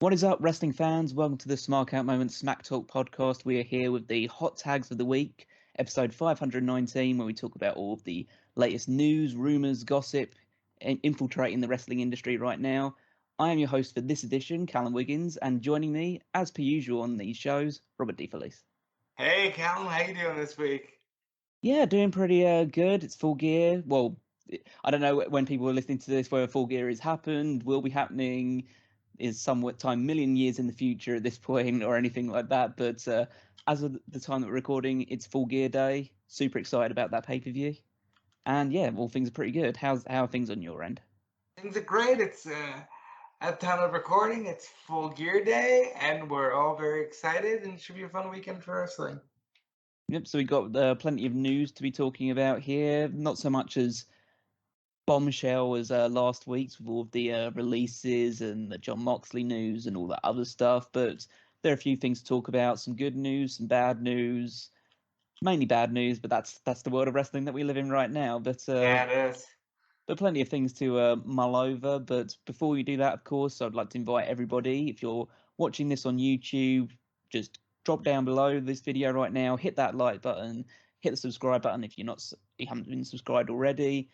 What is up, wrestling fans? Welcome to the Smark Out Moment Smack Talk podcast. We are here with the Hot Tags of the Week, episode 519, where we talk about all of the latest news, rumours, gossip, infiltrating the wrestling industry right now. I am your host for this edition, Callum Wiggins, and joining me, as per usual on these shows, Robert DeFelice. Hey, Callum, how you doing this week? Yeah, doing pretty good. It's Full Gear. Well, I don't know when people are listening to this whether Full Gear has happened, will be happening, is somewhat time million years in the future at this point or anything like that. But as of the time that we're recording, it's Full Gear Day. Super excited about that pay-per-view. And yeah, all things are pretty good. How are things on your end? Things are great. It's at the time of recording, it's Full Gear Day, and we're all very excited, and it should be a fun weekend for wrestling. Yep, so we got plenty of news to be talking about here. Not so much as bombshell as last week's with all of the releases and the John Moxley news and all that other stuff, but there are a few things to talk about. Some good news, some bad news, mainly bad news, but that's the world of wrestling that we live in right now. But Yeah, it is. but plenty of things to mull over. But before we do that, of course, I'd like to invite everybody, if you're watching this on YouTube, just drop down below this video right now, hit that like button, hit the subscribe button if you haven't been subscribed already.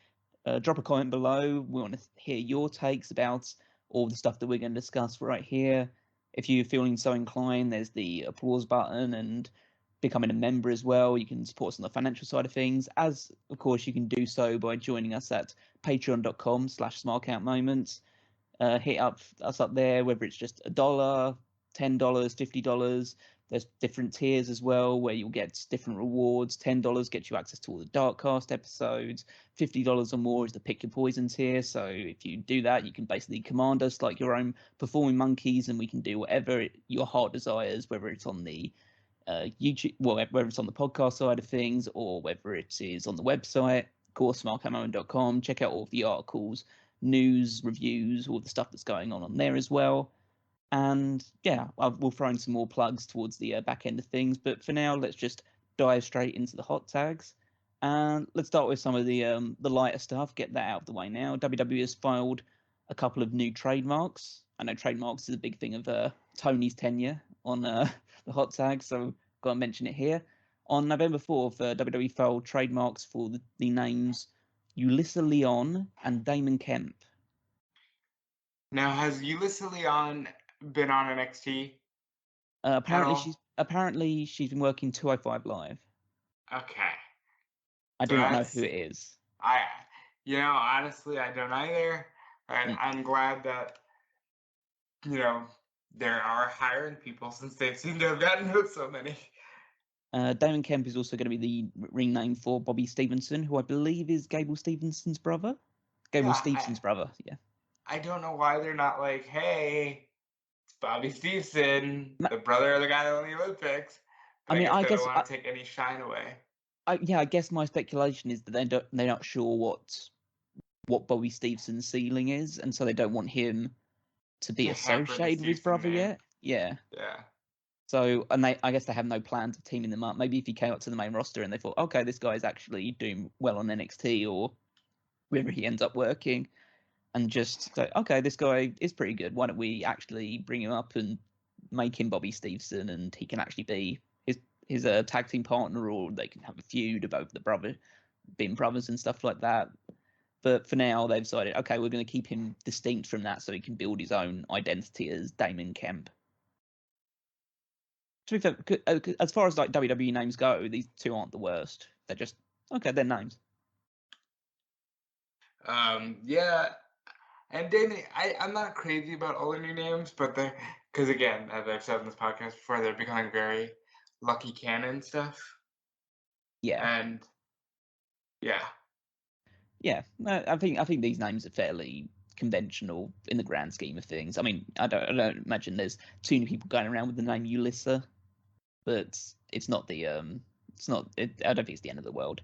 Drop a comment below. We want to hear your takes about all the stuff that we're going to discuss right here. If you're feeling so inclined, there's the applause button and becoming a member as well. You can support us on the financial side of things, as of course you can do so by joining us at patreon.com/smarkoutmoments. Hit us up there, whether it's just $1, $10, $50. There's different tiers as well where you'll get different rewards. $10 gets you access to all the Darkcast episodes. $50 or more is the Pick Your Poison tier. So if you do that, you can basically command us like your own performing monkeys, and we can do whatever your heart desires, whether it's on the YouTube, well, whether it's on the podcast side of things or whether it is on the website, of course, smarkoutmoment.com. Check out all of the articles, news, reviews, all the stuff that's going on there as well. And yeah, we'll throw in some more plugs towards the back end of things. But for now, let's just dive straight into the hot tags. And let's start with some of the lighter stuff. Get that out of the way now. WWE has filed a couple of new trademarks. I know trademarks is a big thing of Tony's tenure on the hot tag, so got to mention it here. On November 4th, WWE filed trademarks for the names Ulyssa Leon and Damon Kemp. Now, has Ulyssa Leon been on NXT? Apparently she's been working 205 Live. Okay. I So do not know who it is. Honestly, I don't either. And I'm glad that, there are hiring people since they seem to have gotten rid of so many. Damon Kemp is also going to be the ring name for Bobby Stevenson, who I believe is Gable Stevenson's brother. Stevenson's brother, yeah. I don't know why they're not like, hey, it's Bobby Stevenson, the brother of the guy that won the Olympics. But I guess they don't want to take any shine away. I guess my speculation is that they're not sure what Bobby Stevenson's ceiling is, and so they don't want him to be associated with his brother yet. Yeah. Yeah. So, and I guess they have no plans of teaming them up. Maybe if he came up to the main roster and they thought, okay, this guy's actually doing well on NXT or wherever he ends up working, and just say, okay, this guy is pretty good. Why don't we actually bring him up and make him Bobby Stevenson, and he can actually be his tag team partner, or they can have a feud about being brothers and stuff like that. But for now, they've decided, okay, we're going to keep him distinct from that so he can build his own identity as Damon Kemp. To be fair, as far as like WWE names go, these two aren't the worst. They're just okay. They're names. Yeah, and Damon, I'm not crazy about all the new names, but they're because again, as I've said in this podcast before, they're becoming very Lucky Cannon stuff. Yeah, and yeah, I think these names are fairly conventional in the grand scheme of things. I mean, I don't imagine there's too many people going around with the name Ulyssa, but it's not the I don't think it's the end of the world.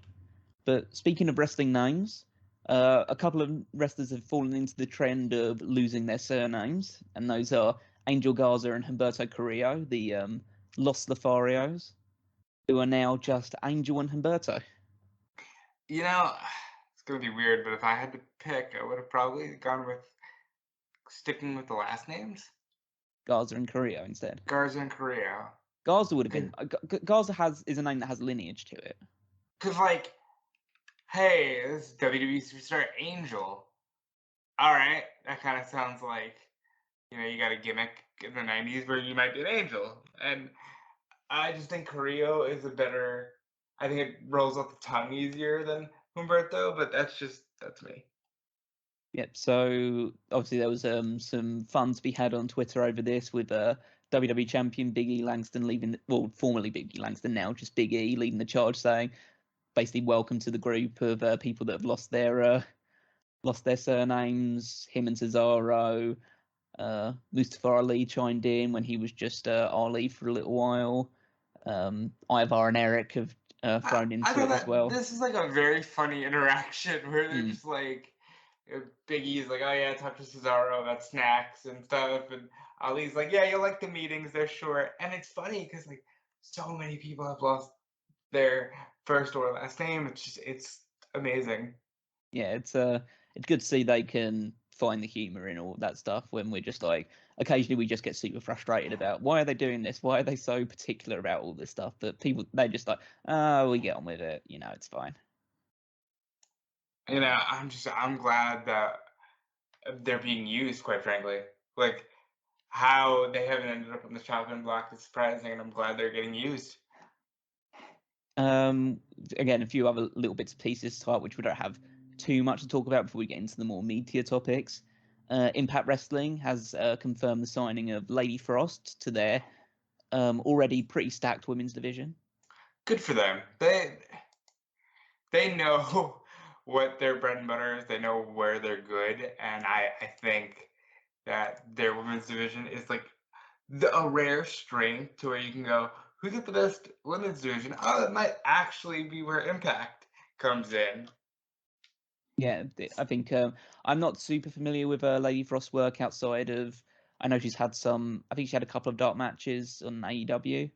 But speaking of wrestling names, a couple of wrestlers have fallen into the trend of losing their surnames, and those are Angel Garza and Humberto Carrillo, the Los Lotharios, who are now just Angel and Humberto. It's gonna be weird, but if I had to pick, I would have probably gone with sticking with the last names. Garza and Carrillo instead. Garza and Carrillo. Garza would have been. Garza is a name that has lineage to it. Because, like, hey, this is WWE superstar Angel. All right, that kind of sounds like, you got a gimmick in the 90s where you might be an angel. And I just think Carrillo is a better, I think it rolls off the tongue easier than Humberto, but that's me. Yep. So obviously there was some fun to be had on Twitter over this with WWE champion Big E Langston leaving, formerly Big E Langston, now just Big E leading the charge, saying basically welcome to the group of people that have lost their surnames. Him and Cesaro, Mustafa Ali chimed in when he was just Ali for a little while. Ivar and Eric have thrown into it as well. This is like a very funny interaction where they're just like, Big E's like, oh yeah, talk to Cesaro about snacks and stuff, and Ali's like, yeah, you'll like the meetings, they're short. And it's funny because like so many people have lost their first or last name. It's amazing. Yeah, it's good to see they can find the humor in all that stuff when we're just like, occasionally we just get super frustrated about why are they doing this? Why are they so particular about all this stuff? But people, they just like, we get on with it. It's fine. I'm glad that they're being used, quite frankly. Like, how they haven't ended up on the chopping block is surprising, and I'm glad they're getting used. Again, a few other little bits and pieces to which we don't have too much to talk about before we get into the more meatier topics. Impact Wrestling has confirmed the signing of Lady Frost to their already pretty stacked women's division. Good for them. They know what their bread and butter is. They know where they're good, and I think that their women's division is like a rare strength to where you can go, who's at the best women's division? Oh, that might actually be where Impact comes in. Yeah, I think I'm not super familiar with Lady Frost's work outside of, I know she's had I think she had a couple of dark matches on AEW.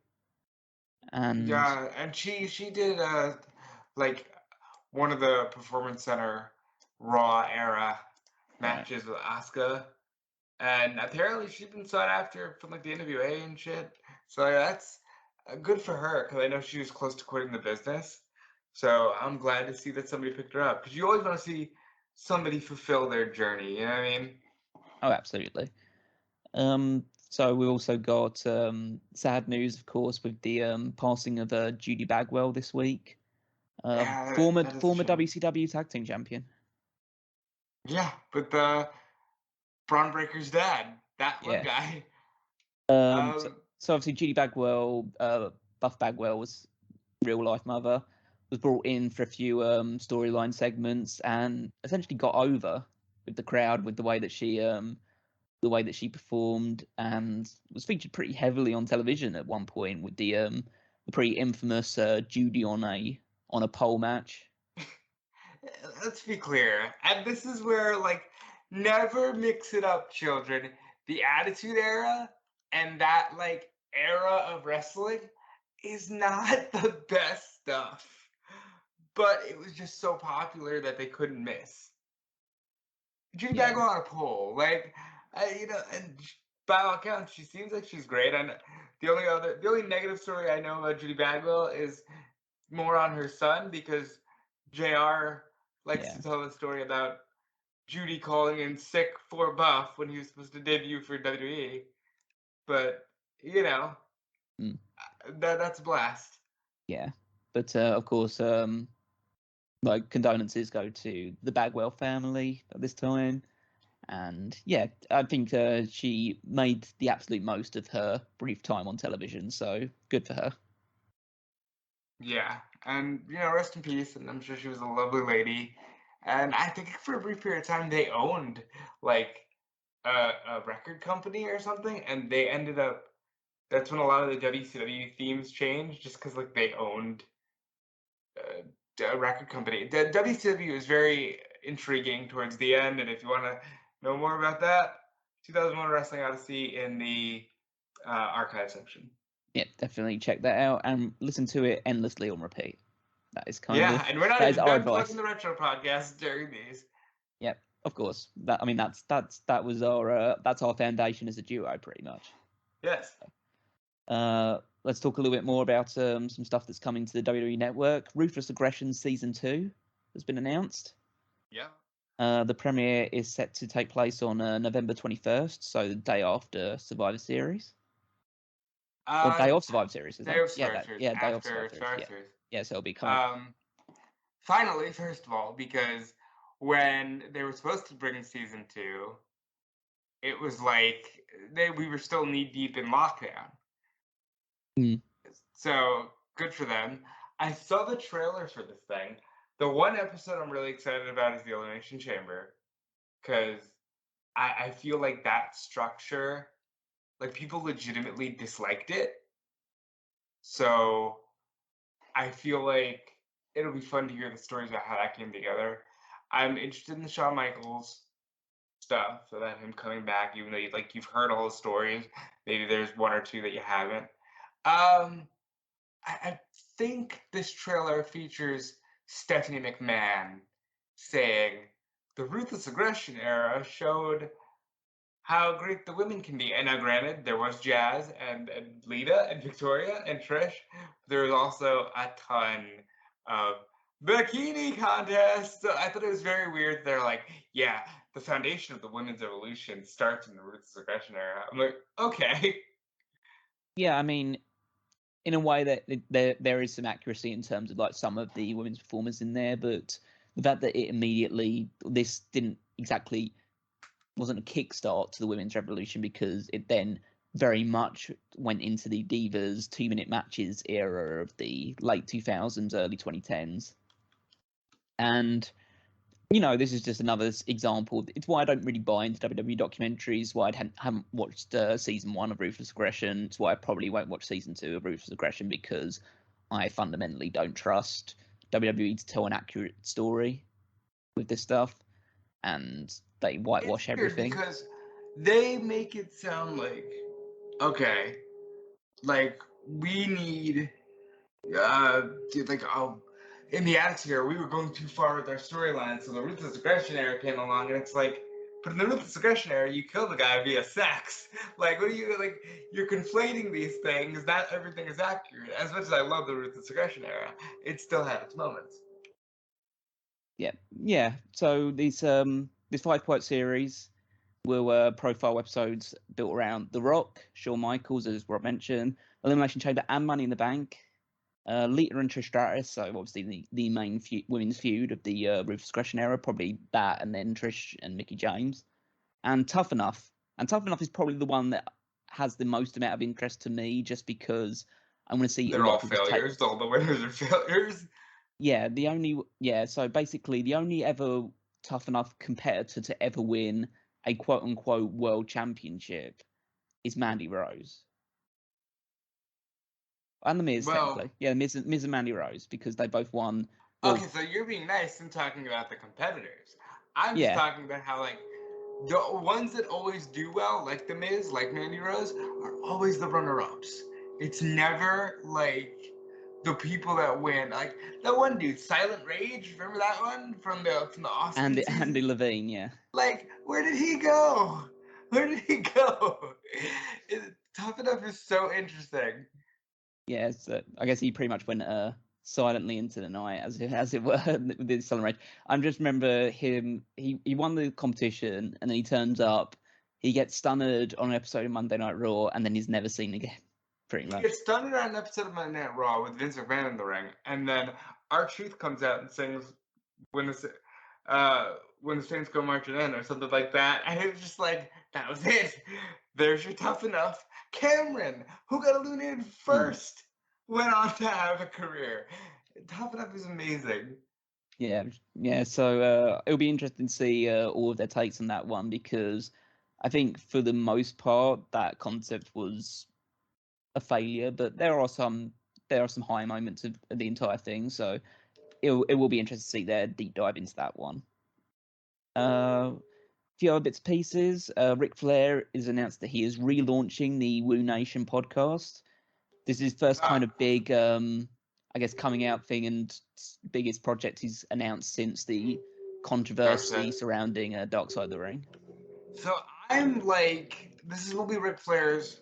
And yeah, and she did like one of the Performance Center Raw era matches with Asuka. And apparently she's been sought after from like the NWA and shit. So that's good for her, because I know she was close to quitting the business. So I'm glad to see that somebody picked her up, because you always want to see somebody fulfill their journey. You know what I mean? Oh, absolutely. So we also got sad news, of course, with the passing of Judy Bagwell this week. Former WCW Tag Team Champion. Yeah, but the Braun Breaker's dad, that one guy. So obviously Judy Bagwell, Buff Bagwell was real life mother, was brought in for a few storyline segments and essentially got over with the crowd with the way that she performed, and was featured pretty heavily on television at one point with the pretty infamous Judy on a pole match. Let's be clear, and this is where, like, never mix it up, children. The Attitude Era and that, like, era of wrestling is not the best stuff, but it was just so popular that they couldn't miss. Judy Bagwell on a pole, like, and by all accounts, she seems like she's great. And the only negative story I know about Judy Bagwell is more on her son, because JR likes to tell the story about Judy calling in sick for Buff when he was supposed to debut for WWE. But, that's a blast. Yeah. But, of course, like, condolences go to the Bagwell family at this time. And, yeah, I think she made the absolute most of her brief time on television, so good for her. Yeah, and, rest in peace, and I'm sure she was a lovely lady. And I think for a brief period of time, they owned, like, a record company or something, and they ended up, that's when a lot of the WCW themes changed, just because, like, they owned a record company. The WCW is very intriguing towards the end, and if you want to know more about that, 2001 Wrestling Odyssey in the archive section. Yeah, definitely check that out and listen to it endlessly on repeat. That is kind of and we're not even done plugging the retro podcast during these. Yep. Of course. That was our that's our foundation as a duo, pretty much. Yes. Let's talk a little bit more about some stuff that's coming to the WWE Network. Ruthless Aggression Season 2 has been announced. Yeah. The premiere is set to take place on November 21st, so the day after Survivor Series. Or day of Survivor Series, is day that? of Survivor Series. Day of After Survivor Series. Series. Yeah, so it'll be coming. Finally, first of all, because when they were supposed to bring Season 2, it was like we were still knee-deep in lockdown. So, good for them. I saw the trailer for this thing. The one episode I'm really excited about is the Elimination Chamber, because I feel like that structure, like, people legitimately disliked it. So I feel like it'll be fun to hear the stories about how that came together. I'm interested in the Shawn Michaels stuff, so that him coming back, even though you've heard all the stories, maybe there's one or two that you haven't. I think this trailer features Stephanie McMahon saying the Ruthless Aggression era showed how great the women can be. And now, granted, there was Jazz and Lita and Victoria and Trish. There was also a ton of bikini contests. So I thought it was very weird. They're like, yeah, the foundation of the women's evolution starts in the Ruthless Aggression era. I'm like, okay. Yeah, I mean, in a way that there is some accuracy in terms of like some of the women's performers in there, but the fact that this didn't exactly wasn't a kickstart to the women's revolution, because it then very much went into the Divas 2-minute matches era of the late 2000s, early 2010s. And, this is just another example. It's why I don't really buy into WWE documentaries, why I haven't watched season 1 of Ruthless Aggression. It's why I probably won't watch season 2 of Ruthless Aggression, because I fundamentally don't trust WWE to tell an accurate story with this stuff. And they whitewash everything. Because they make it sound like, okay, like we need, in the Attitude Era, we were going too far with our storyline, so the Ruthless Aggression era came along, and it's like, but in the Ruthless Aggression era, you kill the guy via sex. Like, what are you, like, you're conflating these things, not everything is accurate. As much as I love the Ruthless Aggression era, it still had its moments. Yeah. So this 5-part series will profile episodes built around The Rock, Shawn Michaels, as Rob mentioned, Elimination Chamber, and Money in the Bank. Lita and Trish Stratus, so obviously the main women's feud of the Ruthless Aggression era, probably that, and then Trish and Mickie James, and Tough Enough. And Tough Enough is probably the one that has the most amount of interest to me, just because I want to see. They're all failures. All the winners are failures. Yeah, so basically the only ever Tough Enough competitor to ever win a quote-unquote world championship is Mandy Rose. And The Miz, technically. Yeah, Miz and Mandy Rose, because they both won. Okay, so you're being nice and talking about the competitors. I'm just talking about how, like, the ones that always do well, like The Miz, like Mandy Rose, are always the runner-ups. It's never, like, the people that win. Like, that one dude, Silent Rage, remember that one? From the Austin season? Andy Levine, yeah. Like, where did he go? Tough Enough is so interesting. Yeah, so I guess he pretty much went silently into the night, as it were, with the Silent Rage. I just remember him. He won the competition, and then he turns up. He gets stunned on an episode of Monday Night Raw, and then he's never seen again. Pretty much. He gets stunned on an episode of Monday Night Raw with Vince McMahon in the ring, and then R-Truth comes out and sings "When the Saints Go Marching In" or something like that, and it was just like, that was it. There's your Tough Enough. Cameron, who got eliminated first, went on to have a career. Tough Enough is amazing. Yeah. So it'll be interesting to see all of their takes on that one, because I think for the most part that concept was a failure, but there are some high moments of the entire thing. So it will be interesting to see their deep dive into that one. A few other bits and pieces. Ric Flair is announced that he is relaunching the Wwe Nation podcast. This is his first kind of big, I guess, coming out thing, and biggest project he's announced since the controversy surrounding Dark Side of the Ring. So I'm like, this will be Ric Flair's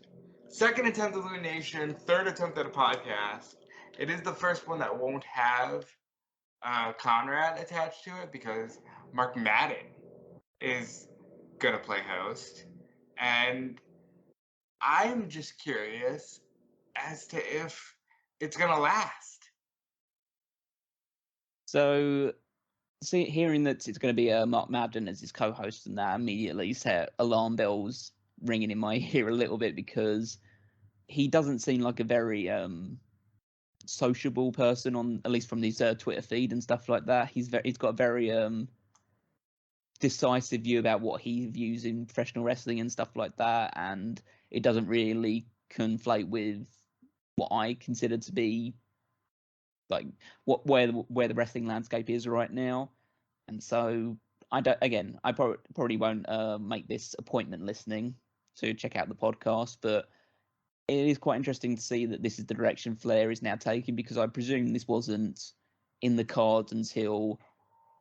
second attempt at elimination, third attempt at a podcast. It is the first one that won't have Conrad attached to it because Mark Madden is gonna play host, and I'm just curious as to if it's gonna last. So, hearing that it's going to be Mark Madden as his co-host, and that immediately set alarm bells ringing in my ear a little bit, because he doesn't seem like a very sociable person, on at least from his Twitter feed and stuff like that. He's got a very decisive view about what he views in professional wrestling and stuff like that, and it doesn't really conflate with what I consider to be like where the wrestling landscape is right now. And so I probably won't make this appointment listening to check out the podcast, but it is quite interesting to see that this is the direction Flair is now taking, because I presume this wasn't in the cards until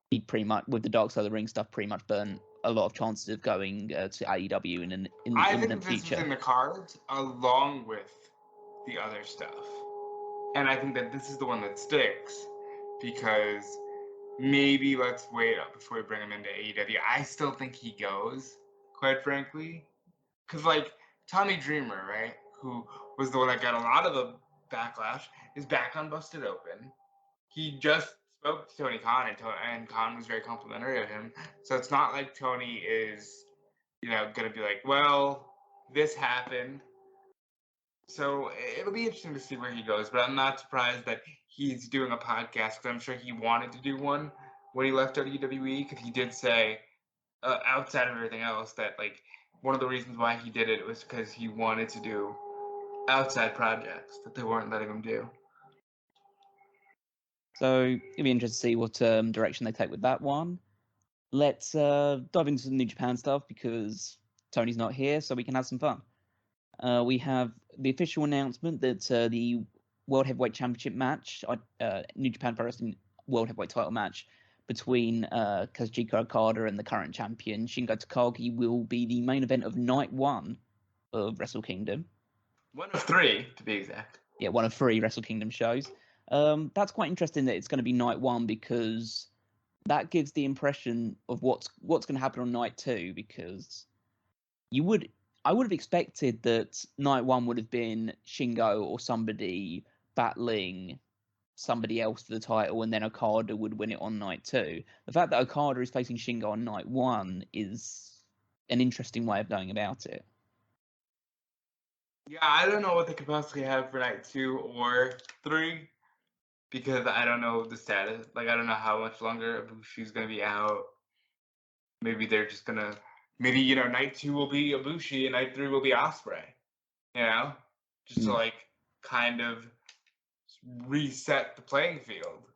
he pretty much, with the Dark Side of the Ring stuff, pretty much burnt a lot of chances of going to AEW in the imminent future. I think this is in the cards along with the other stuff. And I think that this is the one that sticks, because maybe let's wait up before we bring him into AEW. I still think he goes, quite frankly. Because, like, Tommy Dreamer, right, who was the one that got a lot of the backlash, is back on Busted Open. He just spoke to Tony Khan, and Khan was very complimentary of him. So it's not like Tony is, going to be like, well, this happened. So it'll be interesting to see where he goes, but I'm not surprised that he's doing a podcast, because I'm sure he wanted to do one when he left WWE, because he did say, outside of everything else, that like one of the reasons why he did it was because he wanted to do outside projects that they weren't letting him do. So it'll be interesting to see what direction they take with that one. Let's dive into the New Japan stuff, because Tony's not here, so we can have some fun. We have the official announcement that the World Heavyweight Championship match, New Japan Pro Wrestling World Heavyweight title match between Kazuchika Okada and the current champion Shingo Takagi, will be the main event of Night 1 of Wrestle Kingdom. One of 3, to be exact. Yeah, one of 3 Wrestle Kingdom shows. That's quite interesting that it's going to be Night 1, because that gives the impression of what's going to happen on Night 2, because I would have expected that Night 1 would have been Shingo or somebody battling somebody else for the title, and then Okada would win it on Night 2. The fact that Okada is facing Shingo on Night 1 is an interesting way of going about it. Yeah, I don't know what they could possibly have for Night 2 or 3, because I don't know the status. Like, I don't know how much longer Ibushi's going to be out. Maybe they're just going to... Maybe, Night 2 will be Ibushi and Night 3 will be Ospreay. Just to, like, kind of reset the playing field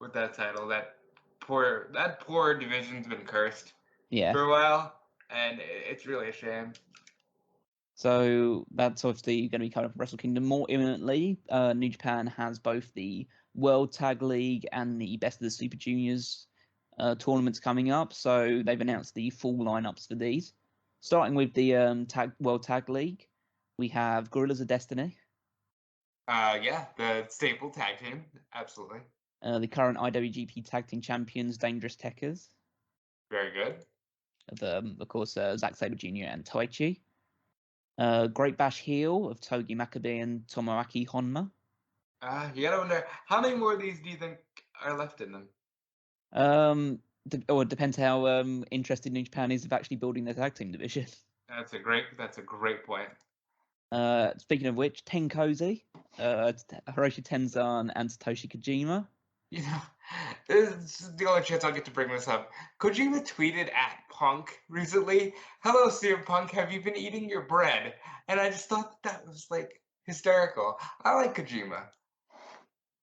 with that title. That poor division's been cursed for a while, and it's really a shame. So that's obviously going to be coming up in Wrestle Kingdom more imminently. New Japan has both the World Tag League and the Best of the Super Juniors tournaments coming up. So they've announced the full lineups for these. Starting with the World Tag League, we have Gorillas of Destiny. Yeah, the staple tag team, absolutely. The current IWGP Tag Team Champions, Dangerous Tekkers. Very good. Of course, Zack Sabre Jr. and Taichi. Great Bash Heel of Togi Makabe and Tomoaki Honma. You gotta wonder, how many more of these do you think are left in them? It depends how interested New Japan is of actually building their tag team division. That's a great point. Speaking of which, Tenkozy, Hiroshi Tenzan and Satoshi Kojima. This is the only chance I'll get to bring this up. Kojima tweeted at Punk recently, "Hello, CM Punk, have you been eating your bread?" And I just thought that was like hysterical. I like Kojima.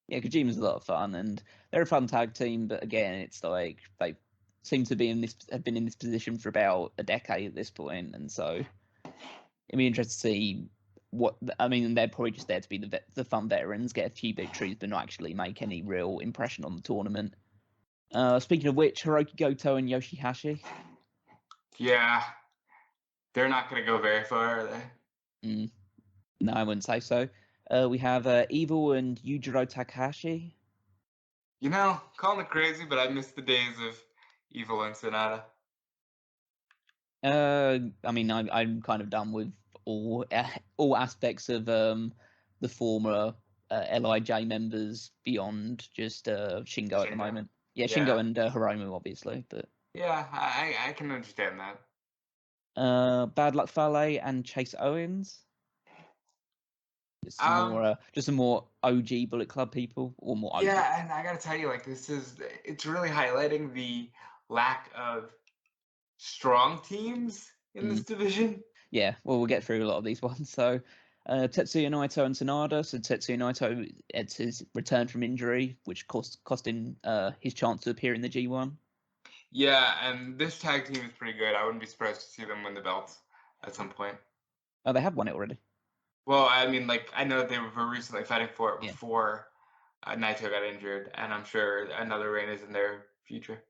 Yeah, Kojima's a lot of fun, and they're a fun tag team. But again, it's like they seem to have been in this position for about a decade at this point, and so it'd be interesting to see they're probably just there to be the fun veterans, get a few victories, but not actually make any real impression on the tournament. Speaking of which, Hiroki Goto and Yoshihashi. Yeah, they're not going to go very far, are they? No, I wouldn't say so. We have Evil and Yujiro Takahashi. You know, call me crazy, but I miss the days of Evil and Sonata. I mean, I'm kind of done with all aspects of the former LIJ members beyond just Shingo at the moment. Yeah, Shingo and Hiromu, obviously, but yeah, I can understand that. Bad Luck Fale and Chase Owens. Just some more OG Bullet Club people, or more OG. Yeah, and I gotta tell you, like, it's really highlighting the lack of strong teams in this division. Yeah, well, we'll get through a lot of these ones. So, Tetsuya Naito and Sanada. So Tetsuya Naito, it's his return from injury, which cost him his chance to appear in the G1. Yeah, and this tag team is pretty good. I wouldn't be surprised to see them win the belts at some point. Oh, they have won it already. Well, I mean, like, I know they were recently fighting for it before Naito got injured, and I'm sure another reign is in their future.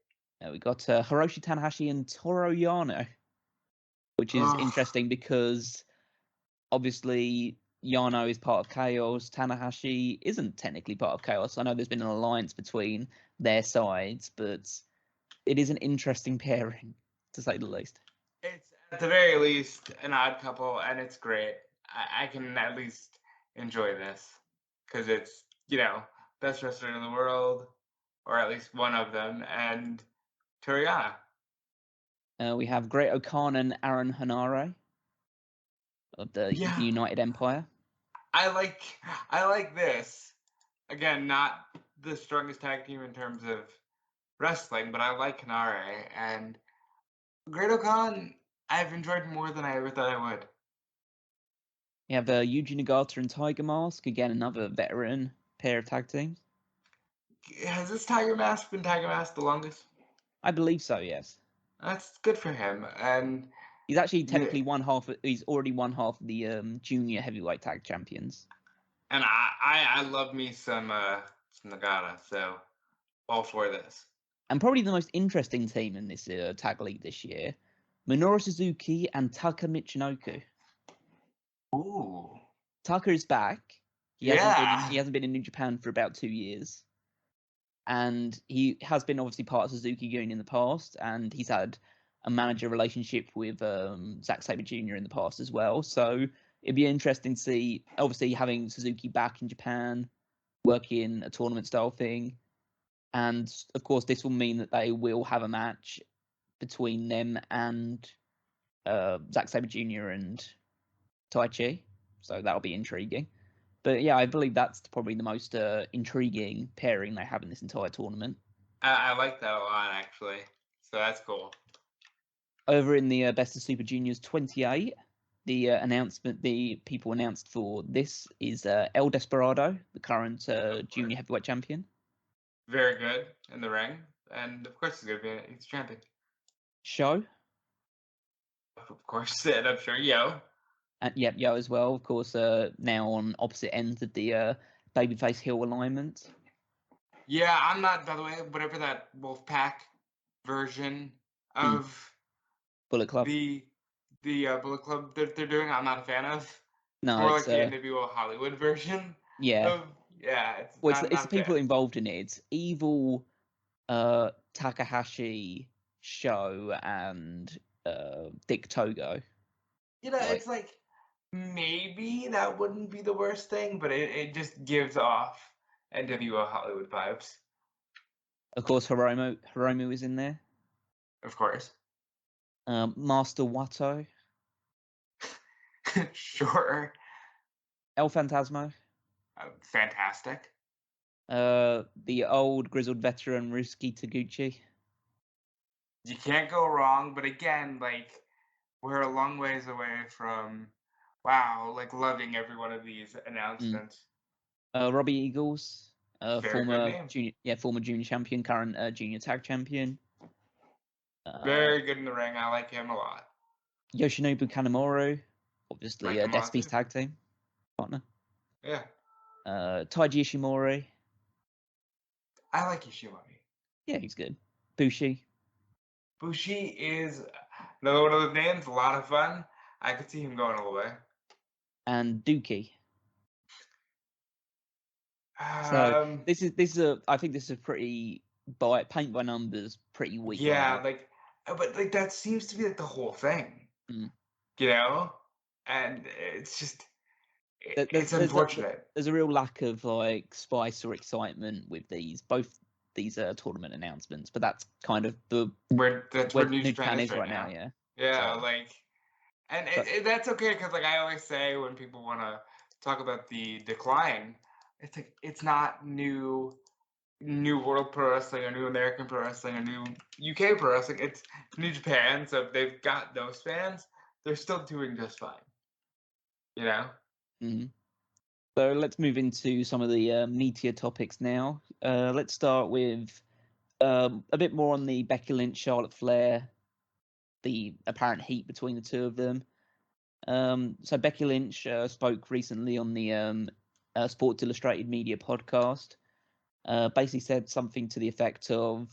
We got Hiroshi Tanhashi and Toroyano, which is interesting because obviously Yano is part of Chaos. Tanahashi isn't technically part of Chaos. I know there's been an alliance between their sides, but it is an interesting pairing, to say the least. It's at the very least an odd couple, and it's great. I can at least enjoy this because it's, you know, best wrestler in the world, or at least one of them, and Toroyano. We have Great Okan and Aaron Hanare of the United Empire. I like this. Again, not the strongest tag team in terms of wrestling, but I like Hanare, and Great Okan I've enjoyed more than I ever thought I would. You have Yuji Nagata and Tiger Mask, again another veteran pair of tag teams. Has this Tiger Mask been Tiger Mask the longest? I believe so, yes. That's good for him, and he's actually technically he's already won half of the junior heavyweight tag champions. And I love me some Nagata, so all for this. And probably the most interesting team in this tag league this year, Minoru Suzuki and Taka Michinoku. Ooh. Taka is back. He hasn't been in New Japan for about 2 years. And he has been obviously part of Suzuki-gun in the past, and he's had a manager relationship with Zack Sabre Jr. in the past as well. So it'd be interesting to see, obviously, having Suzuki back in Japan, working a tournament style thing. And of course, this will mean that they will have a match between them and Zack Sabre Jr. and Taichi. So that'll be intriguing. But yeah, I believe that's probably the most intriguing pairing they have in this entire tournament. I like that a lot, actually. So that's cool. Over in the Best of Super Juniors 28, the people announced for this is El Desperado, the current junior heavyweight champion. Very good in the ring, and of course he's champion. Show. Of course, and I'm sure Yo. And yep, Yo as well. Of course, now on opposite ends of the babyface heel alignment. Yeah, I'm not. By the way, whatever that Wolfpack version of Bullet Club, the Bullet Club that they're doing, I'm not a fan of. No, more like the NWO Hollywood version. Yeah. It's the people involved in it. It's Evil, Takahashi, Show, and Dick Togo. You know, it's like maybe that wouldn't be the worst thing, but it just gives off NWO Hollywood vibes. Of course, Hiromu is in there. Of course. Master Wato. Sure. El Fantasmo. Fantastic. The old grizzled veteran Ruski Taguchi. You can't go wrong, but again, like, we're a long ways away from, loving every one of these announcements. Robbie Eagles, former junior champion, current junior tag champion. Very good in the ring. I like him a lot. Yoshinobu Kanemaru, obviously Destiny's tag team partner. Yeah. Taiji Ishimori. I like Ishimori. Yeah, he's good. Bushi. Bushi is another one of those names, a lot of fun. I could see him going all the way. And Dookie. So Um, this is I think this is a pretty paint by numbers, pretty weak yeah, lineup. but like that seems to be like the whole thing, Mm. you know? And it's just, There's it's unfortunate. there's a real lack of like spice or excitement with both these tournament announcements, but that's kind of That's where where New New Japan Japan is is right right now. now. Yeah. Yeah, So, and but that's okay because like I always say when people want to talk about the decline, it's like it's not new World Pro Wrestling or New American Pro Wrestling or New UK Pro Wrestling. It's New Japan. So if they've got those fans, they're still doing just fine. You know? mm. So let's move into some of the meatier topics now. Let's start with a bit more on the Becky Lynch, Charlotte Flair, the apparent heat between the two of them. So Becky Lynch spoke recently on the Sports Illustrated Media podcast. Basically said something to the effect of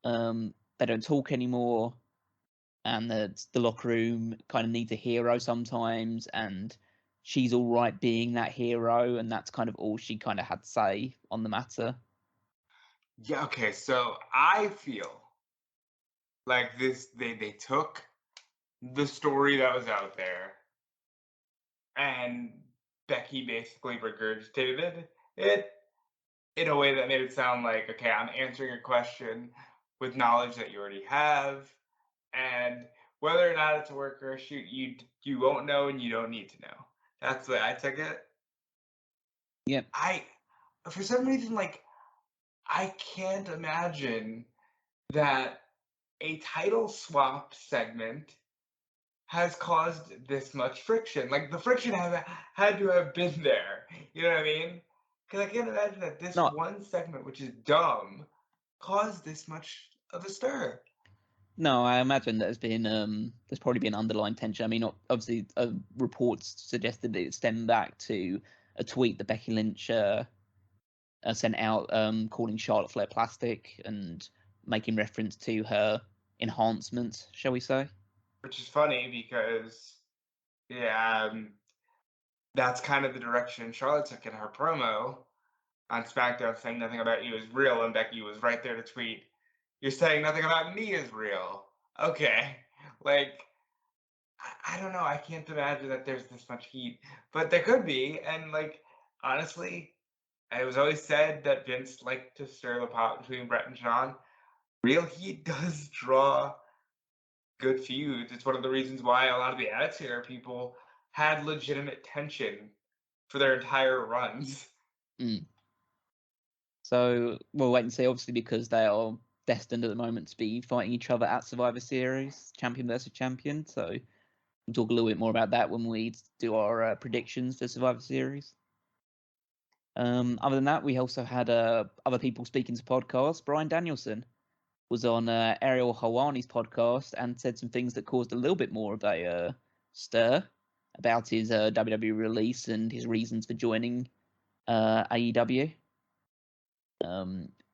they don't talk anymore, and that the locker room kind of needs a hero sometimes, and she's all right being that hero, and that's kind of all she kind of had to say on the matter. Yeah. Okay. So I feel like they took the story that was out there and Becky basically regurgitated it in a way that made it sound like, okay, I'm answering a question with knowledge that you already have, and whether or not it's a work or a shoot, you won't know and you don't need to know. That's the way I took it. Yep. I, for some reason, like I can't imagine that a title swap segment has caused this much friction. Like the friction had to have been there. You know what I mean? Because I can't imagine that this Not one segment, which is dumb, caused this much of a stir. No, I imagine there's probably been underlying tension. I mean, obviously, reports suggested it stemmed back to a tweet that Becky Lynch sent out, calling Charlotte Flair plastic and making reference to her enhancements, shall we say? Which is funny because, yeah, that's kind of the direction Charlotte took in her promo on SmackDown, saying nothing about you is real, and Becky was right there to tweet, "You're saying nothing about me is real." Okay, like I don't know. I can't imagine that there's this much heat, but there could be. And like honestly, it was always said that Vince liked to stir the pot between Brett and Sean. Real heat does draw good feuds. It's one of the reasons why a lot of the Attitude Era people had legitimate tension for their entire runs. Mm. So we'll wait and see, obviously, because they are destined at the moment to be fighting each other at Survivor Series, champion versus champion. So we'll talk a little bit more about that when we do our predictions for Survivor Series. Other than that, we also had other people speaking to podcasts. Bryan Danielson was on Ariel Helwani's podcast and said some things that caused a little bit more of a stir about his WWE release and his reasons for joining AEW.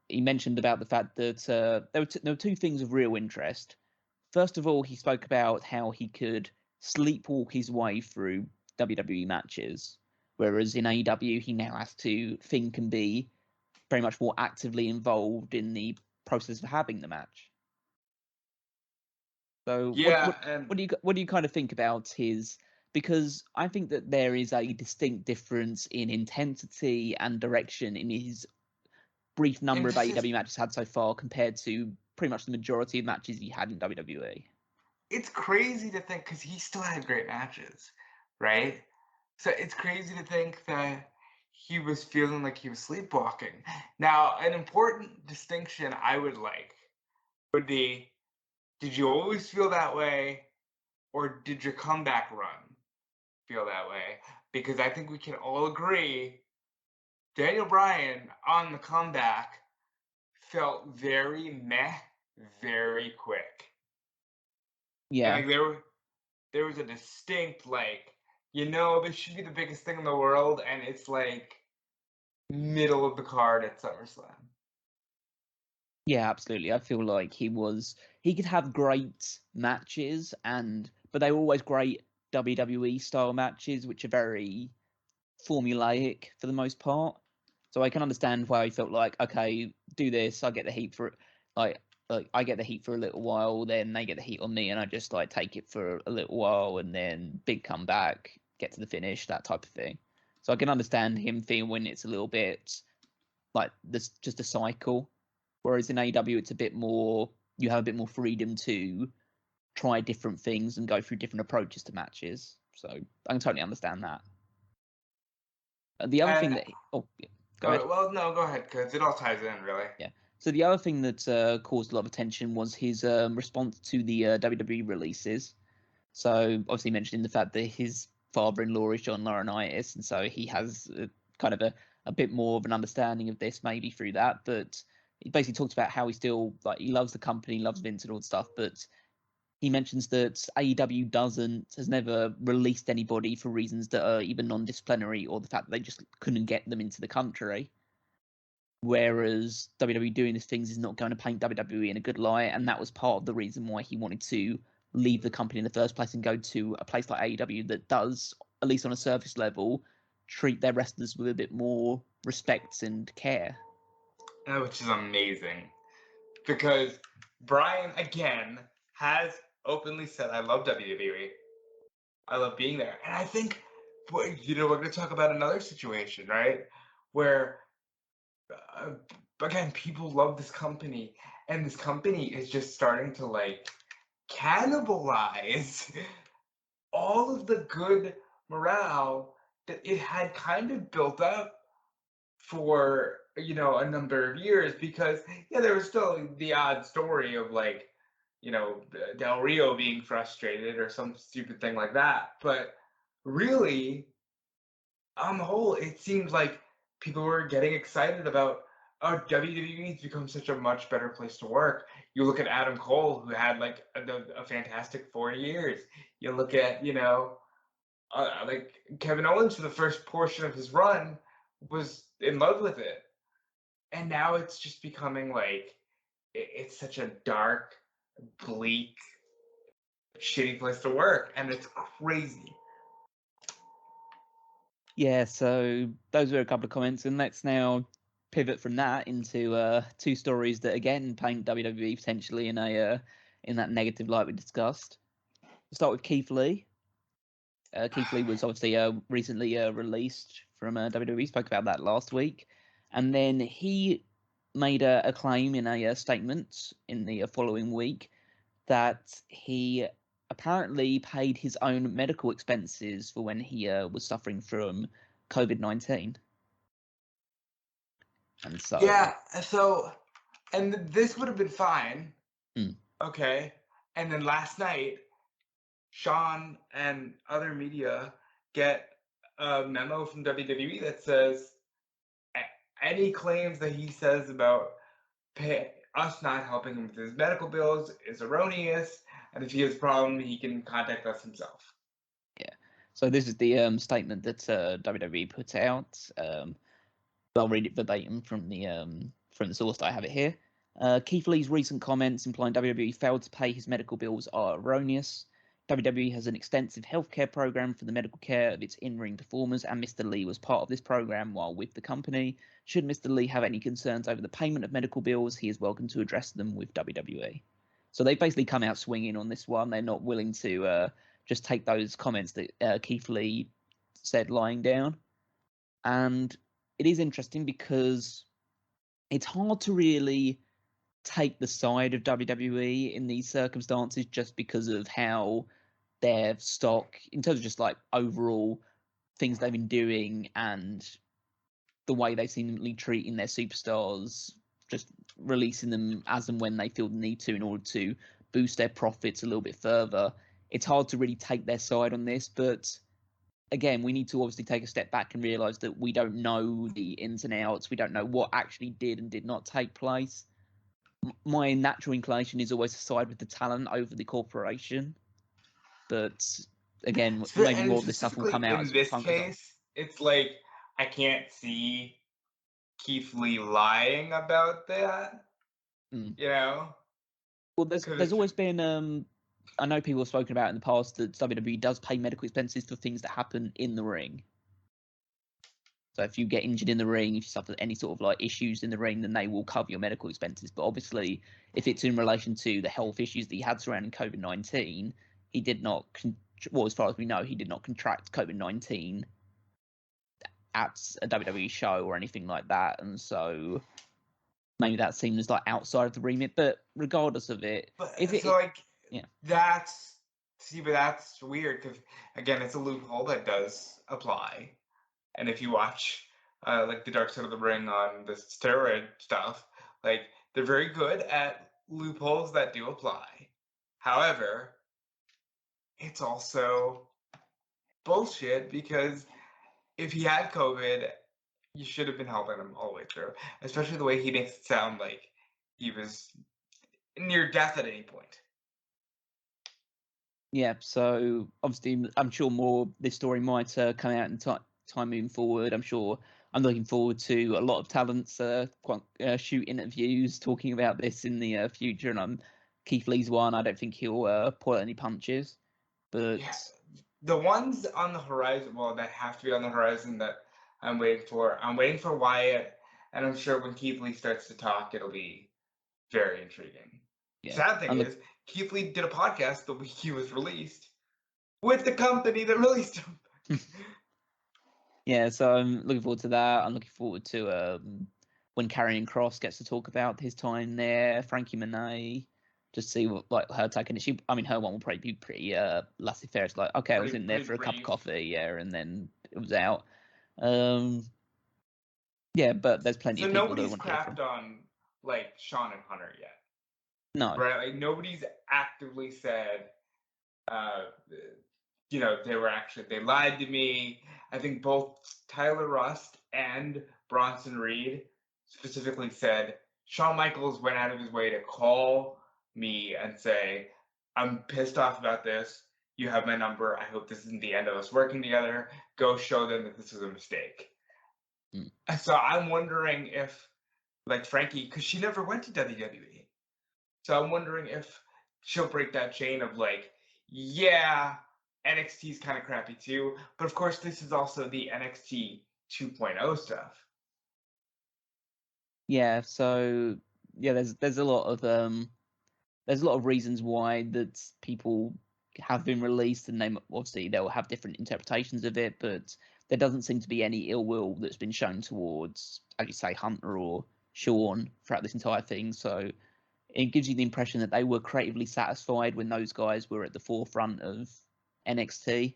He mentioned about the fact that there were two things of real interest. First of all, he spoke about how he could sleepwalk his way through WWE matches, whereas in AEW he now has to think and be very much more actively involved in the process of having the match. So Yeah, and what do you kind of think about his? Because I think that there is a distinct difference in intensity and direction in his brief number and of just his, AEW matches had so far compared to pretty much the majority of matches he had in WWE. it's crazy to think because he still had great matches, right? So it's crazy to think that he was feeling like he was sleepwalking. Now, an important distinction I would like would be, did you always feel that way, or did your comeback run feel that way? Because I think we can all agree Daniel Bryan on the comeback felt very meh, very quick. And Yeah, like there was a distinct like, this should be the biggest thing in the world, and it's like middle of the card at SummerSlam. Yeah, absolutely. I feel like he could have great matches, but they were always great WWE style matches, which are very formulaic for the most part. So I can understand why he felt like, okay, do this, I get the heat for it. Like I get the heat for a little while, then they get the heat on me, and I just like take it for a little while, and then big comeback, get to the finish, that type of thing. So I can understand him feeling when it's a little bit like this, just a cycle. Whereas in AEW, it's a bit more, you have a bit more freedom to try different things and go through different approaches to matches. So I can totally understand that. The other thing And that, yeah, go ahead. well, no, go ahead, because it all ties in, really. Yeah. So the other thing that caused a lot of attention was his response to the WWE releases. So obviously mentioning the fact that his father-in-law is John Laurinaitis, and so he has kind of a bit more of an understanding of this maybe through that. But he basically talks about how he still like he loves the company, loves Vince and all that stuff, but he mentions that AEW has never released anybody for reasons that are either non-disciplinary or the fact that they just couldn't get them into the country. Whereas WWE doing these things is not going to paint WWE in a good light, and that was part of the reason why he wanted to leave the company in the first place and go to a place like AEW that does, at least on a surface level, treat their wrestlers with a bit more respect and care. Which is amazing. Because Bryan, again, has openly said, I love WWE. I love being there. And I think, we're going to talk about another situation, right? Where, again, people love this company. And this company is just starting to, like, cannibalize all of the good morale that it had kind of built up for a number of years, because there was still the odd story of like Del Rio being frustrated or some stupid thing like that, but really on the whole it seems like people were getting excited about, oh, WWE has become such a much better place to work. You look at Adam Cole, who had like a fantastic 4 years. You look at like Kevin Owens, for the first portion of his run, was in love with it. And now it's just becoming like, it's such a dark, bleak, shitty place to work. And it's crazy. Yeah, so those were a couple of comments, and let's now pivot from that into two stories that again paint WWE potentially in that negative light we discussed. We'll start with Keith Lee. Keith Lee was obviously recently released from WWE. Spoke about that last week, and then he made a claim in a statement in the following week that he apparently paid his own medical expenses for when he was suffering from COVID-19. And so Yeah, and this would have been fine. Mm. Okay. And then last night, Sean and other media get a memo from WWE that says any claims that he says about us not helping him with his medical bills is erroneous, and if he has a problem, he can contact us himself. Yeah. So this is the statement that WWE put out. I'll read it verbatim from the source that I have it here. Keith Lee's recent comments implying WWE failed to pay his medical bills are erroneous. WWE has an extensive healthcare program for the medical care of its in-ring performers, and Mr. Lee was part of this program while with the company. Should Mr. Lee have any concerns over the payment of medical bills, he is welcome to address them with WWE. So they basically come out swinging on this one. They're not willing to just take those comments that Keith Lee said lying down. And it is interesting because it's hard to really take the side of WWE in these circumstances just because of how their stock, in terms of just like overall things they've been doing and the way they seemingly treating their superstars, just releasing them as and when they feel the need to in order to boost their profits a little bit further. It's hard to really take their side on this, but again, we need to obviously take a step back and realize that we don't know the ins and outs. We don't know what actually did and did not take place. My natural inclination is always to side with the talent over the corporation. But again, maybe more of this stuff will come out in as this time goes on. case, it's like I can't see Keith Lee lying about that. Mm. You know? Well, there's always been I know people have spoken about in the past that WWE does pay medical expenses for things that happen in the ring. So if you get injured in the ring, if you suffer any sort of like issues in the ring, then they will cover your medical expenses. But obviously, if it's in relation to the health issues that he had surrounding COVID-19, he did not. Well, as far as we know, he did not contract COVID-19 at a WWE show or anything like that, and so maybe that seems like outside of the remit. But regardless of it, But if it, so like, yeah, that's but that's weird because again, it's a loophole that does apply. And if you watch like the Dark Side of the Ring on the steroid stuff, like they're very good at loopholes that do apply. However, it's also bullshit because if he had COVID, you should have been helping him all the way through. Especially the way he makes it sound like he was near death at any point. yeah. So obviously, I'm sure more this story might come out in time moving forward. I'm looking forward to a lot of talents shoot interviews talking about this in the future, and Keith Lee's one. I don't think he'll pull any punches, but yeah, the ones on the horizon, well, that have to be on the horizon that I'm waiting for. I'm waiting for Wyatt, and I'm sure when Keith Lee starts to talk, it'll be very intriguing. yeah. Sad thing is, Keith Lee did a podcast the week he was released with the company that released him. Yeah, so I'm looking forward to that. I'm looking forward to when Karrion Kross gets to talk about his time there. Frankie Monet, just see what like her taking it. Her one will probably be pretty laissez-faire. It's like, okay, I was in there for a cup of coffee, yeah, and then it was out. Yeah, but there's plenty of people that want to hear from. So nobody's crapped on like Sean and Hunter yet. No. Right? Like nobody's actively said, they lied to me. I think both Tyler Rust and Bronson Reed specifically said Shawn Michaels went out of his way to call me and say, I'm pissed off about this. You have my number. I hope this isn't the end of us working together. Go show them that this was a mistake. Mm. So I'm wondering if, like Frankie, because she never went to WWE. So I'm wondering if she'll break that chain of like, yeah, NXT's kind of crappy too, but of course this is also the NXT 2.0 stuff. Yeah, so yeah, there's a lot of reasons why that people have been released, and they'll have different interpretations of it, but there doesn't seem to be any ill will that's been shown towards, as you say, Hunter or Sean throughout this entire thing. So it gives you the impression that they were creatively satisfied when those guys were at the forefront of NXT.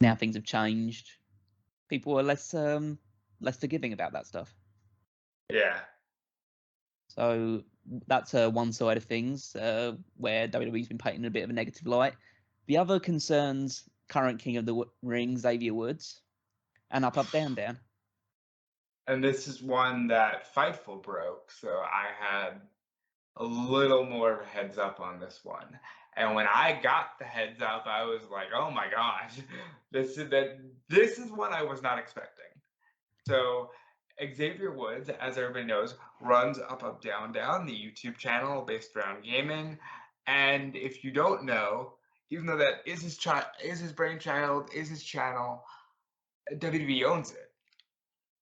Now things have changed. People are less forgiving about that stuff. Yeah. So that's one side of things where WWE's been painted in a bit of a negative light. The other concerns current King of the Ring, Xavier Woods, and UpUpDownDown. And this is one that Fightful broke, so I had a little more of a heads up on this one. And when I got the heads up, I was like, oh my gosh, this is one I was not expecting. So Xavier Woods, as everybody knows, runs UpUpDownDown, the YouTube channel based around gaming. And if you don't know, even though that is his brainchild, is his channel, WWE owns it.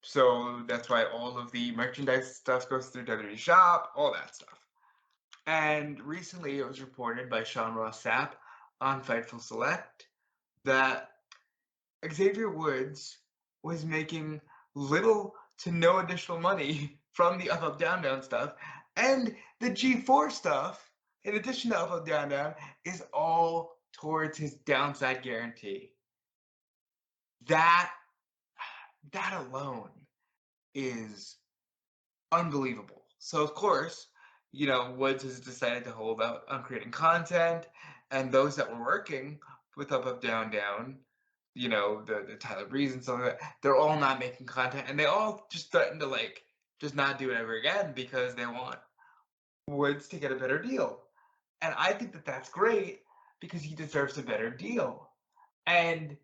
So that's why all of the merchandise stuff goes through WWE Shop, all that stuff. And recently it was reported by Sean Ross Sapp on Fightful Select that Xavier Woods was making little to no additional money from the UpUpDownDown stuff, and the G4 stuff, in addition to UpUpDownDown, is all towards his downside guarantee. That alone is unbelievable. So of course, Woods has decided to hold out on creating content, and those that were working with UpUpDownDown, the Tyler Breeze and some of that, they're all not making content, and they all just threaten to just not do it ever again because they want Woods to get a better deal. And I think that that's great because he deserves a better deal. And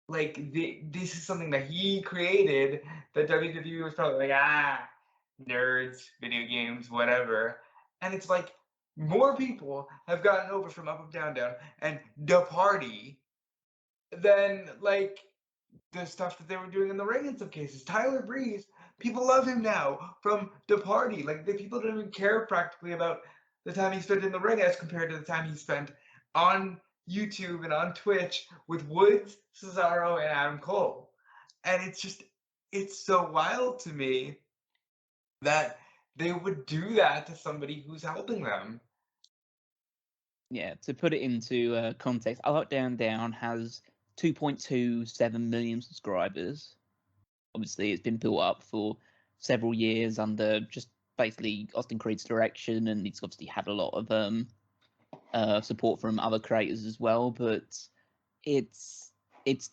this is something that he created that WWE was probably like, nerds, video games, whatever. And it's like more people have gotten over from Up Up Down Down and The Party than like the stuff that they were doing in the ring in some cases. Tyler Breeze, people love him now from The Party. Like the people don't even care practically about the time he spent in the ring as compared to the time he spent on YouTube and on Twitch with Woods, Cesaro, and Adam Cole. And it's so wild to me that they would do that to somebody who's helping them. Yeah, to put it into context, Up Up Down Down has 2.27 million subscribers. Obviously, it's been built up for several years under just basically Austin Creed's direction, and it's obviously had a lot of support from other creators as well. But it's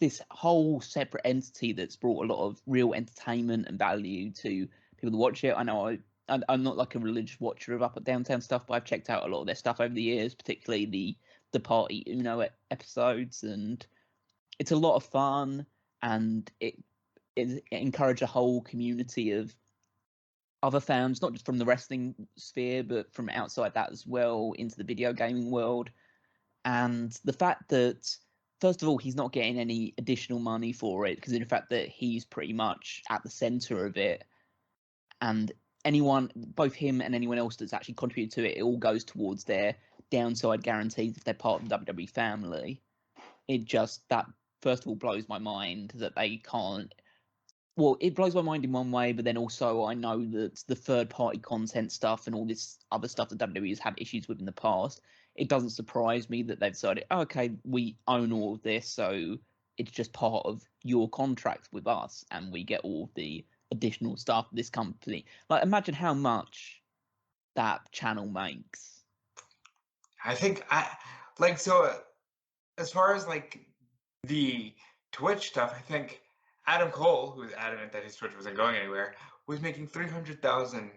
this whole separate entity that's brought a lot of real entertainment and value to people to watch it. I know I'm not like a religious watcher of Up and Downtown stuff, but I've checked out a lot of their stuff over the years, particularly the Party Uno episodes, and it's a lot of fun, and it encouraged a whole community of other fans, not just from the wrestling sphere, but from outside that as well, into the video gaming world. And the fact that, first of all, he's not getting any additional money for it, because in the fact that he's pretty much at the center of it, and anyone, both him and anyone else that's actually contributed to it, it all goes towards their downside guarantees if they're part of the WWE family. It just, that first of all blows my mind that they can't. Well, it blows my mind in one way, but then also I know that the third-party content stuff and all this other stuff that WWE has had issues with in the past, it doesn't surprise me that they've decided, oh, okay, we own all of this, so it's just part of your contract with us, and we get all the additional stuff this company. Like, imagine how much that channel makes. I think so as far as like the Twitch stuff, I think Adam Cole, who was adamant that his Twitch wasn't going anywhere, was making 300,000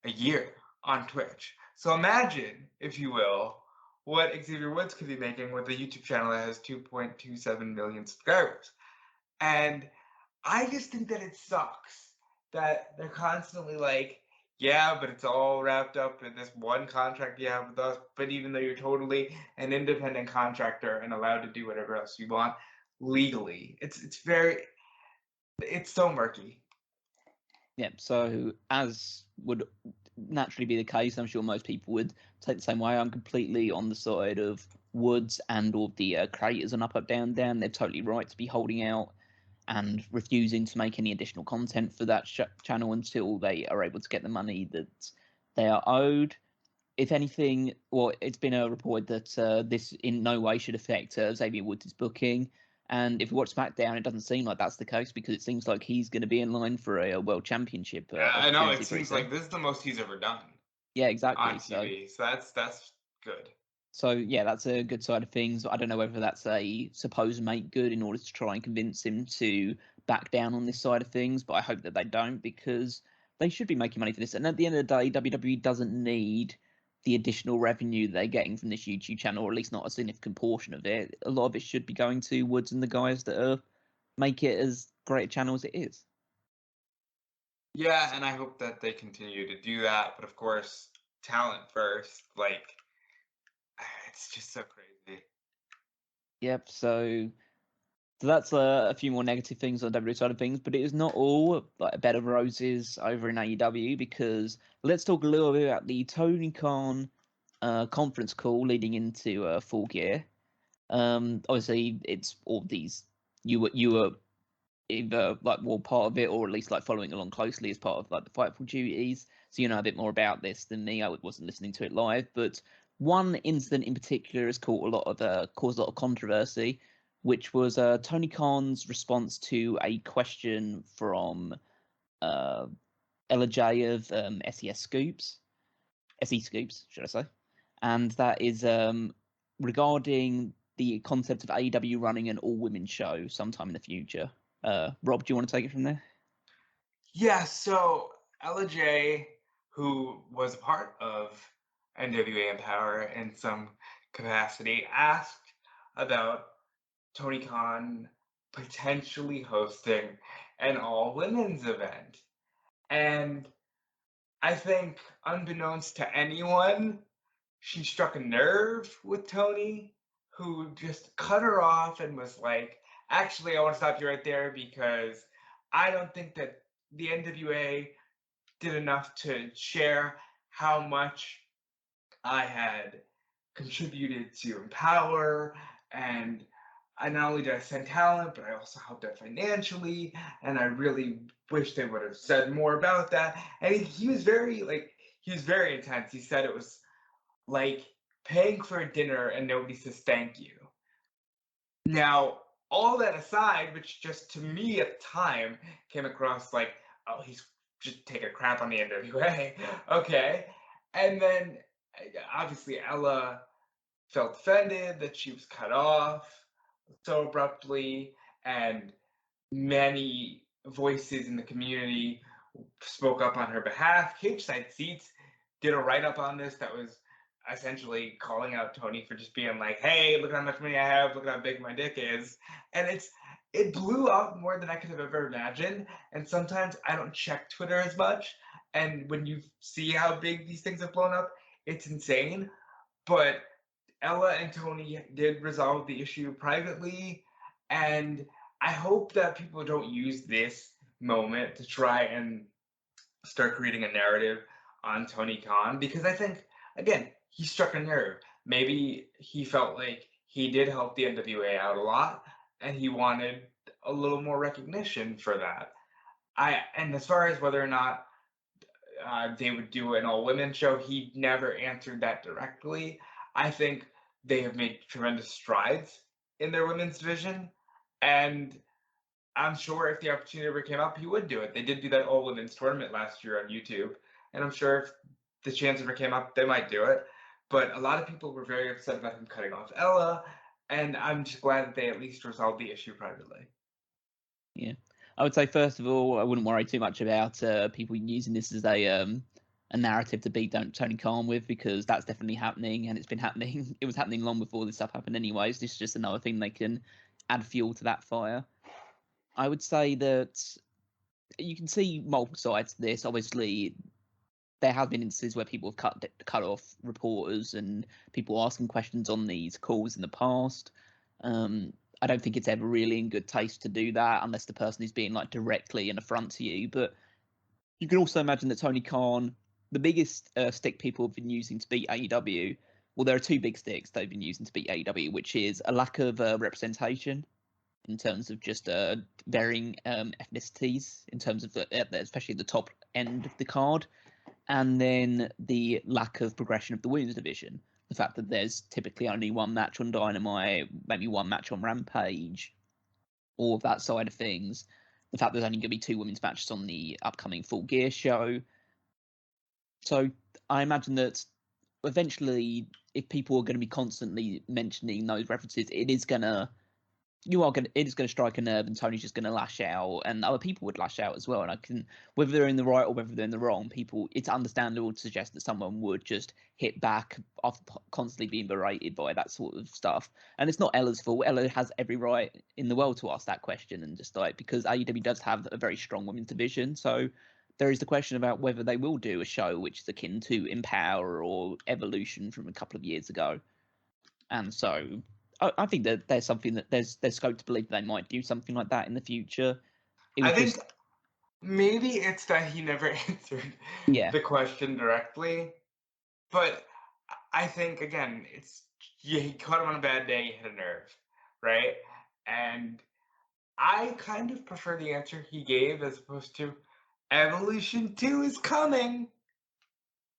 a year on Twitch. So imagine, if you will, what Xavier Woods could be making with a YouTube channel that has 2.27 million subscribers. And I just think that it sucks that they're constantly like, yeah, but it's all wrapped up in this one contract you have with us. But even though you're totally an independent contractor and allowed to do whatever else you want legally, it's so murky. Yeah, so as would naturally be the case, I'm sure most people would take the same way. I'm completely on the side of Woods and all the creators on Up Up Down Down. They're totally right to be holding out and refusing to make any additional content for that channel until they are able to get the money that they are owed. If anything, well, it's been reported that this in no way should affect Xavier Woods' booking. And if you watch SmackDown, it doesn't seem like that's the case, because it seems like he's going to be in line for a world championship I know, opportunity. it seems like this is the most he's ever done. Yeah, exactly. On TV, so that's good. So yeah, that's a good side of things. I don't know whether that's a supposed make good in order to try and convince him to back down on this side of things, but I hope that they don't, because they should be making money for this. And at the end of the day, WWE doesn't need the additional revenue they're getting from this YouTube channel, or at least not a significant portion of it. A lot of it should be going to Woods and the guys that make it as great a channel as it is. Yeah, and I hope that they continue to do that. But of course, talent first. Like, it's just so crazy. Yep. So that's a few more negative things on the WWE side of things, but it is not all like a bed of roses over in AEW, because let's talk a little bit about the Tony Khan conference call leading into Full Gear. Obviously, it's all these you were either like part of it, or at least like following along closely as part of like the Fightful duties, so you know a bit more about this than me. I wasn't listening to it live, but one incident in particular has caused a lot of controversy, which was Tony Khan's response to a question from Ella J of SE Scoops, should I say, and that is regarding the concept of AEW running an all-women show sometime in the future. Rob, do you want to take it from there? Yeah, so Ella J, who was a part of NWA Empower in some capacity, asked about Tony Khan potentially hosting an all women's event. And I think, unbeknownst to anyone, she struck a nerve with Tony, who just cut her off and was like, actually, I want to stop you right there because I don't think that the NWA did enough to share how much I had contributed to Empower, and I not only did I send talent, but I also helped out financially, and I really wish they would have said more about that. And he was very intense. He said it was like paying for a dinner and nobody says thank you. Now, all that aside, which just to me at the time came across like, oh, he's just taking a crap on the NWA. Okay. And then obviously Ella felt offended that she was cut off so abruptly, and many voices in the community spoke up on her behalf. Cage Side Seats did a write-up on this that was essentially calling out Tony for just being like, hey, look at how much money I have, look at how big my dick is. And it blew up more than I could have ever imagined. And sometimes I don't check Twitter as much. And when you see how big these things have blown up, it's insane. But Ella and Tony did resolve the issue privately, and I hope that people don't use this moment to try and start creating a narrative on Tony Khan, because I think, again, he struck a nerve. Maybe he felt like he did help the NWA out a lot, and he wanted a little more recognition for that. And as far as whether or not they would do an all-women show, he never answered that directly. I think they have made tremendous strides in their women's division, and I'm sure if the opportunity ever came up, he would do it. They did do that all-women's tournament last year on YouTube, and I'm sure if the chance ever came up, they might do it. But a lot of people were very upset about him cutting off Ella, and I'm just glad that they at least resolved the issue privately. Yeah. I would say, first of all, I wouldn't worry too much about people using this as a narrative to beat Tony Khan with, because that's definitely happening, and it's been happening. It was happening long before this stuff happened anyways. This is just another thing they can add fuel to that fire. I would say that you can see multiple sides to this. Obviously, there have been instances where people have cut off reporters and people asking questions on these calls in the past. I don't think it's ever really in good taste to do that unless the person is being like directly an affront to you. But you can also imagine that Tony Khan, the biggest stick people have been using to beat AEW, well, there are two big sticks they've been using to beat AEW, which is a lack of representation in terms of just varying ethnicities, in terms of especially the top end of the card, and then the lack of progression of the women's division. The fact that there's typically only one match on Dynamite, maybe one match on Rampage, all of that side of things. The fact there's only going to be two women's matches on the upcoming Full Gear show. So I imagine that eventually, if people are going to be constantly mentioning those references, it is going to strike a nerve, and Tony's just going to lash out, and other people would lash out as well. And whether they're in the right or whether they're in the wrong, it's understandable to suggest that someone would just hit back off constantly being berated by that sort of stuff. And it's not Ella's fault. Ella has every right in the world to ask that question, and just because AEW does have a very strong women's division, so there is the question about whether they will do a show which is akin to Empower or Evolution from a couple of years ago. And so I think that there's something that there's scope to believe they might do something like that in the future. I think maybe it's that he never answered the question directly, but I think, again, he caught him on a bad day, he hit a nerve, right? And I kind of prefer the answer he gave as opposed to Evolution 2 is coming,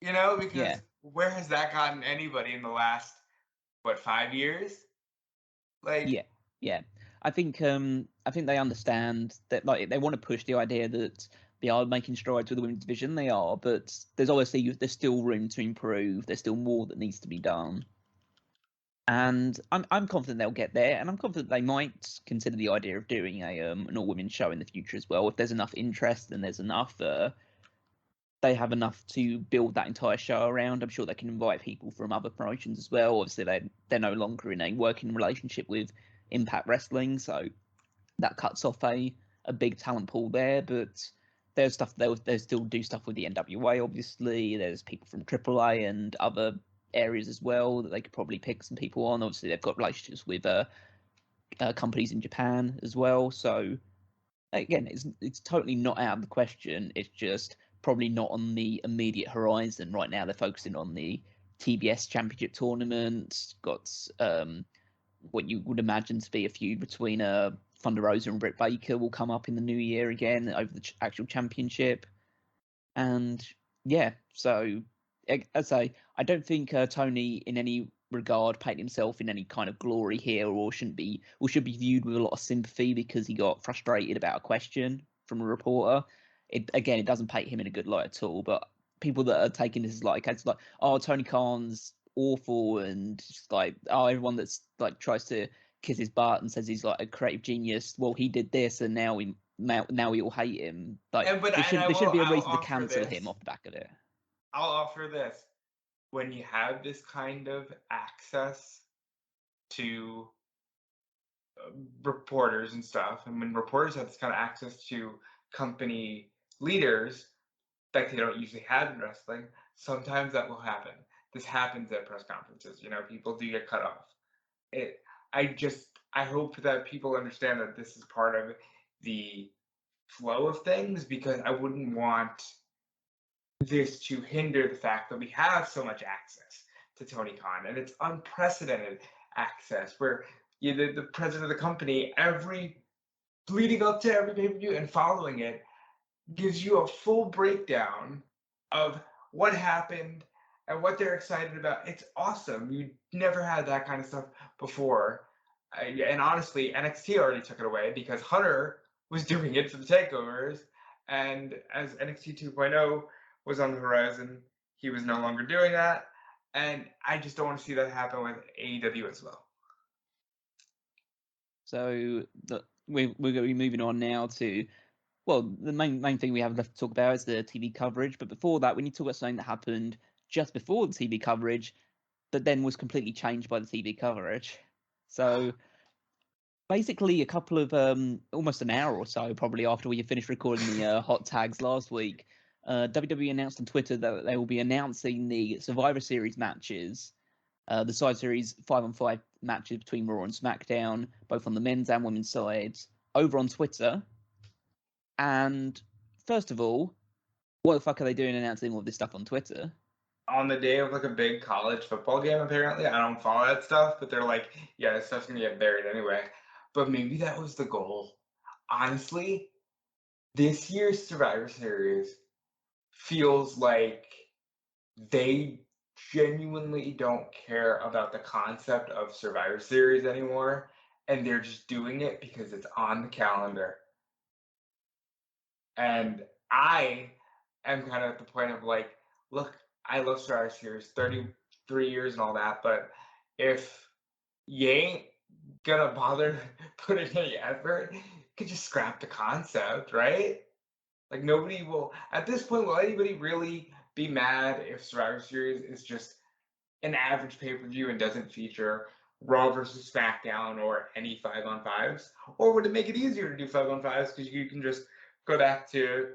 because where has that gotten anybody in the last, 5 years? Yeah. I think they understand that, they want to push the idea that they are making strides with the women's division. They are, but there's still room to improve. There's still more that needs to be done. And I'm confident they'll get there, and I'm confident they might consider the idea of doing an all-women's show in the future as well. If there's enough interest and there's enough, they have enough to build that entire show around. I'm sure they can invite people from other promotions as well. Obviously, they're no longer in a working relationship with Impact Wrestling, so that cuts off a big talent pool there. But there's stuff they still do stuff with the NWA. Obviously, there's people from AAA and other areas as well that they could probably pick some people on. Obviously, they've got relationships with companies in Japan as well. So again, it's totally not out of the question. It's just probably not on the immediate horizon right now. They're focusing on the TBS Championship tournament. Got what you would imagine to be a feud between Thunder Rosa and Britt Baker will come up in the new year again over the actual championship. And yeah, so as I say, I don't think Tony in any regard painted himself in any kind of glory here, or should be viewed with a lot of sympathy because he got frustrated about a question from a reporter. It doesn't paint him in a good light at all. But people that are taking this as like, it's like, oh, Tony Khan's awful, and just like, oh, everyone that's like tries to kiss his butt and says he's like a creative genius, well, he did this and now we all hate him. Like, there should be a reason to cancel him off the back of it. I'll offer this. When you have this kind of access to reporters and stuff, and when reporters have this kind of access to company leaders that they don't usually have in wrestling, sometimes that will happen. This happens at press conferences. People do get cut off. I hope that people understand that this is part of the flow of things, because I wouldn't want this to hinder the fact that we have so much access to Tony Khan, and it's unprecedented access where the president of the company, leading up to every pay-per-view and following it, gives you a full breakdown of what happened and what they're excited about. It's awesome. You never had that kind of stuff before. And honestly, NXT already took it away because Hunter was doing it for the takeovers. And as NXT 2.0 was on the horizon, he was no longer doing that. And I just don't want to see that happen with AEW as well. So we're going to be moving on now to, well, the main thing we have left to talk about is the TV coverage. But before that, we need to talk about something that happened just before the TV coverage that then was completely changed by the TV coverage. So basically a couple of almost an hour or so probably after we finished recording the hot tags last week, WWE announced on Twitter that they will be announcing the Survivor Series matches, the side series 5-on-5 matches between Raw and SmackDown, both on the men's and women's sides, over on Twitter. And first of all, what the fuck are they doing announcing all this stuff on Twitter? On the day of like a big college football game, apparently. I don't follow that stuff, but they're like, yeah, this stuff's gonna get buried anyway. But maybe that was the goal. Honestly, this year's Survivor Series feels like they genuinely don't care about the concept of Survivor Series anymore, and they're just doing it because it's on the calendar. And I am kind of at the point of like, look, I love Survivor Series, 33 years and all that, but if you ain't gonna bother putting any effort, you could just scrap the concept, right? Like, nobody will, at this point, will anybody really be mad if Survivor Series is just an average pay-per-view and doesn't feature Raw versus SmackDown or any 5-on-5s? Or would it make it easier to do 5-on-5s because you can just go back to,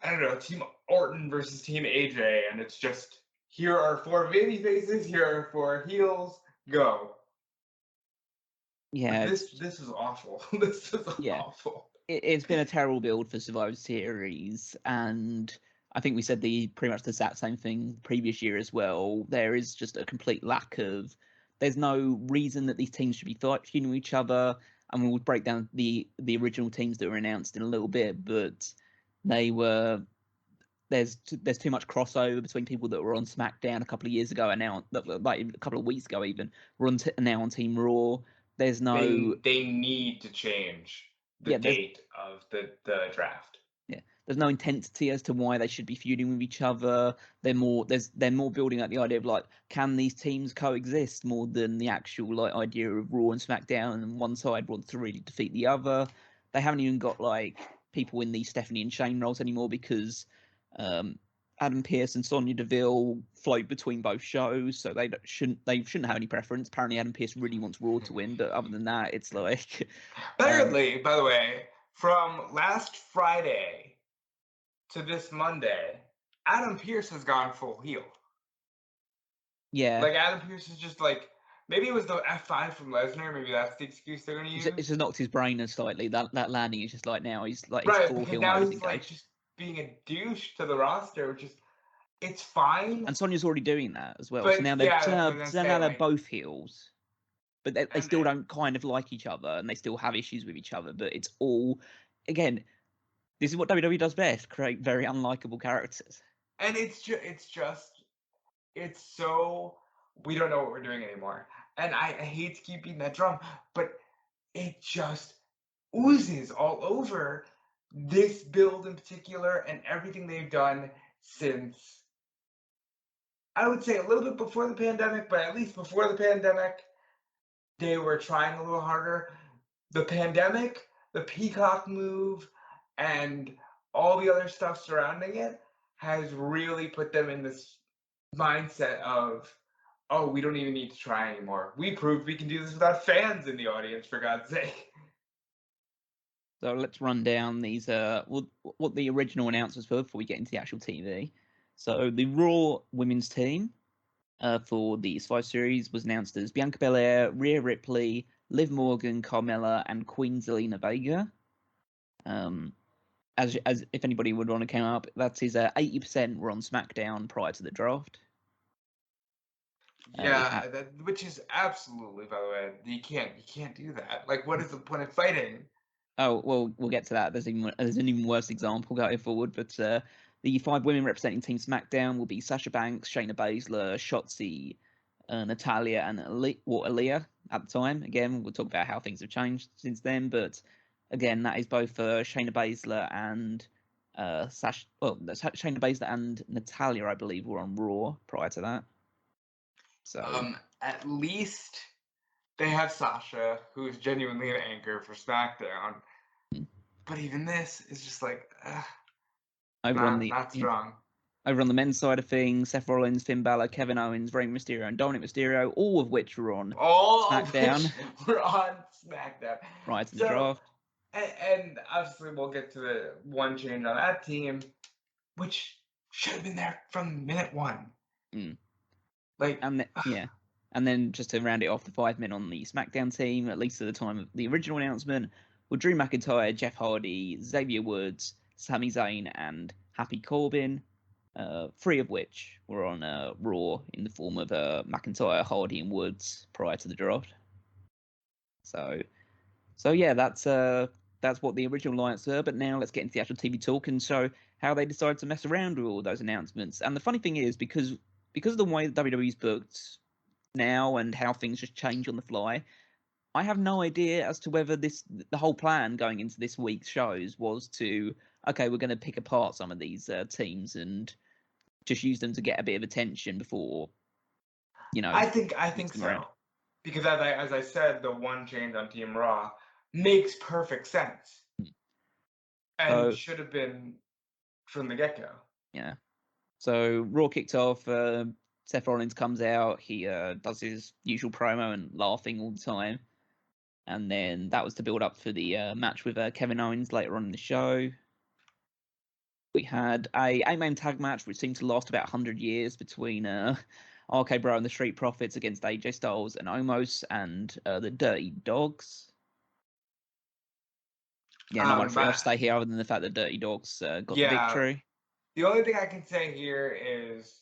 I don't know, Team Orton versus Team AJ, and it's just, here are 4 baby faces, here are 4 heels, go. Yeah, this is awful. This is awful. It's been a terrible build for Survivor Series, and I think we said pretty much the exact same thing previous year as well. There is just a complete lack of. There's no reason that these teams should be feuding with each other, and we'll break down the original teams that were announced in a little bit, but they were. There's too much crossover between people that were on SmackDown a couple of years ago and now, like a couple of weeks ago even, were now on Team Raw. There's no. They need to change the date of the draft. Yeah, there's no intensity as to why they should be feuding with each other. They're more building up the idea of like, can these teams coexist more than the actual like idea of Raw and SmackDown, and one side wants to really defeat the other. They haven't even got like people in the Stephanie and Shane roles anymore because Adam Pearce and Sonya Deville float between both shows, so they shouldn't have any preference. Apparently, Adam Pearce really wants Raw to win, but other than that, it's like apparently, by the way, from last Friday to this Monday, Adam Pearce has gone full heel. Yeah. Like, Adam Pearce is just like, maybe it was the F5 from Lesnar. Maybe that's the excuse they're going to use. It's just knocked his brain slightly. That landing is just like now he's like his right, full because heel now mode is he's like engaged. just being a douche to the roster, which is, it's fine. And Sonya's already doing that as well. But so now they're both heels, but they still don't kind of like each other, and they still have issues with each other. But it's all, again, this is what WWE does best: create very unlikable characters. And it's so, we don't know what we're doing anymore. And I hate to keep beating that drum, but it just oozes all over this build in particular and everything they've done since, I would say a little bit before the pandemic, but at least before the pandemic, they were trying a little harder. The pandemic, the Peacock move, and all the other stuff surrounding it has really put them in this mindset of, oh, we don't even need to try anymore. We proved we can do this without fans in the audience, for God's sake. So let's run down these what the original announcements were before we get into the actual TV. So the Raw women's team for the Survivor Series was announced as Bianca Belair, Rhea Ripley, Liv Morgan, Carmella, and Queen Zelina Vega. As if anybody would want to come up, that is 80% were on SmackDown prior to the draft. Yeah, which is absolutely, by the way, you can't do that. Like, what is the point of fighting? Oh, well, we'll get to that. There's an even worse example going forward, but the 5 women representing Team SmackDown will be Sasha Banks, Shayna Baszler, Shotzi, Natalya, and Aaliyah at the time. Again, we'll talk about how things have changed since then, but again, that is both Shayna Baszler and Sasha. Well, Shayna Baszler and Natalya, I believe, were on Raw prior to that. So at least they have Sasha, who is genuinely an anchor for SmackDown. But even this is just like, not strong. Over on the men's side of things, Seth Rollins, Finn Balor, Kevin Owens, Rey Mysterio, and Dominic Mysterio, all of which were on SmackDown. We're on SmackDown. Right to the draft. And obviously we'll get to the one change on that team, which should have been there from minute one. And then just to round it off, the 5 men on the SmackDown team, at least at the time of the original announcement, were Drew McIntyre, Jeff Hardy, Xavier Woods, Sami Zayn, and Happy Corbin. 3 of which were on Raw in the form of McIntyre, Hardy, and Woods prior to the draft. So yeah, that's what the original alliance were. But now let's get into the actual TV talk and show how they decided to mess around with all those announcements. And the funny thing is, because of the way that WWE's booked now and how things just change on the fly, I have no idea as to whether the whole plan going into this week's shows was to, okay, we're going to pick apart some of these teams and just use them to get a bit of attention before, I think so. Around. Because as I said, the one change on Team Raw makes perfect sense. And should have been from the get-go. Yeah. So Raw kicked off. Seth Rollins comes out. He does his usual promo and laughing all the time. And then that was to build up for the match with Kevin Owens later on in the show. We had a 8-man tag match, which seemed to last about 100 years between RK Bro and the Street Profits against AJ Styles and Omos and the Dirty Dogs. Yeah, not much else to say here other than the fact that Dirty Dogs got the victory. The only thing I can say here is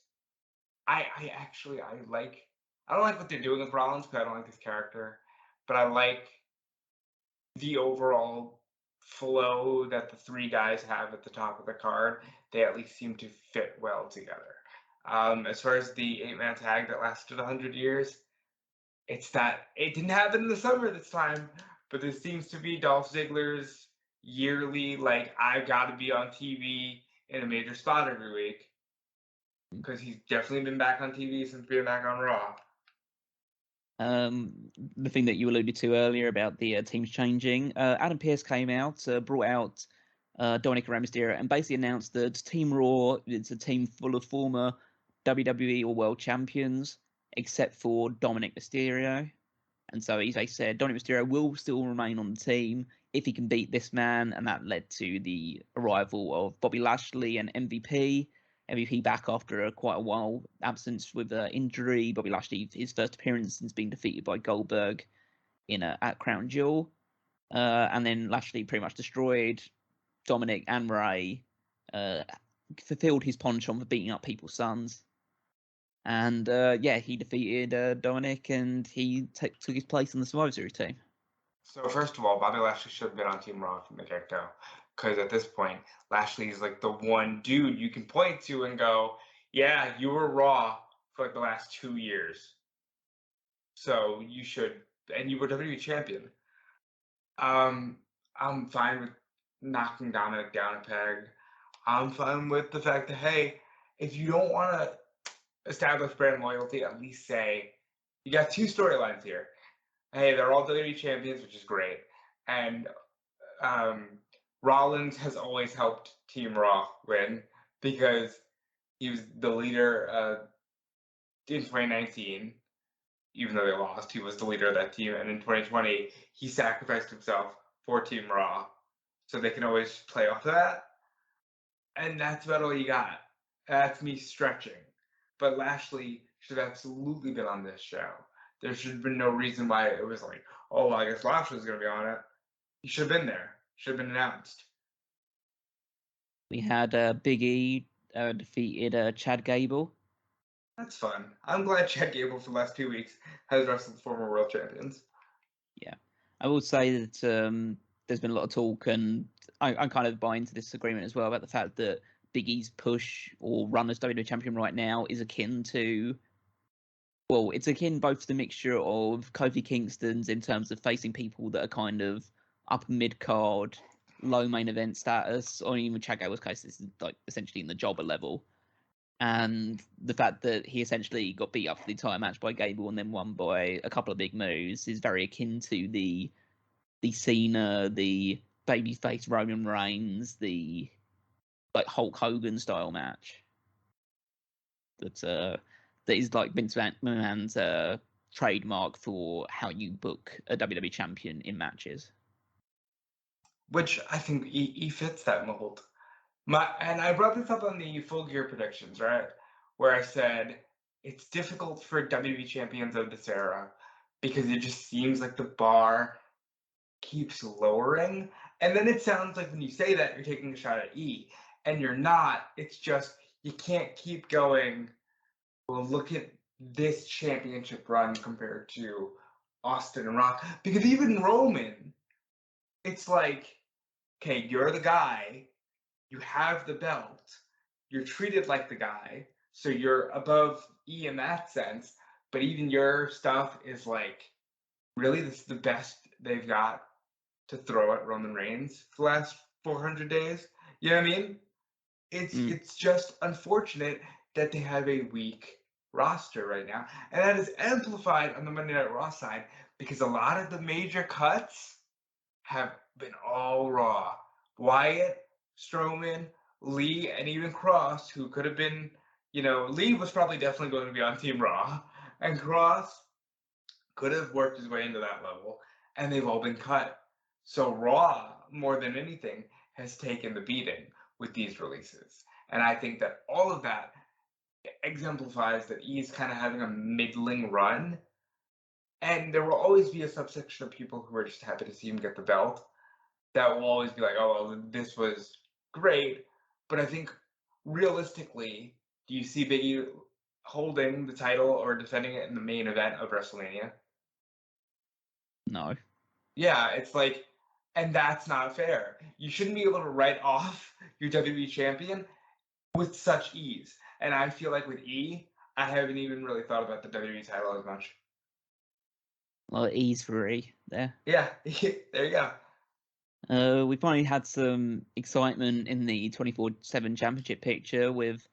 I don't like what they're doing with Rollins because I don't like his character, but I like the overall flow that the 3 guys have at the top of the card. They at least seem to fit well together. As far as the 8-man tag that lasted 100 years, it didn't happen in the summer this time, but this seems to be Dolph Ziggler's yearly, like, I've got to be on TV in a major spot every week, because he's definitely been back on TV since being back on Raw. The thing that you alluded to earlier about the teams changing, Adam Pearce came out, brought out Dominic and Rey Mysterio, and basically announced that Team Raw is a team full of former WWE or World Champions, except for Dominic Mysterio. And so he said Dominic Mysterio will still remain on the team if he can beat this man, and that led to the arrival of Bobby Lashley and MVP. MVP back after quite a while absence with injury. Bobby Lashley, his first appearance since being defeated by Goldberg at Crown Jewel. And then Lashley pretty much destroyed Dominic and Ray, fulfilled his penchant for beating up people's sons. And he defeated Dominic, and he took his place in the Survivor Series team. So first of all, Bobby Lashley should have been on Team Raw from the get-go, because at this point, Lashley's like the one dude you can point to and go, yeah, you were Raw for like the last 2 years. So you should, and you were WWE champion. I'm fine with knocking Dominic down a peg. I'm fine with the fact that, hey, if you don't want to establish brand loyalty, at least say, you got 2 storylines here. Hey, they're all WWE champions, which is great. And Rollins has always helped Team Raw win because he was the leader in 2019. Even though they lost, he was the leader of that team. And in 2020, he sacrificed himself for Team Raw. So they can always play off that. And that's about all you got. That's me stretching. But Lashley should have absolutely been on this show. There should have been no reason why it was like, oh, I guess Lashley's going to be on it. He should have been there. Should have been announced. We had Big E defeated Chad Gable. That's fun. I'm glad Chad Gable for the last 2 weeks has wrestled former world champions. Yeah. I will say that there's been a lot of talk, and I kind of buy into this agreement as well, about the fact that Big E's push or run as WWE champion right now is akin to, well, it's akin both to the mixture of Kofi Kingston's in terms of facing people that are kind of upper mid-card, low main event status, or even Chad Gable's case, this is like essentially in the jobber level. And the fact that he essentially got beat up for the entire match by Gable and then won by a couple of big moves is very akin to the Cena, the babyface Roman Reigns, the like Hulk Hogan style match. That is like Vince McMahon's trademark for how you book a WWE champion in matches. Which I think he fits that mold. And I brought this up on the Full Gear predictions, right? Where I said it's difficult for WWE champions of this era because it just seems like the bar keeps lowering. And then it sounds like when you say that, you're taking a shot at E. And you're not. It's just you can't keep going, well, look at this championship run compared to Austin and Rock. Because even Roman, it's like, okay, you're the guy. You have the belt, you're treated like the guy, so you're above E in that sense, but even your stuff is like, really, this is the best they've got to throw at Roman Reigns for the last 400 days? You know what I mean? It's just unfortunate that they have a weak roster right now, and that is amplified on the Monday Night Raw side because a lot of the major cuts have been all Raw. Wyatt, Strowman, Lee, and even Cross, who could have been, Lee was probably definitely going to be on Team Raw, and Cross could have worked his way into that level, and they've all been cut. So Raw, more than anything, has taken the beating with these releases. And I think that all of that exemplifies that he's kind of having a middling run, and there will always be a subsection of people who are just happy to see him get the belt that will always be like, oh, well, this was great. But I think realistically, do you see Big E holding the title or defending it in the main event of WrestleMania? No. Yeah, it's like, and that's not fair. You shouldn't be able to write off your WWE champion with such ease. And I feel like with E, I haven't even really thought about the WWE title as much. Well, E's for E there. Yeah, there you go. We finally had some excitement in the 24/7 championship picture with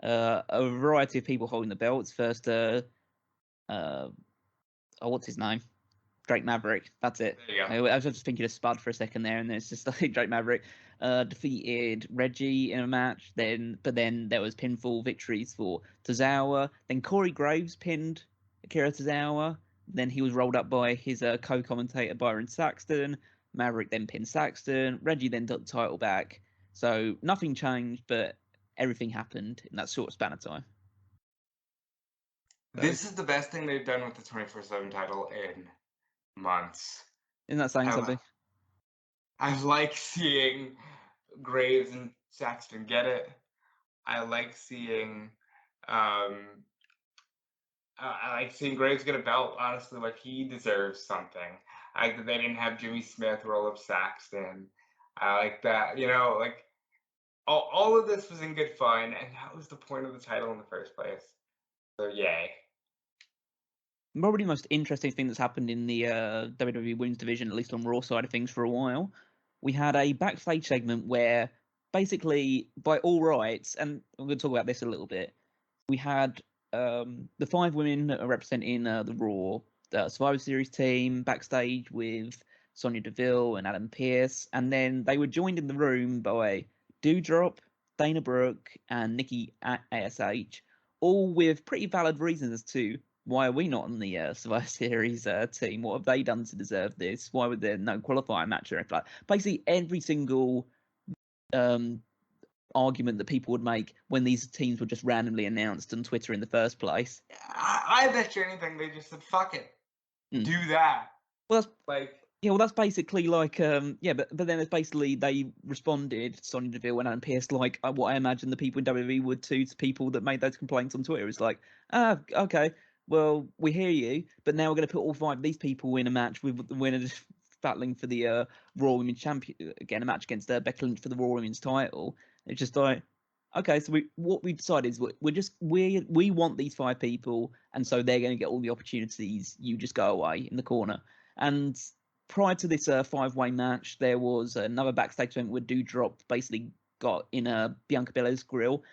a variety of people holding the belts. First, what's his name? Drake Maverick. That's it. There you go. I was just thinking of Spud for a second there, and then it's just like Drake Maverick defeated Reggie in a match. But then there was pinfall victories for Tozawa. Then Corey Graves pinned Akira Tozawa. Then he was rolled up by his co-commentator Byron Saxton. Maverick then pinned Saxton. Reggie then got the title back. So nothing changed, but everything happened in that short span of time. So, this is the best thing they've done with the 24/7 title in months. Isn't that saying something? I like seeing Graves and Saxton get it. I like seeing Graves get a belt. Honestly, like, he deserves something. I like that they didn't have Jimmy Smith roll up Saxton. I like that, like, all of this was in good fun, and that was the point of the title in the first place. So yay. Probably the most interesting thing that's happened in the WWE Women's Division, at least on Raw side of things, for a while. We had a backstage segment where, basically, by all rights, and I'm going to talk about this a little bit, we had the 5 women representing the Raw Survivor Series team backstage with Sonya Deville and Adam Pearce, and then they were joined in the room by Doudrop, Dana Brooke, and Nikki ASH, all with pretty valid reasons as to why are we not on the Survivor Series team? What have they done to deserve this? Why would there no qualifying match or anything like that? Basically, every single argument that people would make when these teams were just randomly announced on Twitter in the first place. I bet you anything they just said, fuck it. Do that. Well, that's like... Yeah, well, that's basically like, but then it's basically they responded, Sonya Deville and Adam Pearce, like what I imagine the people in WWE would to people that made those complaints on Twitter. It's like, okay, well, we hear you, but now we're going to put all 5 of these people in a match with the winner battling for the Raw Women's Champion, again, a match against Becky Lynch for the Raw Women's title. It's just like, okay, so what we decided is we want these 5 people, and so they're going to get all the opportunities. You just go away in the corner. And prior to this 5-way match, there was another backstage event where Doudrop basically got in Bianca Belair's grill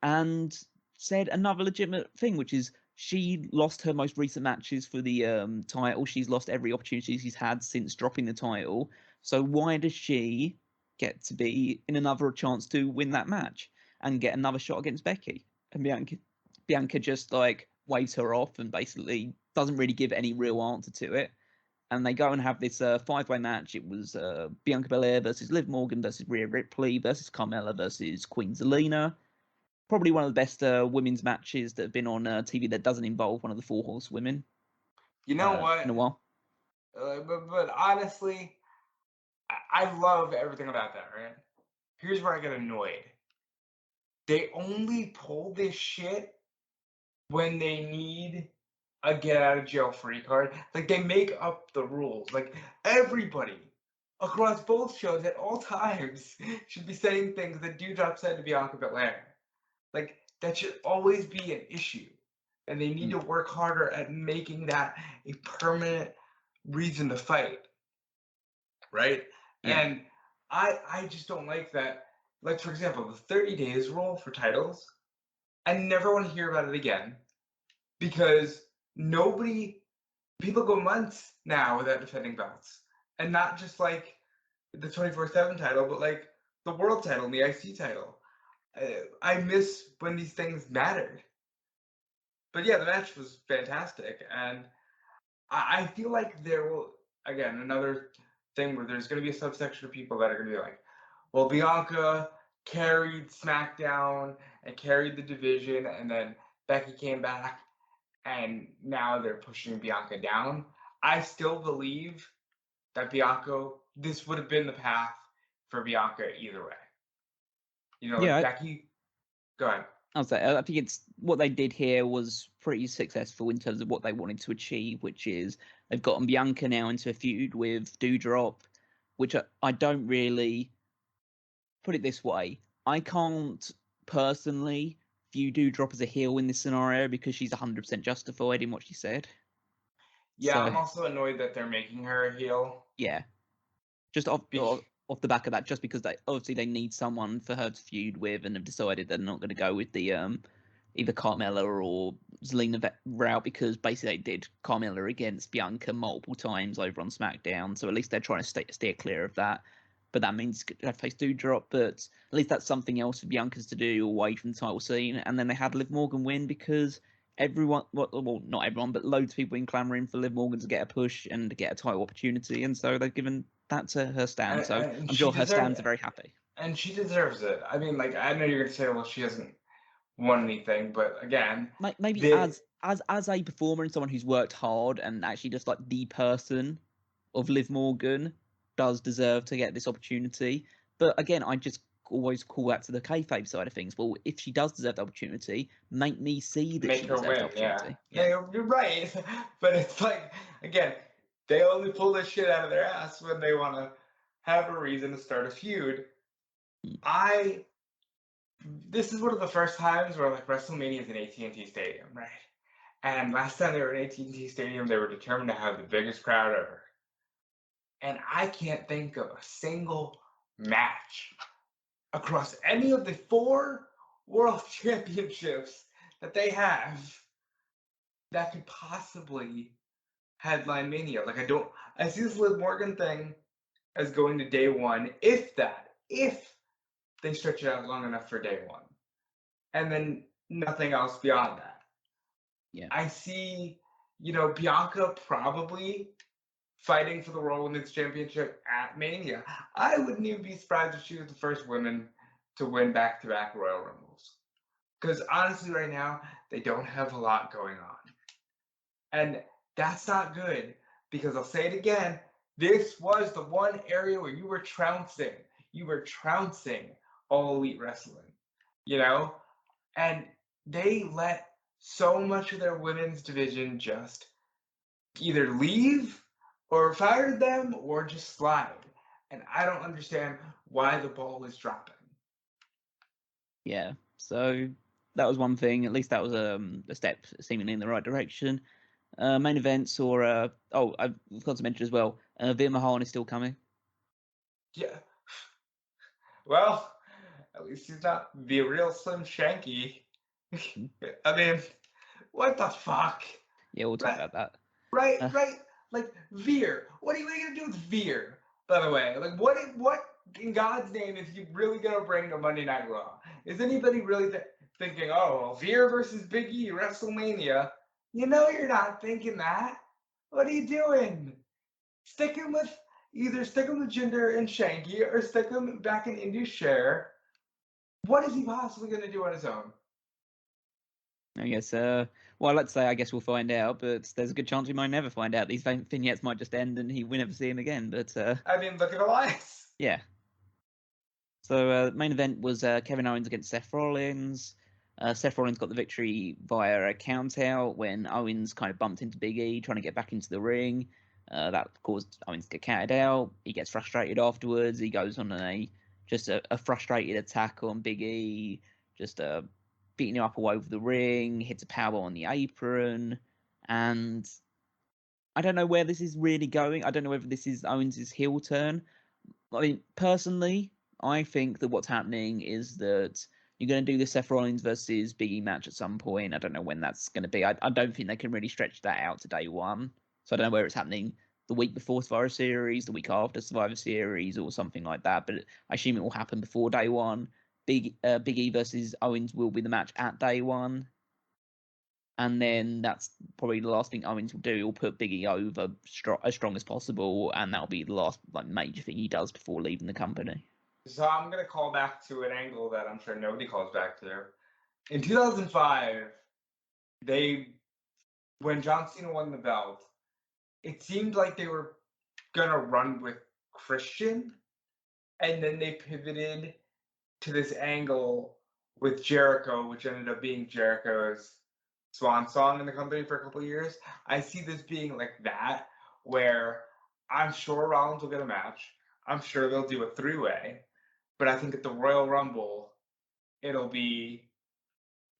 and said another legitimate thing, which is she lost her most recent matches for the title. She's lost every opportunity she's had since dropping the title. So why does she get to be in another chance to win that match and get another shot against Becky? And Bianca just like waves her off and basically doesn't really give any real answer to it. And they go and have this 5-way match. It was Bianca Belair versus Liv Morgan versus Rhea Ripley versus Carmella versus Queen Zelina. Probably one of the best women's matches that have been on TV that doesn't involve one of the 4 horsewomen. You know what? In a while. But honestly, I love everything about that, right? Here's where I get annoyed. They only pull this shit when they need a get out of jail free card. Like, they make up the rules. Like, everybody across both shows at all times should be saying things that Doudrop said to Bianca Belair. Like, that should always be an issue. And they need to work harder at making that a permanent reason to fight. Right? Yeah. And I just don't like that. Like, for example, the 30 days rule for titles, I never want to hear about it again. Because people go months now without defending belts. And not just like the 24/7 title, but like the world title and the IC title. I miss when these things mattered. But yeah, the match was fantastic. And I feel like there will, again, another thing where there's going to be a subsection of people that are going to be like, well, Bianca carried SmackDown and carried the division, and then Becky came back, and now they're pushing Bianca down. I still believe that this would have been the path for Bianca either way. Becky, go ahead. I think it's what they did here was pretty successful in terms of what they wanted to achieve, which is they've gotten Bianca now into a feud with Doudrop, which I don't really put it this way. I can't personally view Doudrop as a heel in this scenario because she's 100% justified in what she said. Yeah, so, I'm also annoyed that they're making her a heel. Yeah. Just off the back of that, just because they need someone for her to feud with, and have decided they're not going to go with the either Carmella or Zelina route, because basically they did Carmella against Bianca multiple times over on SmackDown, so at least they're trying to steer clear of that. But that means they have to face Doudrop, but at least that's something else for Bianca's to do away from the title scene. And then they had Liv Morgan win because everyone, well, not everyone, but loads of people been clamoring for Liv Morgan to get a push and to get a title opportunity, and so they've given that to her stand. So And I'm she sure her deserves stands are very happy. and she deserves it. I mean, like, I know you're gonna say, well, she hasn't won anything, but again, Maybe the as a performer and someone who's worked hard and actually just like the person of Liv Morgan does deserve to get this opportunity. But again, I just always call that to the kayfabe side of things. Well, if she does deserve the opportunity, make me see that make she her deserves the win, yeah. opportunity. Yeah, you're right. But it's like, again, they only pull this shit out of their ass when they want to have a reason to start a feud. This is one of the first times where like WrestleMania is in AT&T Stadium, right? And last time they were in AT&T Stadium, they were determined to have the biggest crowd ever. And I can't think of a single match across any of the 4 world championships that they have that could possibly headline Mania. Like, I see this Liv Morgan thing as going to day 1, if they stretch it out long enough for day 1. And then nothing else beyond that. Yeah. I see, Bianca probably fighting for the World Women's Championship at Mania. I wouldn't even be surprised if she was the first woman to win back-to-back Royal Rumbles. Because honestly, right now, they don't have a lot going on. And that's not good, because I'll say it again, this was the one area where you were trouncing. You were trouncing All Elite Wrestling, And they let so much of their women's division just either leave or fired them or just slide. And I don't understand why the ball is dropping. Yeah. So that was one thing. At least that was a step seemingly in the right direction. Main event saw I've got to mention as well. Veer Mahan is still coming. Yeah. Well, at least he's not the real Slim Shanky. I mean, what the fuck? Yeah, we'll talk about that. Right. Like Veer. What are you gonna do with Veer? By the way, like what in God's name is he really gonna bring to Monday Night Raw? Is anybody really thinking, oh, Veer versus Big E, WrestleMania? You know you're not thinking that. What are you doing? Stick him with Jinder and Shanky, or stick him back in Indus Share. What is he possibly gonna do on his own? I guess, well, let's say I guess we'll find out, but there's a good chance we might never find out. These vignettes might just end and we never see him again, but... I mean, look at Elias! Yeah. So, main event was Kevin Owens against Seth Rollins. Seth Rollins got the victory via a count-out when Owens kind of bumped into Big E, trying to get back into the ring. That caused Owens to get counted out. He gets frustrated afterwards. He goes on a frustrated attack on Big E, just beating him up all over the ring, hits a powerbomb on the apron, and I don't know where this is really going. I don't know whether this is Owens' heel turn. I mean, personally, I think that what's happening is that you're going to do the Seth Rollins versus Big E match at some point. I don't know when that's going to be. I don't think they can really stretch that out to day 1. So I don't know whether it's happening the week before Survivor Series, the week after Survivor Series, or something like that. But I assume it will happen before day 1. Big E versus Owens will be the match at day 1. And then that's probably the last thing Owens will do. He'll put Big E over as strong as possible, and that'll be the last major thing he does before leaving the company. So I'm going to call back to an angle that I'm sure nobody calls back to. In 2005, when John Cena won the belt, it seemed like they were going to run with Christian, and then they pivoted to this angle with Jericho, which ended up being Jericho's swan song in the company for a couple of years. I see this being like that, where I'm sure Rollins will get a match. I'm sure they'll do a 3-way. But I think at the Royal Rumble, it'll be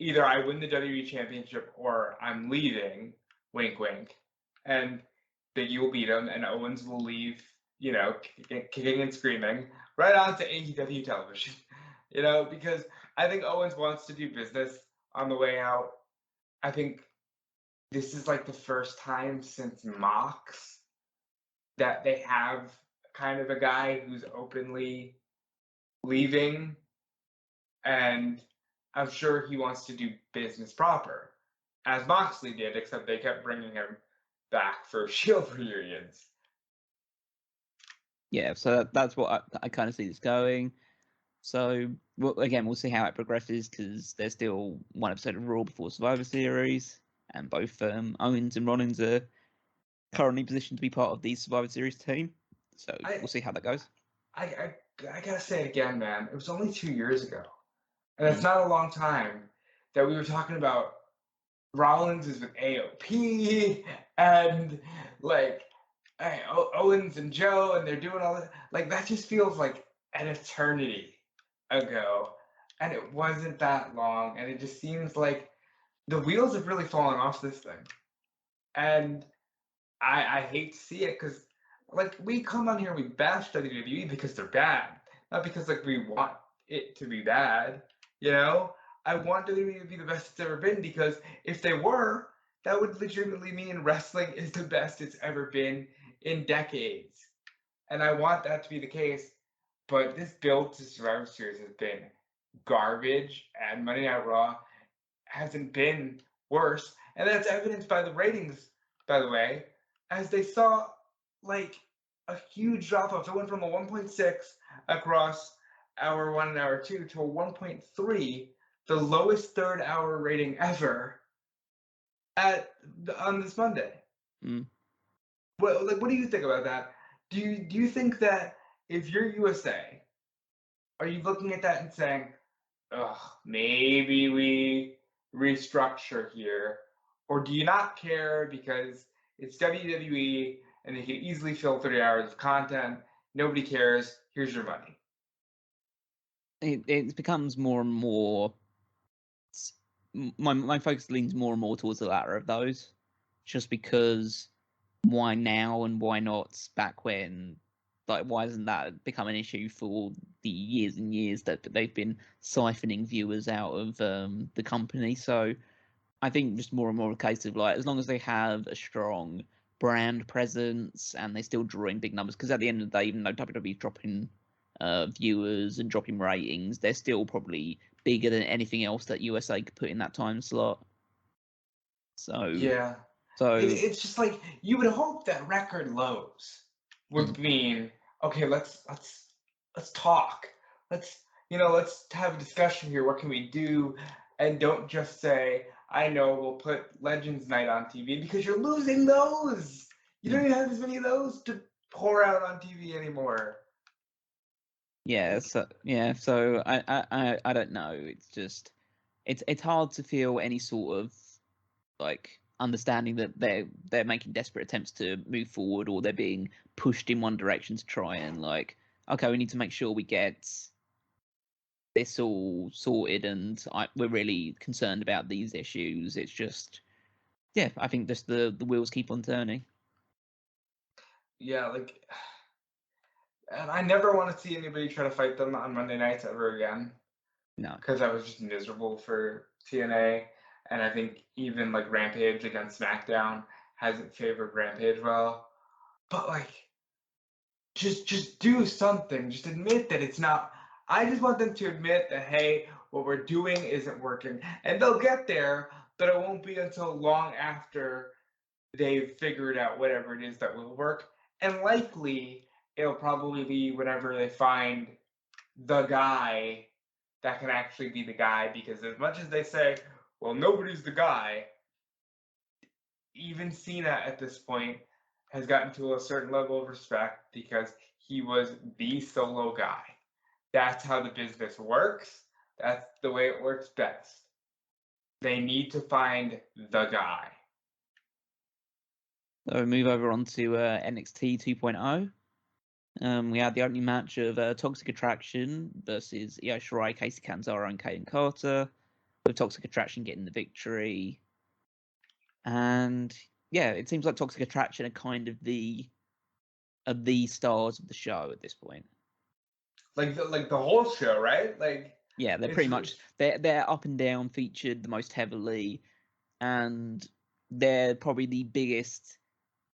either I win the WWE Championship or I'm leaving, wink, wink. And Big E will beat him, and Owens will leave, kicking and screaming, right on to AEW television. Because I think Owens wants to do business on the way out. I think this is like the first time since Mox that they have kind of a guy who's openly leaving, and I'm sure he wants to do business proper. as Moxley did, except they kept bringing him back for Shield reunions. Yeah, so that's what I kind of see this going. So, again, we'll see how it progresses because there's still one episode of Raw before Survivor Series, and both Owens and Rollins are currently positioned to be part of the Survivor Series team. So we'll see how that goes. I gotta say it again, man. It was only 2 years ago, and it's not a long time that we were talking about Rollins is with AOP and like Owens and Joe, and they're doing all that. Like that just feels like an eternity ago, and it wasn't that long, and it just seems like the wheels have really fallen off this thing, and I hate to see it because like we come on here and we bash WWE because they're bad, not because like we want it to be bad, you know. I want WWE to be the best it's ever been because if they were, that would legitimately mean wrestling is the best it's ever been in decades. And I want that to be the case, but this build to Survivor Series has been garbage, and Monday Night Raw hasn't been worse. And that's evidenced by the ratings, by the way, as they saw like a huge drop off. It went from a 1.6 across hour 1 and hour 2 to a 1.3, the lowest third hour rating ever on this Monday. What do you think about that? Do you think that if you're USA, are you looking at that and saying, "Ugh, maybe we restructure here," or do you not care because it's WWE and they can easily fill 30 hours of content? Nobody cares. Here's your money. It becomes more and more. My focus leans more and more towards the latter of those, just because why now and why not back when? Like, why hasn't that become an issue for the years and years that they've been siphoning viewers out of the company? So I think just more and more a case of like, as long as they have a strong brand presence and they're still drawing big numbers, because at the end of the day, even though WWE is dropping viewers and dropping ratings, they're still probably bigger than anything else that USA could put in that time slot. So yeah, so it's just like you would hope that record lows would mean, okay, let's talk, let's have a discussion here. What can we do? And don't just say, I know we'll put Legends Night on TV, because you're losing those. You don't even have as many of those to pour out on TV anymore. Yeah, so I don't know. It's just it's hard to feel any sort of like understanding that they're making desperate attempts to move forward, or they're being pushed in one direction to try and like, okay, we need to make sure we get this all sorted, and we're really concerned about these issues. It's just, yeah, I think just the wheels keep on turning. Yeah, like, and I never want to see anybody try to fight them on Monday nights ever again. No, because that was just miserable for TNA, and I think even like Rampage against SmackDown hasn't favored Rampage well. But like, just do something. Just admit that it's not. I just want them to admit that, hey, what we're doing isn't working, and they'll get there, but it won't be until long after they've figured out whatever it is that will work, and likely it'll probably be whenever they find the guy that can actually be the guy, because as much as they say, well, nobody's the guy, even Cena at this point has gotten to a certain level of respect because he was the solo guy. That's how the business works. That's the way it works best. They need to find the guy. so we move over onto NXT 2.0. We had the opening match of Toxic Attraction versus Io Shirai, Casey Catanzaro, and Kaden Carter, with Toxic Attraction getting the victory. And yeah, it seems like Toxic Attraction are kind of the stars of the show at this point. Like the whole show, right? Like, yeah, they're pretty much they're up and down featured the most heavily, and they're probably the biggest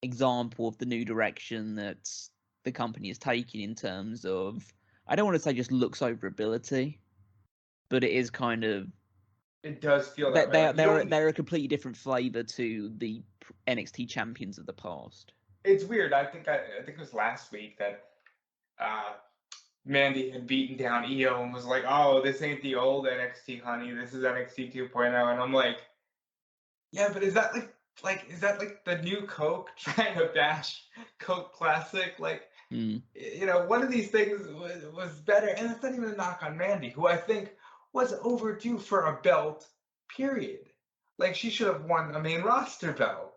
example of the new direction that the company is taking in terms of, I don't want to say just looks over ability, but it is kind of It does feel that way. They Like, you don't. they're a completely different flavor to the NXT champions of the past. It's weird. I think it was last week that Mandy had beaten down Io and was like, "Oh, this ain't the old NXT, honey. This is NXT 2.0." And I'm like, "Yeah, but is that is that like the new Coke trying to bash Coke Classic? Like, one of these things was better." And it's not even a knock on Mandy, who I think was overdue for a belt. Period. Like, she should have won a main roster belt.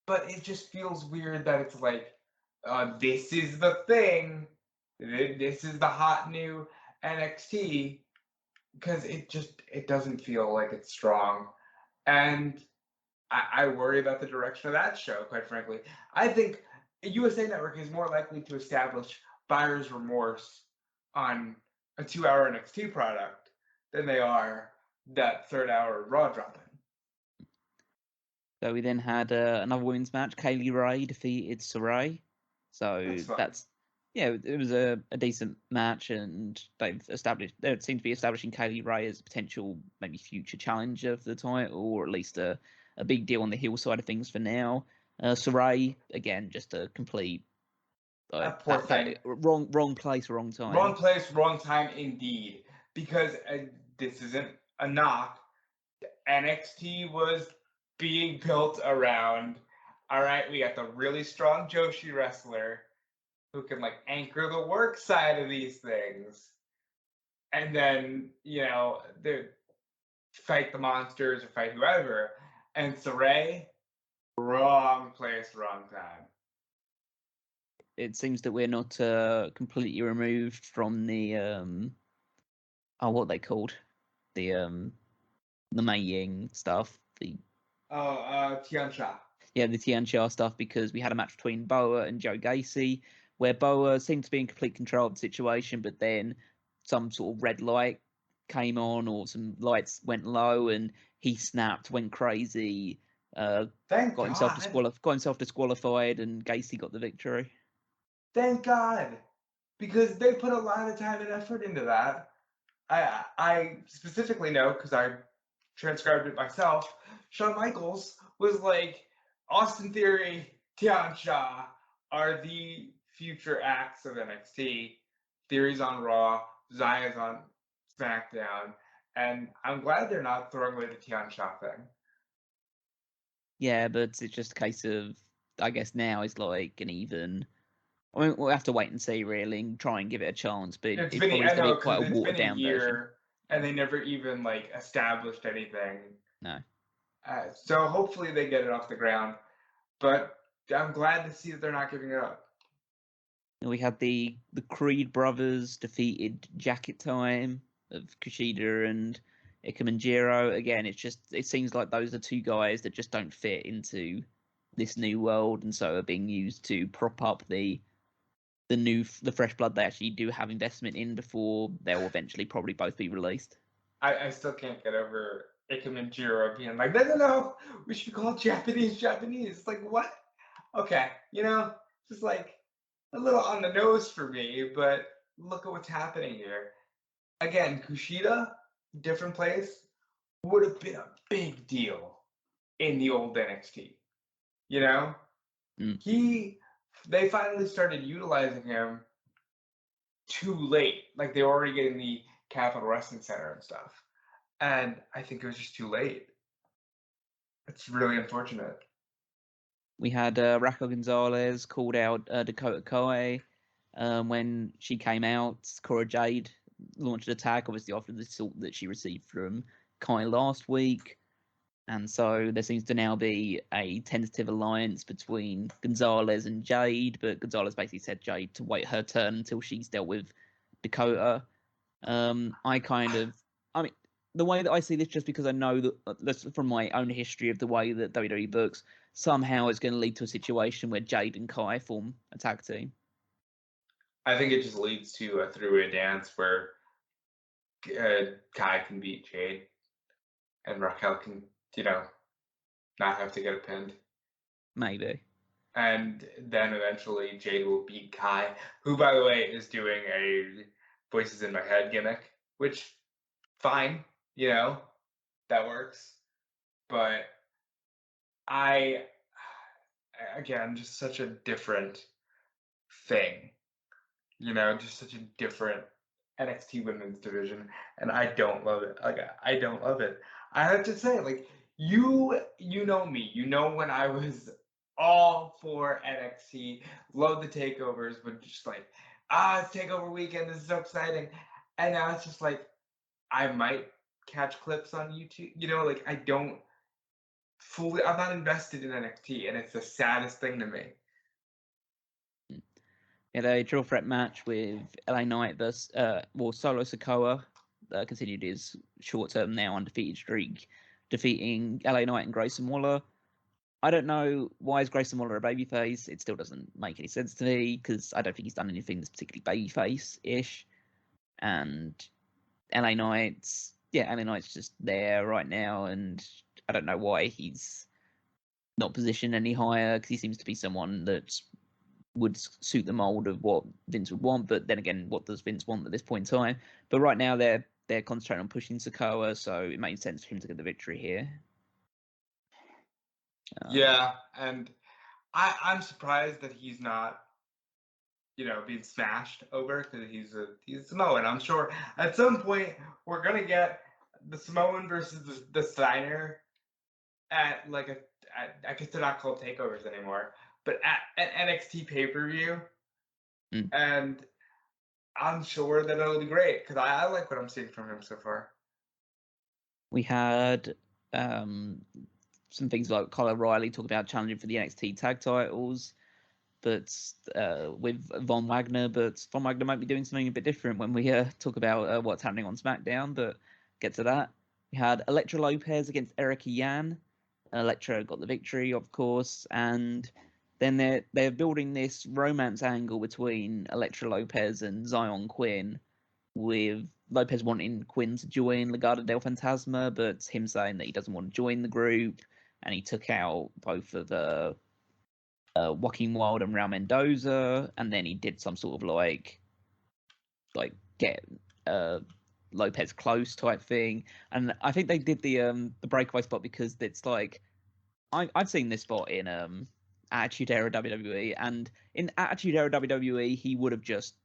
But it just feels weird that it's like, this is the thing. This is the hot new NXT, because it doesn't feel like it's strong. And I worry about the direction of that show, quite frankly. I think USA Network is more likely to establish buyer's remorse on a 2-hour NXT product than they are that 3rd-hour Raw drop-in. So we then had another women's match. Kaylee Ray defeated Saray. So it was a decent match, and they seem to be establishing Kaylee Ray as a potential maybe future challenger for the title, or at least a big deal on the heel side of things for now. Saray, again, just a complete poor thing. Wrong place, wrong time. Wrong place, wrong time indeed. Because this isn't a knock. NXT was being built around, all right, we got the really strong Joshi wrestler who can anchor the work side of these things. And then, they fight the monsters or fight whoever. And Saray, wrong place, wrong time. It seems that we're not completely removed from the what are they called? The Mei Ying stuff. Tiancha. Yeah, the Tiancha stuff, because we had a match between Boa and Joe Gacy, where Boa seemed to be in complete control of the situation, but then some sort of red light came on, or some lights went low, and he snapped, went crazy, got himself disqualified, and Gacy got the victory. Thank God, because they put a lot of time and effort into that. I specifically know, because I transcribed it myself, Shawn Michaels was like, Austin Theory, Tiancha are the future acts of NXT. Theory's on Raw, Zaya's on SmackDown, and I'm glad they're not throwing away the Tiancha thing. Yeah, but it's just a case of, I guess now is like an even. I mean, we'll have to wait and see, really, and try and give it a chance. But it's probably going to be quite a watered down version. And they never even established anything. No. So hopefully they get it off the ground. But I'm glad to see that they're not giving it up. We had the Creed brothers defeated Jacket Time of Kushida and Ikemanjiro. Again, it seems like those are two guys that just don't fit into this new world, and so are being used to prop up the fresh blood they actually do have investment in before they'll eventually probably both be released. I still can't get over Ikemanjiro being like, no, we should call Japanese. It's like, what? Okay, just a little on the nose for me, but look at what's happening here. Again, Kushida, different place, would have been a big deal in the old NXT. They finally started utilizing him too late. They were already getting the Capital Wrestling Center and stuff. And I think it was just too late. It's really unfortunate. We had Raquel Gonzalez called out Dakota Kai when she came out. Cora Jade launched an attack, obviously after the assault that she received from Kai last week. And so there seems to now be a tentative alliance between Gonzalez and Jade, but Gonzalez basically said Jade to wait her turn until she's dealt with Dakota. The way that I see this, just because I know that from my own history of the way that WWE books, somehow it's going to lead to a situation where Jade and Kai form a tag team. I think it just leads to a three-way dance where Kai can beat Jade and Raquel can, not have to get pinned. Maybe. And then eventually Jade will beat Kai, who, by the way, is doing a Voices in My Head gimmick, which, fine, that works. But again, just such a different thing, just such a different NXT women's division, and I don't love it. Like, I don't love it. I have to say, like, you know me. You know when I was all for NXT, love the takeovers, but just like, it's takeover weekend, this is so exciting. And now it's just like, I might catch clips on YouTube, like I'm not invested in NXT, and it's the saddest thing to me. Had a triple threat match with LA Knight versus Solo Sikoa. Continued his short-term now undefeated streak, defeating LA Knight and Grayson Waller. I don't know why is Grayson Waller a babyface. It still doesn't make any sense to me because I don't think he's done anything that's particularly babyface-ish. And LA Knight's just there right now, and I don't know why he's not positioned any higher because he seems to be someone that would suit the mold of what Vince would want. But then again, what does Vince want at this point in time? But right now they're concentrating on pushing Sikoa, so it makes sense for him to get the victory here. Yeah, and I'm surprised that he's not, being smashed over because he's Samoan. I'm sure at some point we're gonna get the Samoan versus the Steiner at I guess they're not called takeovers anymore, but at NXT pay-per-view, and I'm sure that it'll be great because I like what I'm seeing from him so far. We had some things like Kyle O'Reilly talk about challenging for the NXT tag titles, but with Von Wagner. But Von Wagner might be doing something a bit different when we talk about what's happening on SmackDown. But get to that. We had Elektra Lopez against Erica Yan. Elektra got the victory, of course, and then they're building this romance angle between Elektra Lopez and Zion Quinn, with Lopez wanting Quinn to join Legado del Fantasma, but him saying that he doesn't want to join the group, and he took out both of Joaquin Wilde and Raul Mendoza, and then he did some sort of like get Lopez close type thing. And I think they did the breakaway spot because it's like I've seen this spot in Attitude Era WWE, and in Attitude Era WWE he would have just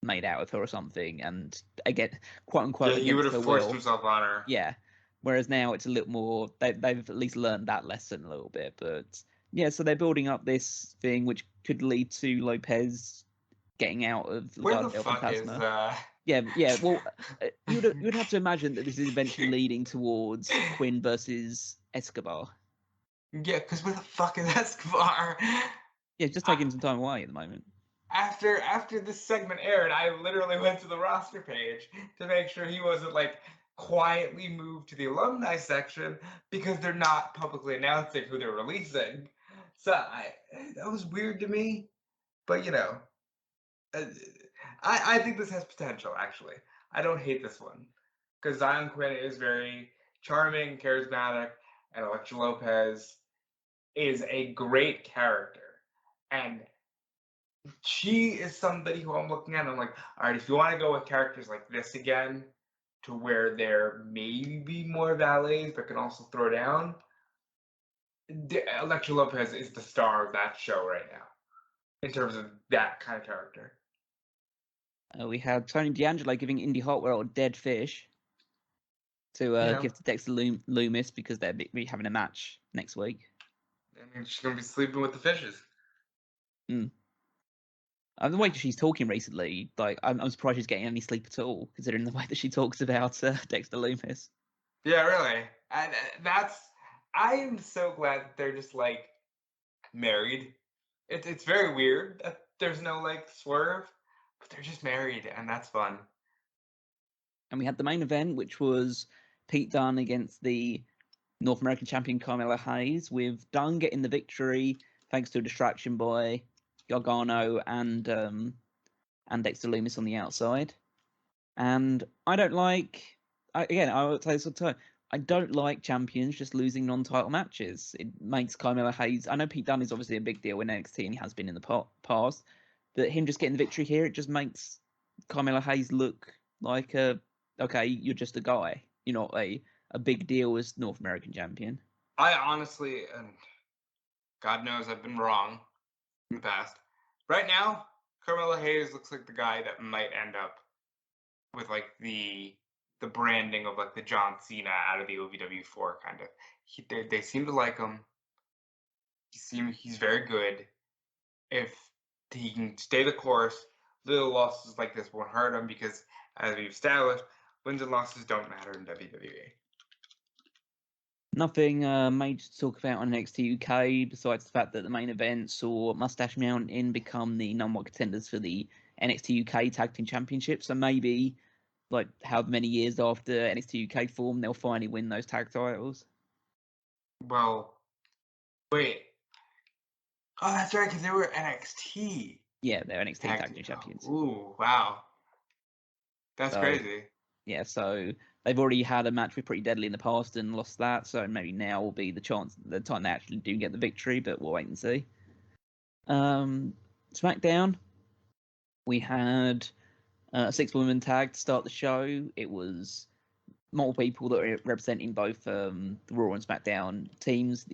made out with her or something, and again, quote unquote, he would have forced himself on her. Yeah. Whereas now it's a little more. They've at least learned that lesson a little bit, but yeah. So they're building up this thing which could lead to Lopez getting out of Where the fuck Fantasma. is Yeah. Well, you'd have to imagine that this is eventually leading towards Quinn versus Escobar. Yeah, because where the fuck is Escobar? Yeah, just taking some time away at the moment. After this segment aired, I literally went to the roster page to make sure he wasn't quietly moved to the alumni section because they're not publicly announcing who they're releasing. So that was weird to me, but I think this has potential. Actually, I don't hate this one because Zion Quinn is very charming, charismatic, and Elektra Lopez is a great character, and she is somebody who I'm looking at and I'm like, all right, if you want to go with characters like this again, to where they're maybe more valets but can also throw down, Elektra Lopez is the star of that show right now, in terms of that kind of character. We had Tony D'Angelo giving Indy Hartwell a dead fish to give to Dexter Loomis because they're having a match next week. I mean, she's going to be sleeping with the fishes. The way she's talking recently, I'm surprised she's getting any sleep at all, considering the way that she talks about Dexter Loomis. Yeah, really. And I am so glad that they're just married. It's very weird that there's no swerve, but they're just married, and that's fun. And we had the main event, which was Pete Dunne against the North American champion Carmelo Hayes, with Dunne getting the victory thanks to a distraction by Gargano and Dexter Loomis on the outside. And I don't like. I will tell you this all the time. I don't like champions just losing non-title matches. It makes Carmelo Hayes. I know Pete Dunne is obviously a big deal in NXT and he has been in the past, but him just getting the victory here, it just makes Carmelo Hayes look like okay, you're just a guy. You're not a a big deal as North American champion. I honestly, and God knows I've been wrong in the past. Right now, Carmelo Hayes looks like the guy that might end up with like the branding of like the John Cena out of the OVW4 kind of. They seem to like him. He's very good. If he can stay the course, little losses like this won't hurt him because, as we've established, wins and losses don't matter in WWE. Nothing major to talk about on NXT UK besides the fact that the main event saw Mustache Mountain become the number one contenders for the NXT UK Tag Team Championship. So maybe, like, how many years after NXT UK formed, they'll finally win those tag titles. Well, wait. Oh, that's right, because they were NXT. Yeah, they're NXT Tag Team Champions. Ooh, wow. That's crazy. Yeah, so they've already had a match with Pretty Deadly in the past and lost that, so maybe now will be the time they actually do get the victory, but we'll wait and see. SmackDown, we had a 6-woman tag to start the show. It was multiple people that were representing both the Raw and SmackDown teams.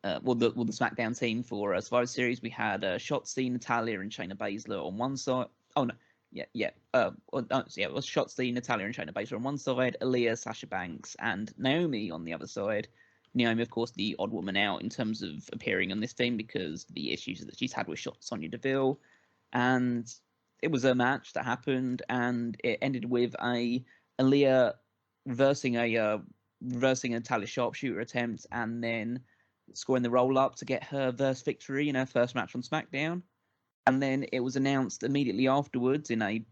The SmackDown team for Survivor Series. We had Shotzi, Natalya, and Shayna Baszler on one side. Oh no, it was Shotzi, Natalya, and Shayna Baszler on one side. Aaliyah, Sasha Banks, and Naomi on the other side. Naomi, of course, the odd woman out in terms of appearing on this thing because of the issues that she's had with Sonya Deville. And it was a match that happened, and it ended with Aaliyah reversing a Natalya sharpshooter attempt, and then scoring the roll-up to get her first victory in her first match on SmackDown. And then it was announced immediately afterwards in a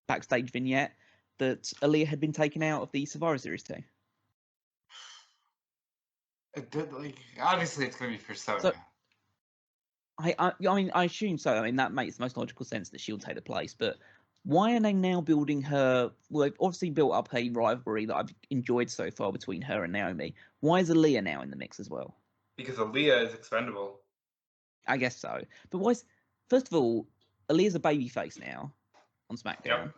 backstage vignette that Aaliyah had been taken out of the Survivor Series team. Obviously, it's going to be for Sonya. So, I assume so. I mean, that makes the most logical sense that she'll take the place. But why are they now building her? Well, they've obviously built up a rivalry that I've enjoyed so far between her and Naomi. Why is Aaliyah now in the mix as well? Because Aaliyah is expendable. I guess so. But first of all, Aaliyah's a babyface now on SmackDown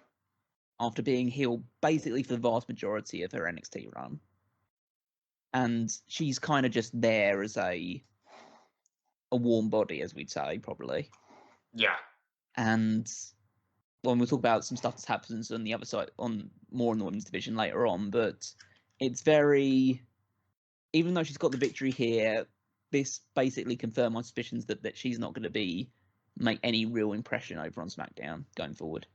after being heel basically for the vast majority of her NXT run. And she's kind of just there as a warm body, as we'd say, probably. Yeah. And when we'll talk about some stuff that happens on the other side, more in the women's division later on, but it's very, even though she's got the victory here, this basically confirmed my suspicions that she's not going to make any real impression over on SmackDown going forward.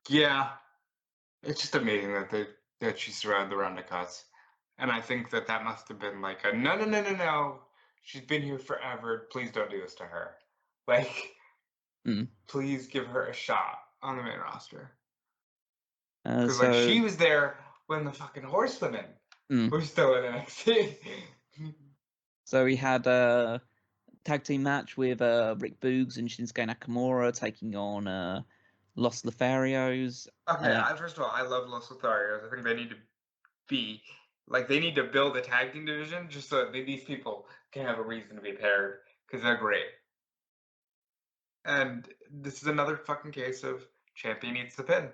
Yeah, it's just amazing that she's surrounded the undercuts, and I think that must have been like a no. She's been here forever. Please don't do this to her. Like, please give her a shot on the main roster. Because she was there when the fucking Horsewomen were still in NXT. So we had a tag team match with Rick Boogs and Shinsuke Nakamura taking on Los Lotharios. Okay, first of all, I love Los Lotharios. I think they need to they need to build a tag team division just so that these people can have a reason to be paired because they're great. And this is another fucking case of champion needs the pin.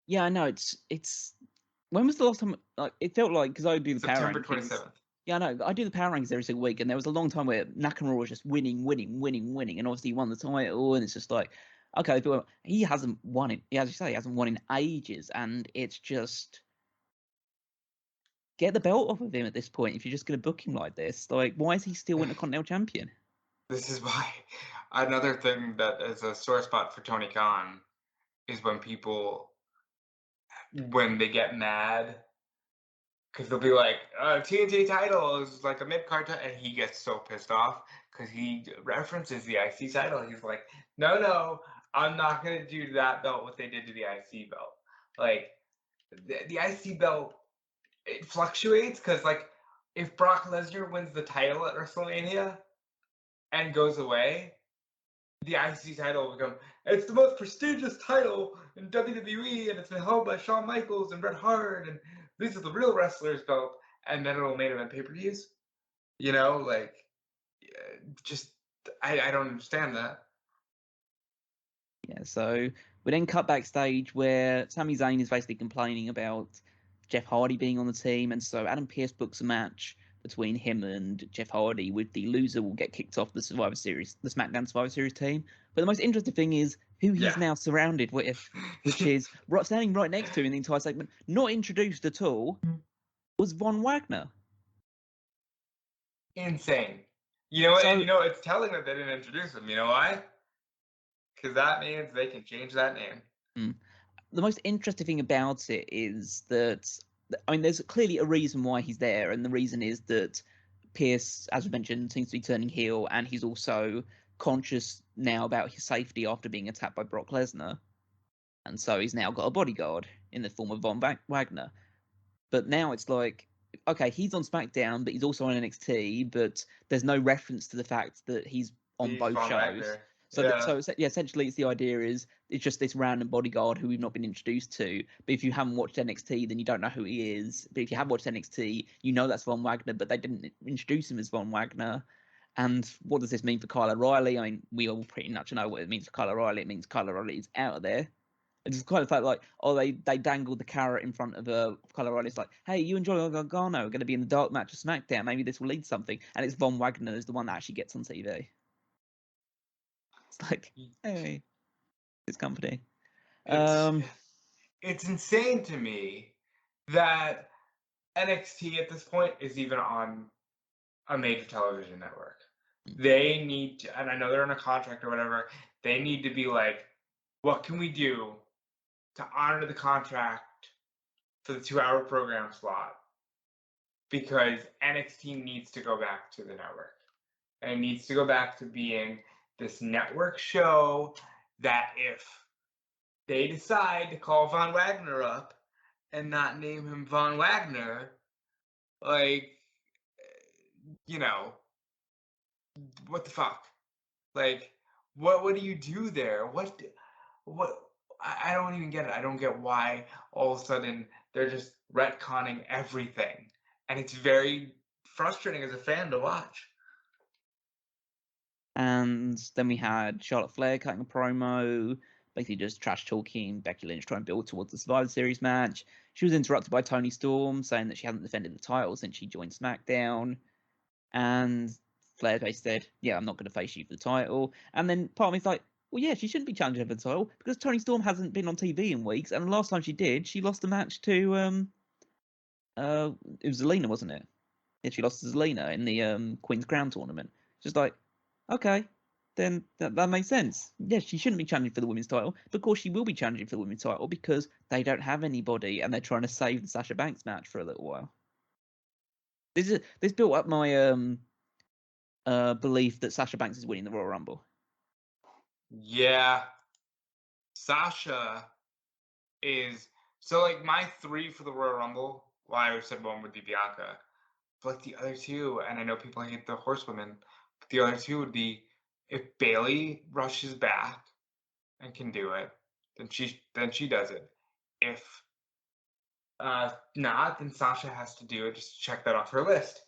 Yeah, I know. It's when was the last time? Like, it felt like because I do the September power rankings. 27th. Yeah, I know. I do the power rankings every single week, and there was a long time where Nakamura was just winning, and obviously he won the title, and it's just like, okay, but he hasn't won it. As you say, he hasn't won in ages, and it's just get the belt off of him at this point. If you're just going to book him like this, like, why is he still Intercontinental Champion? This is why another thing that is a sore spot for Tony Khan is when they get mad. Because they'll be like, TNT title is like a mid-card title, and he gets so pissed off because he references the IC title. He's like, no, I'm not going to do that belt what they did to the IC belt. Like, the IC belt, it fluctuates because, like, if Brock Lesnar wins the title at WrestleMania and goes away, the IC title will become, it's the most prestigious title in WWE, and it's been held by Shawn Michaels and Bret Hart, and these are the real wrestlers belt, and then it'll main event pay-per-views. You know, like, just, I don't understand that. Yeah, so We then cut backstage where Sami Zayn is basically complaining about Jeff Hardy being on the team, and so Adam Pearce books a match between him and Jeff Hardy, with the loser will get kicked off the Survivor Series, the SmackDown Survivor Series team. But the most interesting thing is who he's now surrounded with, which is standing right next to him in the entire segment, not introduced at all, was Von Wagner. Insane. You know what? So, it's telling that they didn't introduce him. You know why? Because that means they can change that name. The most interesting thing about it is that, I mean, there's clearly a reason why he's there, and the reason is that Pearce, as we mentioned, seems to be turning heel, and he's also conscious now about his safety after being attacked by Brock Lesnar. And so he's now got a bodyguard in the form of Von Wagner. But now it's like, okay, he's on SmackDown, but he's also on NXT, but there's no reference to the fact that he's on both shows. Wagner. So essentially, it's the idea is it's just this random bodyguard who we've not been introduced to. But if you haven't watched NXT, then you don't know who he is. But if you have watched NXT, you know that's Von Wagner, but they didn't introduce him as Von Wagner. And what does this mean for Kyle O'Reilly? I mean, we all pretty much know what it means for Kyle O'Reilly. It means Kyle O'Reilly is out of there. It's just kind of like, they dangled the carrot in front of Kyle O'Reilly. It's like, hey, you and Johnny Gargano are going to be in the dark match of SmackDown. Maybe this will lead to something. And it's Von Wagner is the one that actually gets on TV. It's like, hey, this company. It's insane to me that NXT at this point is even on a major television network. They need to, and I know they're on a contract or whatever, they need to be like, what can we do to honor the contract for the 2-hour program slot? Because NXT needs to go back to the network. And it needs to go back to being this network show that if they decide to call Von Wagner up and not name him Von Wagner, like, what the fuck? Like, what do you do there? What I don't even get it. I don't get why all of a sudden they're just retconning everything. And it's very frustrating as a fan to watch. And then we had Charlotte Flair cutting a promo, basically just trash talking Becky Lynch trying to build towards the Survivor Series match. She was interrupted by Toni Storm saying that she hadn't defended the title since she joined SmackDown. And Flair basically said, yeah, I'm not going to face you for the title. And then part of me's like, well, yeah, she shouldn't be challenging for the title because Toni Storm hasn't been on TV in weeks. And the last time she did, she lost the match to, it was Zelina, wasn't it? Yeah, she lost to Zelina in the Queen's Crown tournament. Just like, okay, then that makes sense. Yes, she shouldn't be challenging for the women's title, but of course she will be challenging for the women's title because they don't have anybody and they're trying to save the Sasha Banks match for a little while. This built up my belief that Sasha Banks is winning the Royal Rumble. Yeah, Sasha is so like my 3 for the Royal Rumble. Well, I said one would be Bianca, but like the other 2, and I know people hate the Horsewomen, but the other 2 would be if Bayley rushes back and can do it, then she does it. If not, then Sasha has to do it. Just check that off her list.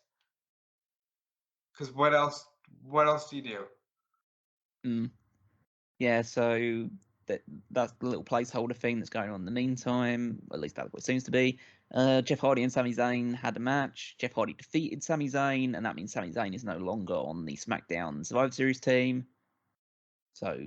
Because what else do you do? Yeah, so that's the little placeholder thing that's going on in the meantime. At least that's what it seems to be. Jeff Hardy and Sami Zayn had a match. Jeff Hardy defeated Sami Zayn, and that means Sami Zayn is no longer on the SmackDown Survivor Series team. So,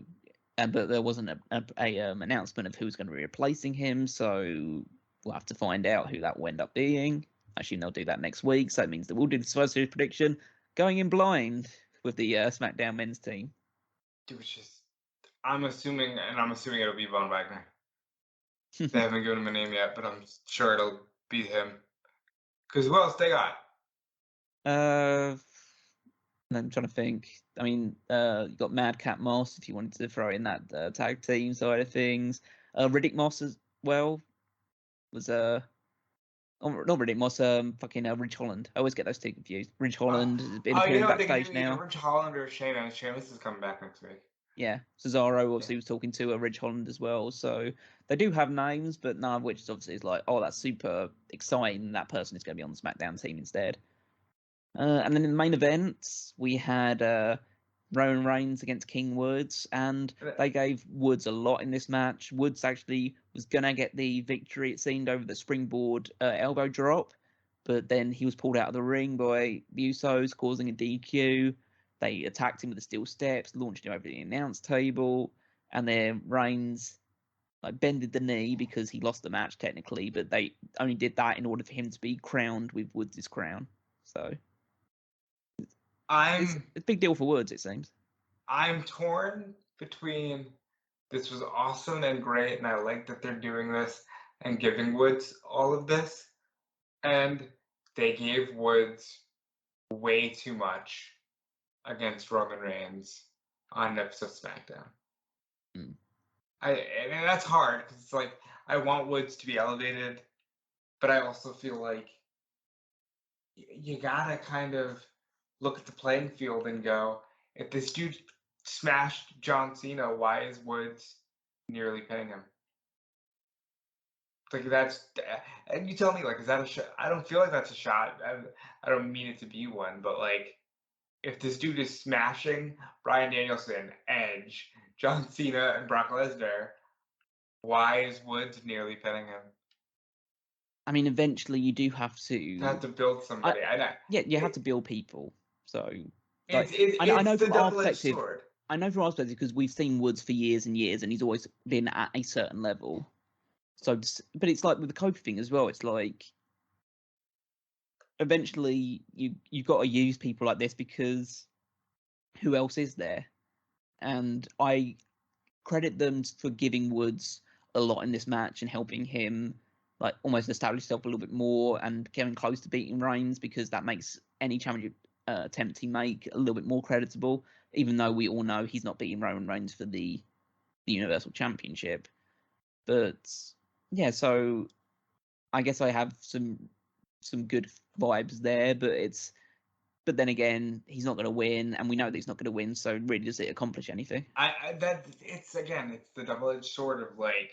but there wasn't a announcement of who's going to be replacing him. So we'll have to find out who that will end up being. I assume they'll do that next week. So it means that we'll do the Survivor Series prediction going in blind with the SmackDown men's team. Which is, I'm assuming it'll be Von Wagner. They haven't given him a name yet, but I'm sure it'll be him. Because who else they got? I'm trying to think. I mean, you got Madcap Moss if you wanted to throw in that tag team side of things. Riddick Moss as well was not Riddick Moss. Ridge Holland. I always get those two confused. Ridge Holland has been appearing backstage now. Ridge Holland or Sheamus. Sheamus is coming back next week. Yeah, Cesaro obviously was talking to a Ridge Holland as well. So they do have names, but none of which is obviously like, oh, that's super exciting. That person is going to be on the SmackDown team instead. And then in the main event, we had the Roman Reigns against King Woods, and they gave Woods a lot in this match. Woods actually was going to get the victory, it seemed, over the springboard elbow drop, but then he was pulled out of the ring by the Usos, causing a DQ. They attacked him with the steel steps, launched him over the announce table, and then Reigns bended the knee because he lost the match technically, but they only did that in order for him to be crowned with Woods' crown. So it's a big deal for Woods, it seems. I'm torn between this was awesome and great, and I like that they're doing this and giving Woods all of this, and they gave Woods way too much against Roman Reigns on an episode of SmackDown. And that's hard because it's like I want Woods to be elevated, but I also feel like you gotta kind of look at the playing field and go, if this dude smashed John Cena, why is Woods nearly paying him? Like that's, and you tell me, like, is that a shot? I don't feel like that's a shot. I don't mean it to be one, but like, if this dude is smashing Bryan Danielson, Edge, John Cena, and Brock Lesnar, why is Woods nearly paying him? I mean, eventually you do have to. You have to build somebody. Yeah, you have to build people. So I know from our perspective. Sword. I know from our perspective because we've seen Woods for years and years, and he's always been at a certain level. So, but it's like with the Kofi thing as well. It's like eventually you've got to use people like this because who else is there? And I credit them for giving Woods a lot in this match and helping him like almost establish himself a little bit more and getting close to beating Reigns, because that makes any challenge attempt he make a little bit more creditable, even though we all know he's not beating Roman Reigns for the Universal Championship. But yeah, so I guess I have some good vibes there, but then again, he's not going to win, and we know that he's not going to win. So really, does it accomplish anything? It's the double-edged sword of like,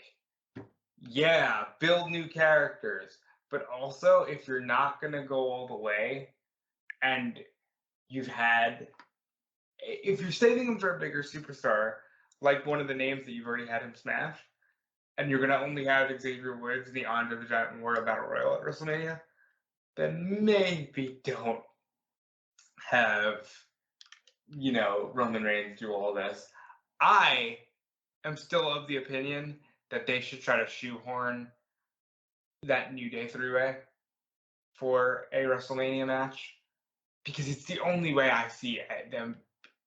yeah, build new characters, but also if you're not going to go all the way, and if you're saving him for a bigger superstar, like one of the names that you've already had him smash, and you're going to only have Xavier Woods in the Andre the Giant Memorial Battle Royal at WrestleMania, then maybe don't have, Roman Reigns do all this. I am still of the opinion that they should try to shoehorn that New Day three-way for a WrestleMania match, because it's the only way I see them,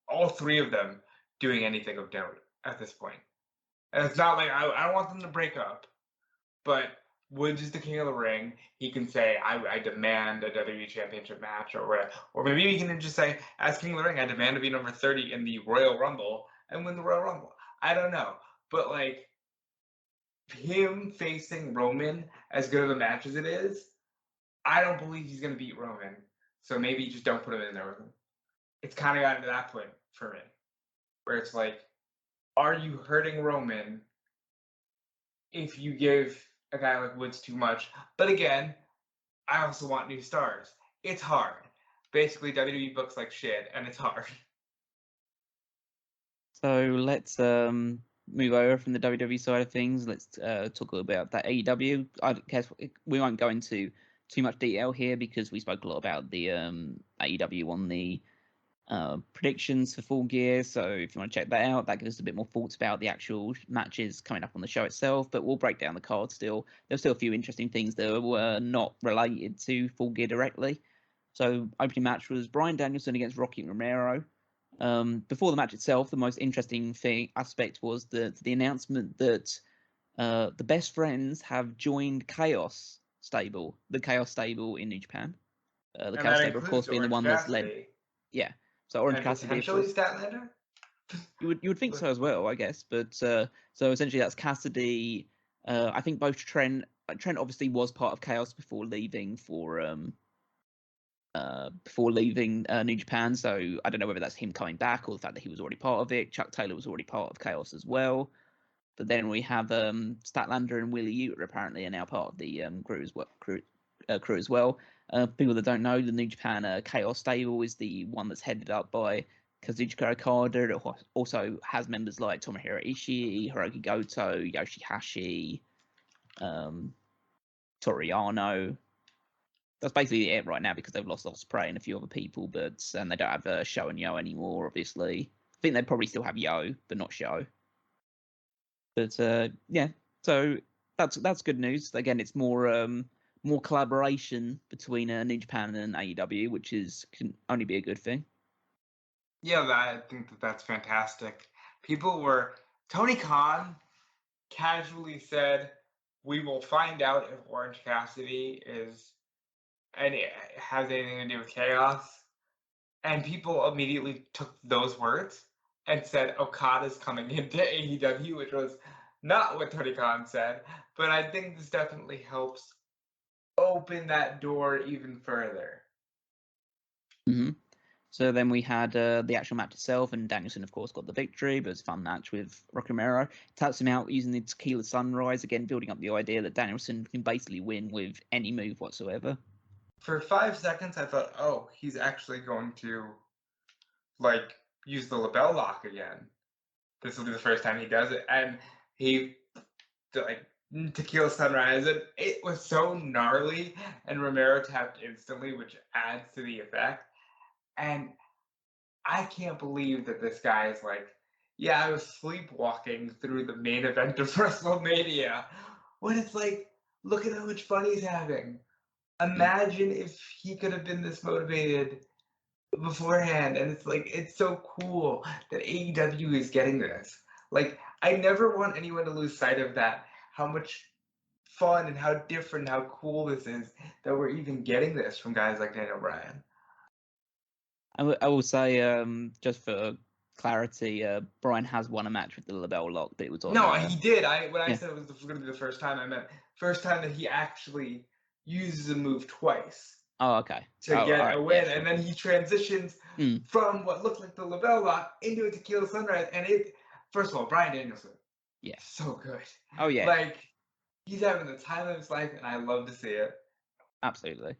all three of them, doing anything of note at this point. And it's not like I don't want them to break up, but Woods is the king of the ring. He can say, I demand a WWE Championship match, or whatever. Or maybe he can just say, as king of the ring, I demand to be number 30 in the Royal Rumble and win the Royal Rumble. I don't know. But like, him facing Roman, as good of a match as it is, I don't believe he's going to beat Roman. So maybe you just don't put him in there with him. It's kind of gotten to that point for me, where it's like, are you hurting Roman if you give a guy like Woods too much? But again, I also want new stars. It's hard. Basically, WWE books like shit, and it's hard. So let's move over from the WWE side of things. Let's talk a little bit about that AEW. I guess we won't go into too much detail here because we spoke a lot about the AEW on the predictions for Full Gear. So if you want to check that out, that gives us a bit more thoughts about the actual matches coming up on the show itself. But we'll break down the card still. There's still a few interesting things that were not related to Full Gear directly. So opening match was Bryan Danielson against Rocky Romero. Before the match itself, the most interesting aspect was the announcement that the Best Friends have joined Chaos Stable, the Chaos Stable in New Japan. The Chaos Stable, of course, being the one that's led. Yeah, so Orange Cassidy, potentially Statlander. You would think so as well, I guess. But so essentially, that's Cassidy. I think both Trent obviously was part of Chaos before leaving New Japan. So I don't know whether that's him coming back or the fact that he was already part of it. Chuck Taylor was already part of Chaos as well. But then we have Statlander and Willie Uter apparently are now part of the crew as well. People that don't know, the New Japan Chaos Stable is the one that's headed up by Kazuchika Okada. It also has members like Tomohiro Ishii, Hiroki Goto, Yoshihashi, Toroyano. That's basically it right now because they've lost Ospreay and a few other people, and they don't have Sho and Yo anymore, obviously. I think they probably still have Yo, but not Sho. But yeah, so that's good news. Again, it's more collaboration between New Japan and AEW, which can only be a good thing. Yeah, I think that's fantastic. Tony Khan casually said, "We will find out if Orange Cassidy has anything to do with chaos." And people immediately took those words and said Okada's coming into AEW, which was not what Tony Khan said. But I think this definitely helps open that door even further. Mm-hmm. So then we had the actual match itself, and Danielson, of course, got the victory, but it was a fun match with Rocky Romero. Taps him out using the Tequila Sunrise, again, building up the idea that Danielson can basically win with any move whatsoever. For 5 seconds, I thought, oh, he's actually going to, use the label lock again. This will be the first time he does it. And he, Tequila Sunrise, and it was so gnarly, and Romero tapped instantly, which adds to the effect. And I can't believe that this guy is yeah, I was sleepwalking through the main event of WrestleMania. When it's look at how much fun he's having. Imagine if he could have been this motivated beforehand. And it's so cool that AEW is getting this. I never want anyone to lose sight of that, how much fun and how different, how cool this is that we're even getting this from guys like Daniel Bryan. I will say, just for clarity, Bryan has won a match with the label lock, but it was on. No, he did. When I said it was going to be the first time, I meant first time that he actually uses a move twice. Oh, okay. To get a win, yeah, sure. And then he transitions from what looked like the label lock into a Tequila Sunrise, and first of all, Bryan Danielson, so good. Oh yeah, he's having the time of his life, and I love to see it. Absolutely.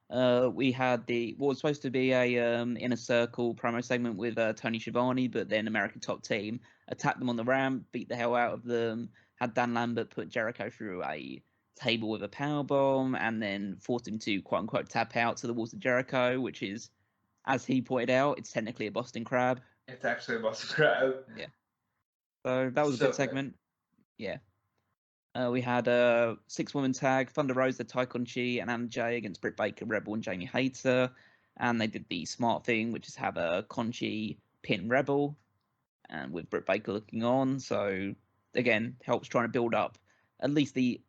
We had what was supposed to be a Inner Circle promo segment with Tony Schiavone, but then American Top Team attacked them on the ramp, beat the hell out of them, had Dan Lambert put Jericho through a table with a powerbomb, and then forced him to quote unquote tap out to the walls of Jericho, which is, as he pointed out, it's technically a Boston Crab. It's actually a Boston Crab. Yeah. So that was a good segment. Yeah. We had a 6-woman tag, Thunder Rosa, Taikon Chi, and Anna Jay against Britt Baker, Rebel, and Jamie Hayter. And they did the smart thing, which is have a Conchi pin Rebel, and with Britt Baker looking on. So, again, helps trying to build up at least the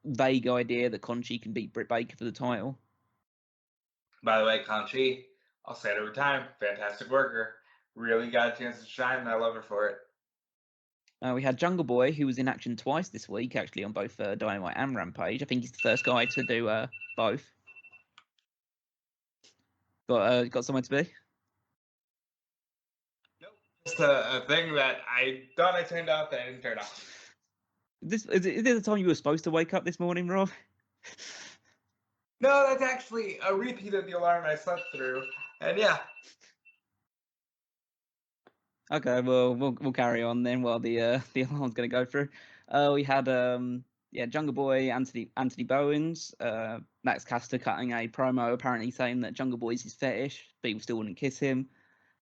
vague idea that Conchi can beat Britt Baker for the title. By the way, Conchi, I'll say it every time, fantastic worker. Really got a chance to shine, and I love her for it. We had Jungle Boy, who was in action twice this week, actually, on both Dynamite and Rampage. I think he's the first guy to do both. Got somewhere to be? Nope. Just a thing that I thought I turned off that I didn't turn off. Is it the time you were supposed to wake up this morning, Rob? No, that's actually a repeat of the alarm I slept through. And yeah. Okay, well, we'll carry on then while the alarm's going to go through. We had Jungle Boy, Anthony Bowens, Max Caster cutting a promo apparently saying that Jungle Boy's his fetish, people still wouldn't kiss him,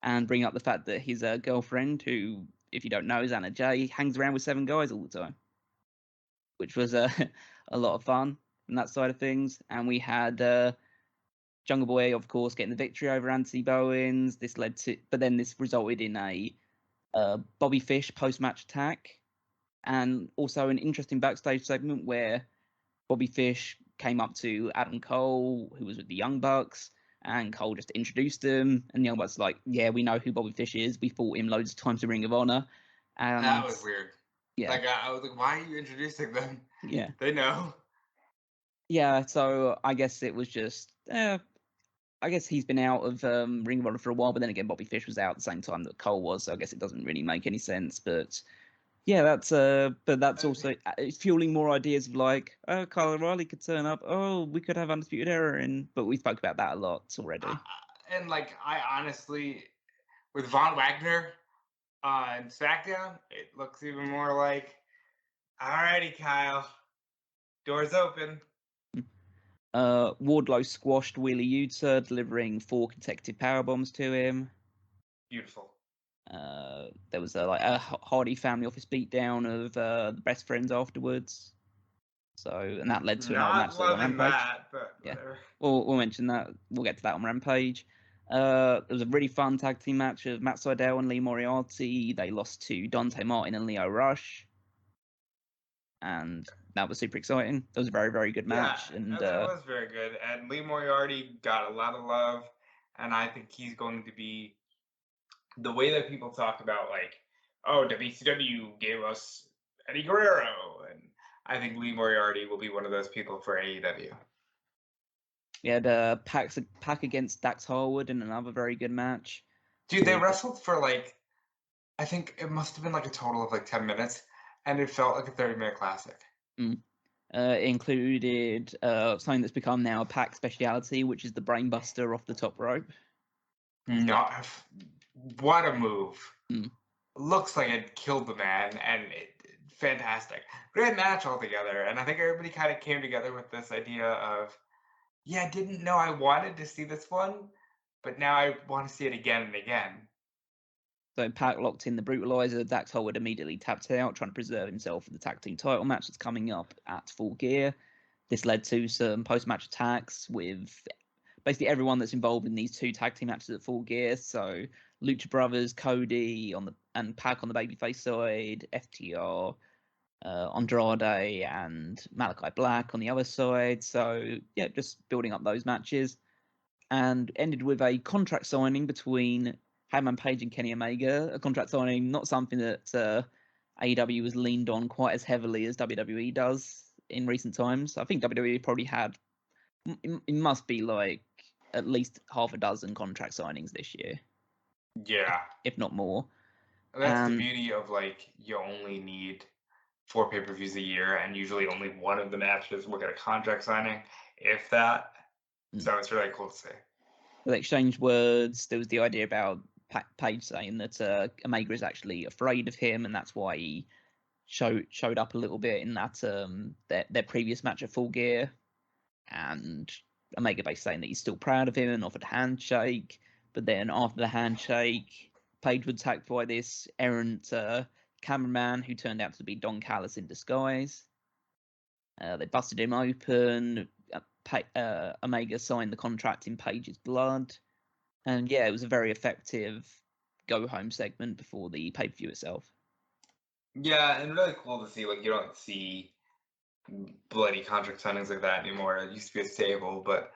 and bring up the fact that his girlfriend, who, if you don't know, is Anna Jay, hangs around with 7 guys all the time, which was a lot of fun from that side of things. And we had Jungle Boy, of course, getting the victory over Anthony Bowens. This resulted in a Bobby Fish post-match attack, and also an interesting backstage segment where Bobby Fish came up to Adam Cole, who was with the Young Bucks, and Cole just introduced him, and the Young Bucks were like, yeah, we know who Bobby Fish is. We fought him loads of times in Ring of Honor. And that was weird. Yeah. I was like, why are you introducing them? Yeah. They know. Yeah, so I guess it was just... I guess he's been out of Ring of Honor for a while, but then again, Bobby Fish was out at the same time that Cole was, so I guess it doesn't really make any sense. But yeah, that's also it's fueling more ideas of Kyle O'Reilly could turn up. Oh, we could have Undisputed Era in, but we spoke about that a lot already. And I honestly, with Von Wagner on SmackDown, it looks even more like, alrighty, Kyle, doors open. Wardlow squashed Wheeler Yuta, delivering 4 consecutive power bombs to him. Beautiful. There was a Hardy family office beatdown of the best friends afterwards. So, and that led to another match on Rampage. That, but yeah, whatever. We'll mention that. We'll get to that on Rampage. There was a really fun tag team match of Matt Sydal and Lee Moriarty. They lost to Dante Martin and Leo Rush, and that was super exciting. It was a very, very good match. Yeah, and that was very good. And Lee Moriarty got a lot of love, and I think he's going to be the way that people talk about, like, oh, WCW gave us Eddie Guerrero, and I think Lee Moriarty will be one of those people for AEW. We had Pac against Dax Harwood in another very good match. Dude, they wrestled for like, I think it must have been like a total of like 10 minutes, and it felt like a 30-minute classic. It included something that's become now a Pac speciality, which is the brainbuster off the top rope. What a move. Looks like it killed the man, and fantastic. Great match altogether, and I think everybody kind of came together with this idea of, yeah, I didn't know I wanted to see this one, but now I want to see it again and again. So Pac locked in the Brutalizer. Dax Harwood immediately tapped out, trying to preserve himself for the tag team title match that's coming up at Full Gear. This led to some post-match attacks with basically everyone that's involved in these 2 tag team matches at Full Gear. So Lucha Brothers, Cody and Pac on the babyface side, FTR, Andrade and Malachi Black on the other side. So yeah, just building up those matches, and ended with a contract signing between Hangman Page and Kenny Omega. A contract signing, not something that AEW has leaned on quite as heavily as WWE does in recent times. I think WWE probably had, it must be like at least half a dozen contract signings this year. Yeah. If not more. That's the beauty of, like, you only need 4 pay-per-views a year, and usually only one of the matches will get a contract signing, if that. So it's really cool to see. They exchanged words. There was the idea about Page saying that Omega is actually afraid of him, and that's why he showed up a little bit in that their previous match at Full Gear. And Omega basically saying that he's still proud of him and offered a handshake. But then after the handshake, Page was attacked by this errant cameraman who turned out to be Don Callis in disguise. They busted him open. Omega signed the contract in Page's blood. And yeah, it was a very effective go-home segment before the pay-per-view itself. Yeah, and really cool to see. Like, you don't see bloody contract signings like that anymore. It used to be a staple, but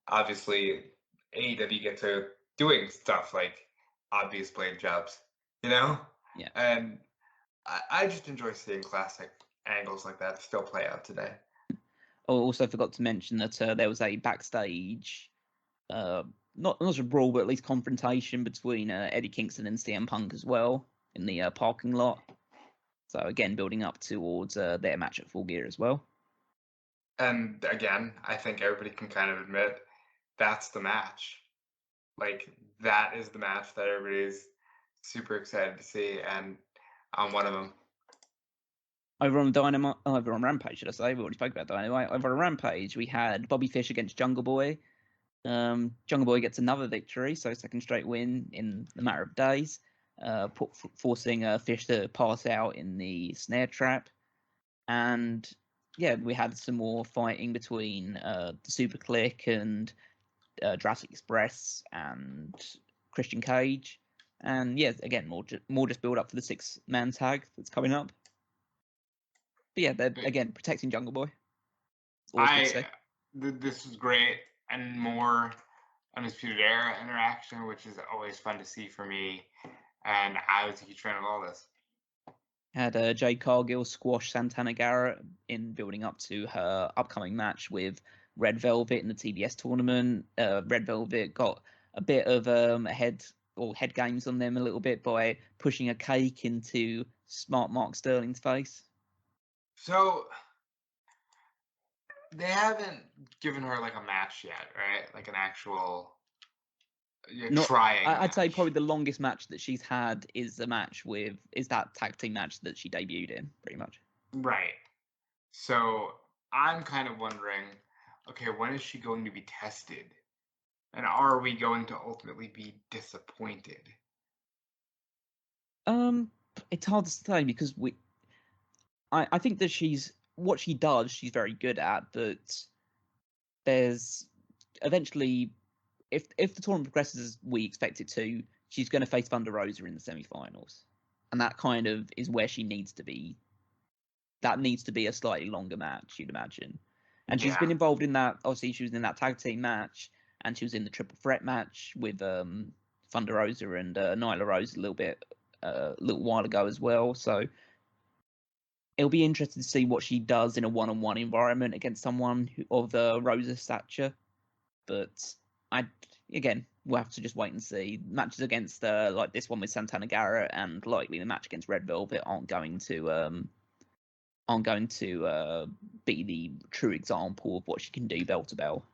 obviously AEW gets to doing stuff like obvious blade jobs, you know? Yeah. And I just enjoy seeing classic angles like that still play out today. I also forgot to mention that there was a backstage, not a brawl, but at least confrontation between Eddie Kingston and CM Punk as well in the parking lot. So again, building up towards their match at Full Gear as well. And again, I think everybody can kind of admit that's the match. Like, that is the match that everybody's super excited to see, and I'm one of them. Over on Rampage, should I say? We already spoke about Dynamite. Over on Rampage, we had Bobby Fish against Jungle Boy. Jungle Boy gets another victory, so second straight win in a matter of days, forcing Fish to pass out in the snare trap. And yeah, we had some more fighting between the Super Click and Jurassic Express and Christian Cage. And yeah, again, more just build up for the 6-man tag that's coming up. But yeah, they're again protecting Jungle Boy. This was great, and more Undisputed Era interaction, which is always fun to see for me. And I was a huge fan of all this. Had Jade Cargill squash Santana Garrett in building up to her upcoming match with Red Velvet in the TBS tournament. Red Velvet got a bit of head games on them a little bit by pushing a cake into Smart Mark Sterling's face. So they haven't given her like a match yet, right? Like an actual You're Not, trying. I'd say match. probably the longest match that she's had is that tag team match that she debuted in, pretty much. Right. So I'm kind of wondering, okay, when is she going to be tested? And are we going to ultimately be disappointed? It's hard to say because I think that what she does, she's very good at, but there's eventually, if the tournament progresses as we expect it to, she's going to face Thunder Rosa in the semi-finals, and that kind of is where she needs to be. That needs to be a slightly longer match, you'd imagine. And she's been involved in that. Obviously, she was in that tag team match, and she was in the triple threat match with Thunder Rosa and Nyla Rose a little while ago as well. So it'll be interesting to see what she does in a one-on-one environment against someone of Rosa's stature. But we'll have to just wait and see. Matches against like this one with Santana Garrett and likely the match against Red Velvet aren't going to be the true example of what she can do bell to bell.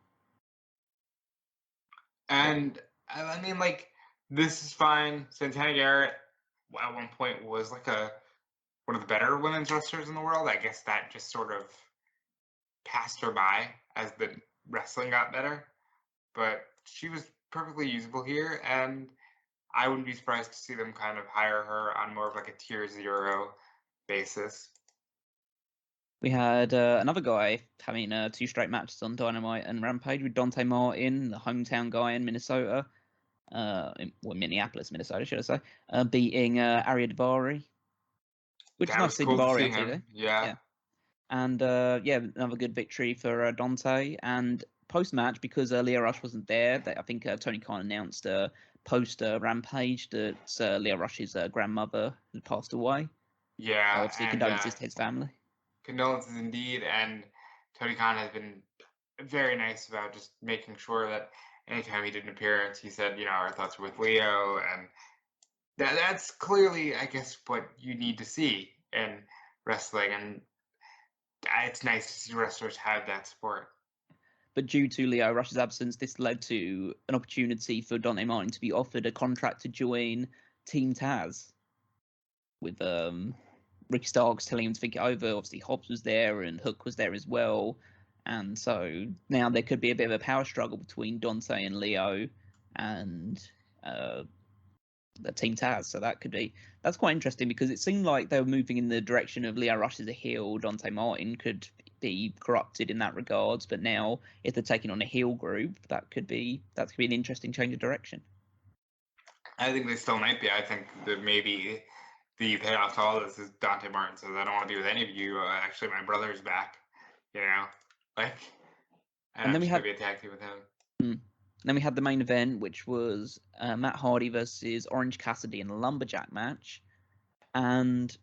And I mean, like, this is fine. Santana Garrett at one point was like one of the better women's wrestlers in the world. I guess that just sort of passed her by as the wrestling got better. But she was perfectly usable here, and I wouldn't be surprised to see them kind of hire her on more of like a tier 0 basis. We had another guy having 2 straight matches on Dynamite and Rampage with Dante Martin, the hometown guy in Minnesota, Minneapolis, Minnesota, should I say, beating Arya Daivari, which is nice to see Cool Daivari to see on him. TV. Yeah. And another good victory for Dante. And post-match, because Lio Rush wasn't there, I think Tony Khan announced post-Rampage that Lio Rush's grandmother had passed away. Yeah. Obviously, condolences to his family. Condolences indeed. And Tony Khan has been very nice about just making sure that anytime he did an appearance, he said, our thoughts are with Leo. And that's clearly, I guess, what you need to see in wrestling. And it's nice to see wrestlers have that support. But due to Lio Rush's absence, this led to an opportunity for Dante Martin to be offered a contract to join Team Taz. With Ricky Starks telling him to think it over. Obviously, Hobbs was there and Hook was there as well. And so now there could be a bit of a power struggle between Dante and Lio and the Team Taz. So that's quite interesting because it seemed like they were moving in the direction of Lio Rush as a heel. Dante Martin could be corrupted in that regards, but now if they're taking on a heel group, that could be an interesting change of direction. I think they still might be. I think that maybe the payoff to all this is Dante Martin says, I don't want to be with any of you. Actually, my brother's back. And then we had to be a tag team with him. Then we had the main event, which was Matt Hardy versus Orange Cassidy in a lumberjack match, and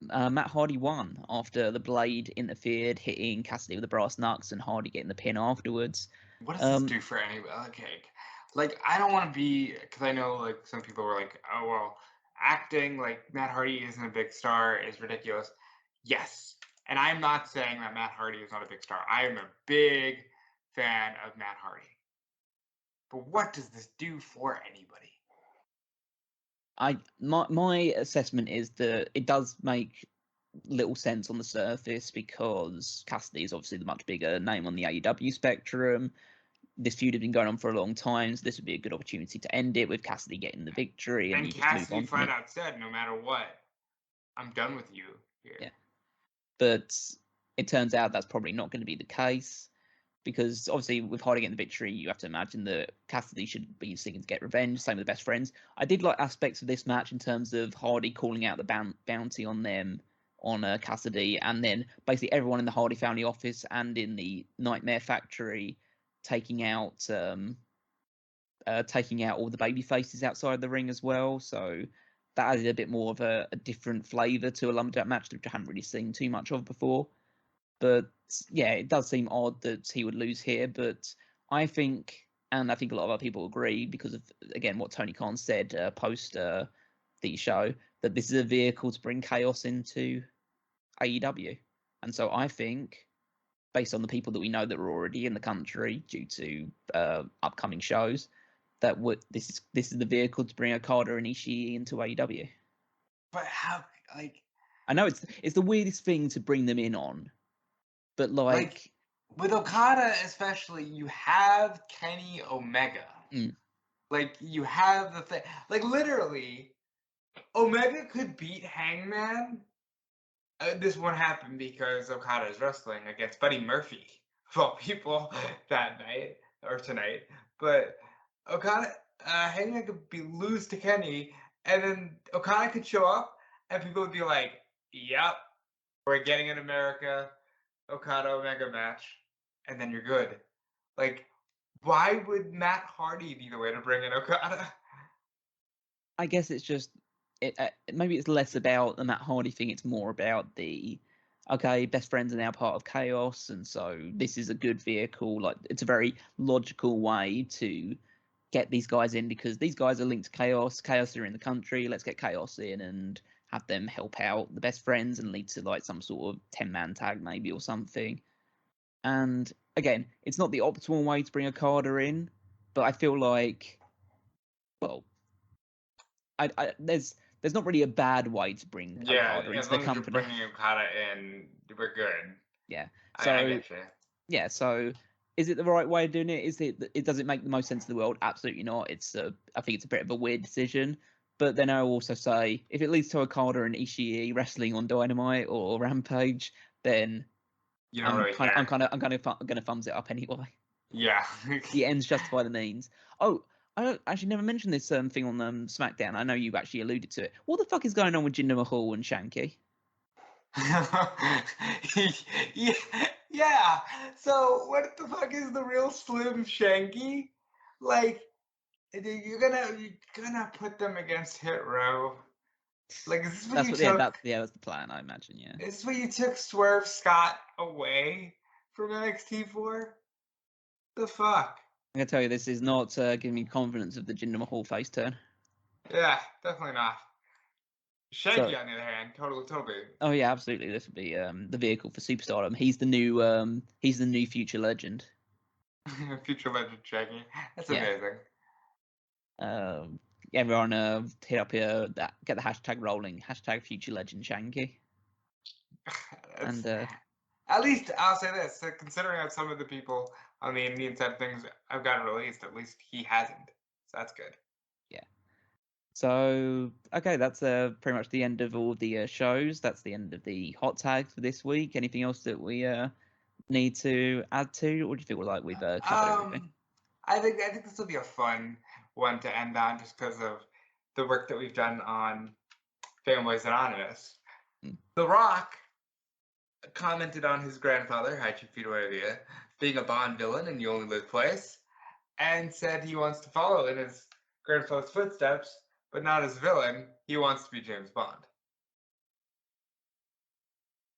Matt Hardy won after the Blade interfered, hitting Cassidy with the brass knucks, and Hardy getting the pin afterwards. What does this do for anybody? Okay, I don't want to be, because I know some people were like, oh well, acting like Matt Hardy isn't a big star is ridiculous. Yes, and I'm not saying that Matt Hardy is not a big star. I am a big fan of Matt Hardy. But what does this do for anybody? My assessment is that it does make little sense on the surface because Cassidy is obviously the much bigger name on the AEW spectrum. This feud had been going on for a long time, so this would be a good opportunity to end it with Cassidy getting the victory. And you Cassidy just move on flat out said, no matter what, I'm done with you here. Yeah. But it turns out that's probably not going to be the case. Because obviously with Hardy getting the victory, you have to imagine that Cassidy should be seeking to get revenge, same with the best friends. I did like aspects of this match in terms of Hardy calling out the bounty on them, on Cassidy, and then basically everyone in the Hardy family office and in the Nightmare Factory taking out all the baby faces outside the ring as well. So that added a bit more of a different flavour to a lumberjack match that I haven't really seen too much of before. But yeah, it does seem odd that he would lose here. But I think a lot of other people agree because of, again, what Tony Khan said post the show, that this is a vehicle to bring chaos into AEW. And so I think, based on the people that we know that are already in the country due to upcoming shows, that this is the vehicle to bring Okada and Ishii into AEW. But how, like... I know it's the weirdest thing to bring them in on, but like with Okada especially, you have Kenny Omega. Mm. Like, you have the thing. Like, literally, Omega could beat Hangman. This won't happen because Okada is wrestling against Buddy Murphy, of all people, that night, or tonight. But Okada, Hangman could lose to Kenny, and then Okada could show up, and people would be like, yep, we're getting an America Okada Omega match, and then you're good. Like, why would Matt Hardy be the way to bring in Okada? I guess it's just maybe it's less about the Matt Hardy thing. It's more about the best friends are now part of Chaos, and so this is a good vehicle. Like, it's a very logical way to get these guys in because these guys are linked to Chaos. Chaos are in the country. Let's get Chaos in and have them help out the best friends and lead to like some sort of 10-man tag maybe or something. And again, it's not the optimal way to bring Okada in, but I feel like, well, there's not really a bad way to bring Okada into the company. You're bringing Okada in, we're good. Yeah. So I get you. Yeah. So is it the right way of doing it? Does it make the most sense in the world? Absolutely not. I think it's a bit of a weird decision. But then I'll also say, if it leads to Okada and Ishii wrestling on Dynamite or Rampage, then I'm gonna thumbs it up anyway. Yeah. The ends justify the means. Oh, I actually never mentioned this thing on SmackDown. I know you actually alluded to it. What the fuck is going on with Jinder Mahal and Shanky? Yeah. So what the fuck is the real Slim Shanky? Like, you're gonna put them against Hit Row. Like, is this what that's the plan, I imagine. Yeah. Is this what you took Swerve Scott away from NXT for? The fuck. I'm gonna tell you, this is not giving me confidence of the Jinder Mahal face turn. Yeah, definitely not. Shanky, on the other hand, totally. Oh yeah, absolutely. This would be the vehicle for superstardom. He's the new future legend. Future legend Shanky. That's amazing. Everyone hit up here, get the hashtag rolling, hashtag future legend Shanky. And at least I'll say this, considering that some of the people on the Indian side of things have gotten released, at least he hasn't. So that's good. Yeah. So, okay, that's pretty much the end of all the shows. That's the end of the hot tags for this week. Anything else that we need to add to, or do you feel like we've covered everything? I think this will be a fun one to end on, just because of the work that we've done on Fanboys Anonymous. The Rock commented on his grandfather, Hachifito being a Bond villain in You Only Live Twice, and said he wants to follow in his grandfather's footsteps, but not as a villain. He wants to be James Bond.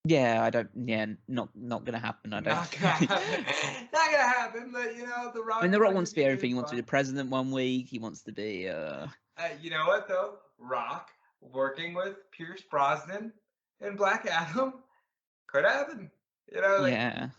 Yeah, not gonna happen. Not gonna happen, but The Rock. I mean, The Rock wants to be everything. He wants to be the president one week. He wants to be. You know what though? Rock working with Pierce Brosnan and Black Adam could happen. Yeah.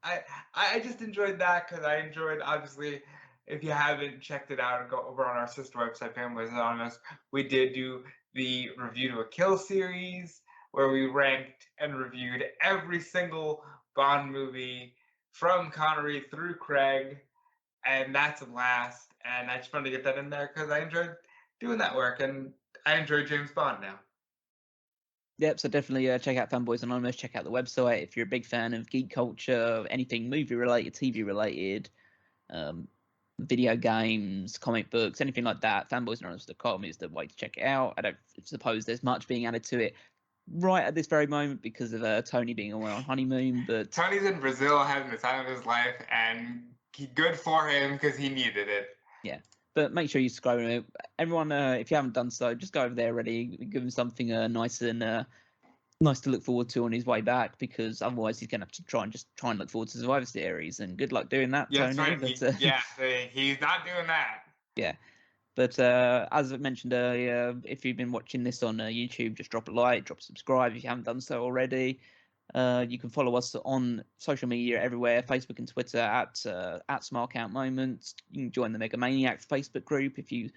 I just enjoyed that because I enjoyed, obviously, if you haven't checked it out, go over on our sister website, Families Anonymous. We did do the Review to a Kill series where we ranked and reviewed every single Bond movie from Connery through Craig, and that's a blast. And I just wanted to get that in there because I enjoyed doing that work, and I enjoy James Bond now. Yep, so definitely check out Fanboys Anonymous, check out the website if you're a big fan of geek culture, anything movie-related, TV-related, video games, comic books, anything like that. Fanboysanonymous.com is the way to check it out. I don't suppose there's much being added to it right at this very moment because of Tony being away on honeymoon, but... Tony's in Brazil having the time of his life, and good for him because he needed it. Yeah. But make sure you subscribe. Everyone, if you haven't done so, just go over there already. Give him something nice and nice to look forward to on his way back, because otherwise he's going to have to try and look forward to Survivor Series. And good luck doing that, Tony. Right. He's not doing that. Yeah. But as I mentioned earlier, if you've been watching this on YouTube, just drop a like, drop a subscribe if you haven't done so already. You can follow us on social media everywhere, Facebook and Twitter at Smark Moments. You can join the Mega Maniacs Facebook group if you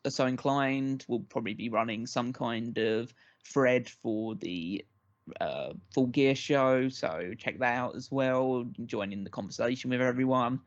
are so inclined. We'll probably be running some kind of thread for the Full Gear show, so check that out as well. Join in the conversation with everyone.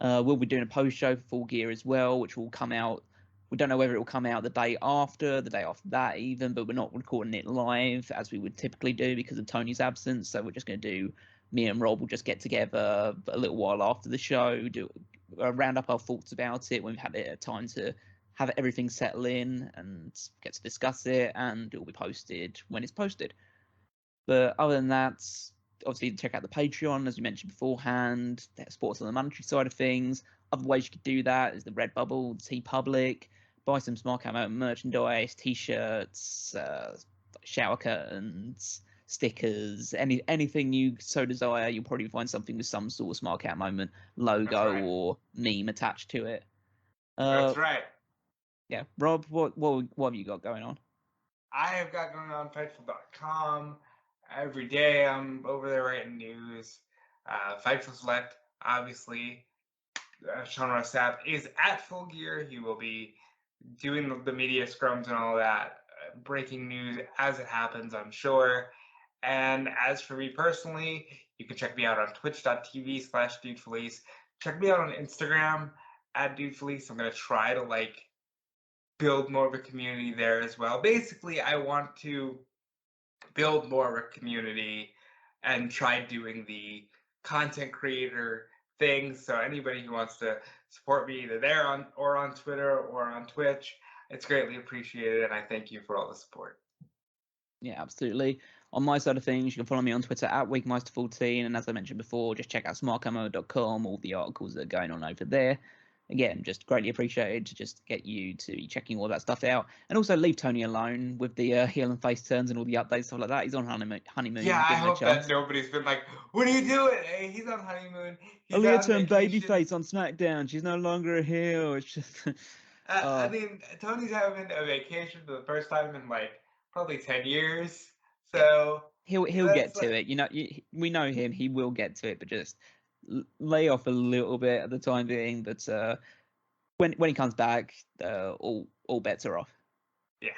We'll be doing a post show for Full Gear as well, which will come out. We don't know whether it will come out the day after that even, but we're not recording it live as we would typically do because of Tony's absence. So we're just going to do, me and Rob will just get together a little while after the show, do round up our thoughts about it when we've had a time to have everything settle in and get to discuss it, and it will be posted when it's posted. But other than that, obviously check out the Patreon, as we mentioned beforehand. That supports on the monetary side of things. Other ways you could do that is the Redbubble, TeePublic. Buy some Smark merchandise, t-shirts, shower curtains, stickers, anything you so desire. You'll probably find something with some sort of Smark Out Moment logo or meme attached to it. That's right. Yeah, Rob, what have you got going on? I have got going on Fightful.com. Every day I'm over there writing news. Fightful Select, obviously. Sean Rossap is at Full Gear. He will be doing the media scrums and all that, breaking news as it happens, I'm sure. And as for me personally, you can check me out on twitch.tv/DudeFelice. Check me out on Instagram at DudeFelice. I'm going to try to build more of a community there as well. Basically, I want to build more of a community and try doing the content creator things. So anybody who wants to support me either there on Twitter or on Twitch, it's greatly appreciated, and I thank you for all the support. Yeah, absolutely. On my side of things, you can follow me on Twitter at Weekmeister14, and as I mentioned before, just check out smarkamo.com, all the articles that are going on over there. Again, just greatly appreciated to just get you to be checking all that stuff out, and also leave Tony alone with the heel and face turns and all the updates, stuff like that. He's on honeymoon. Yeah, I hope that nobody's been like, "What are you doing?" Hey, he's on honeymoon. He's Aaliyah turned babyface on SmackDown. She's no longer a heel. It's just. I mean, Tony's having a vacation for the first time in probably 10 years. So he'll get to it. You know, we know him. He will get to it, but just lay off a little bit at the time being. But when he comes back, all bets are off. Yeah.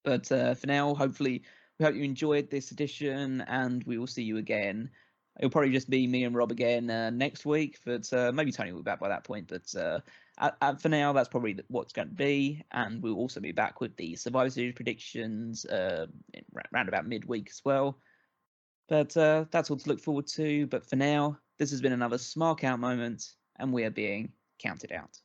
But for now, hopefully, we hope you enjoyed this edition, and we will see you again. It'll probably just be me and Rob again next week, but maybe Tony will be back by that point. But for now, that's probably what's going to be, and we'll also be back with the Survivor Series predictions around about midweek as well. But that's all to look forward to. But for now, this has been another Smark Out moment, and we are being counted out.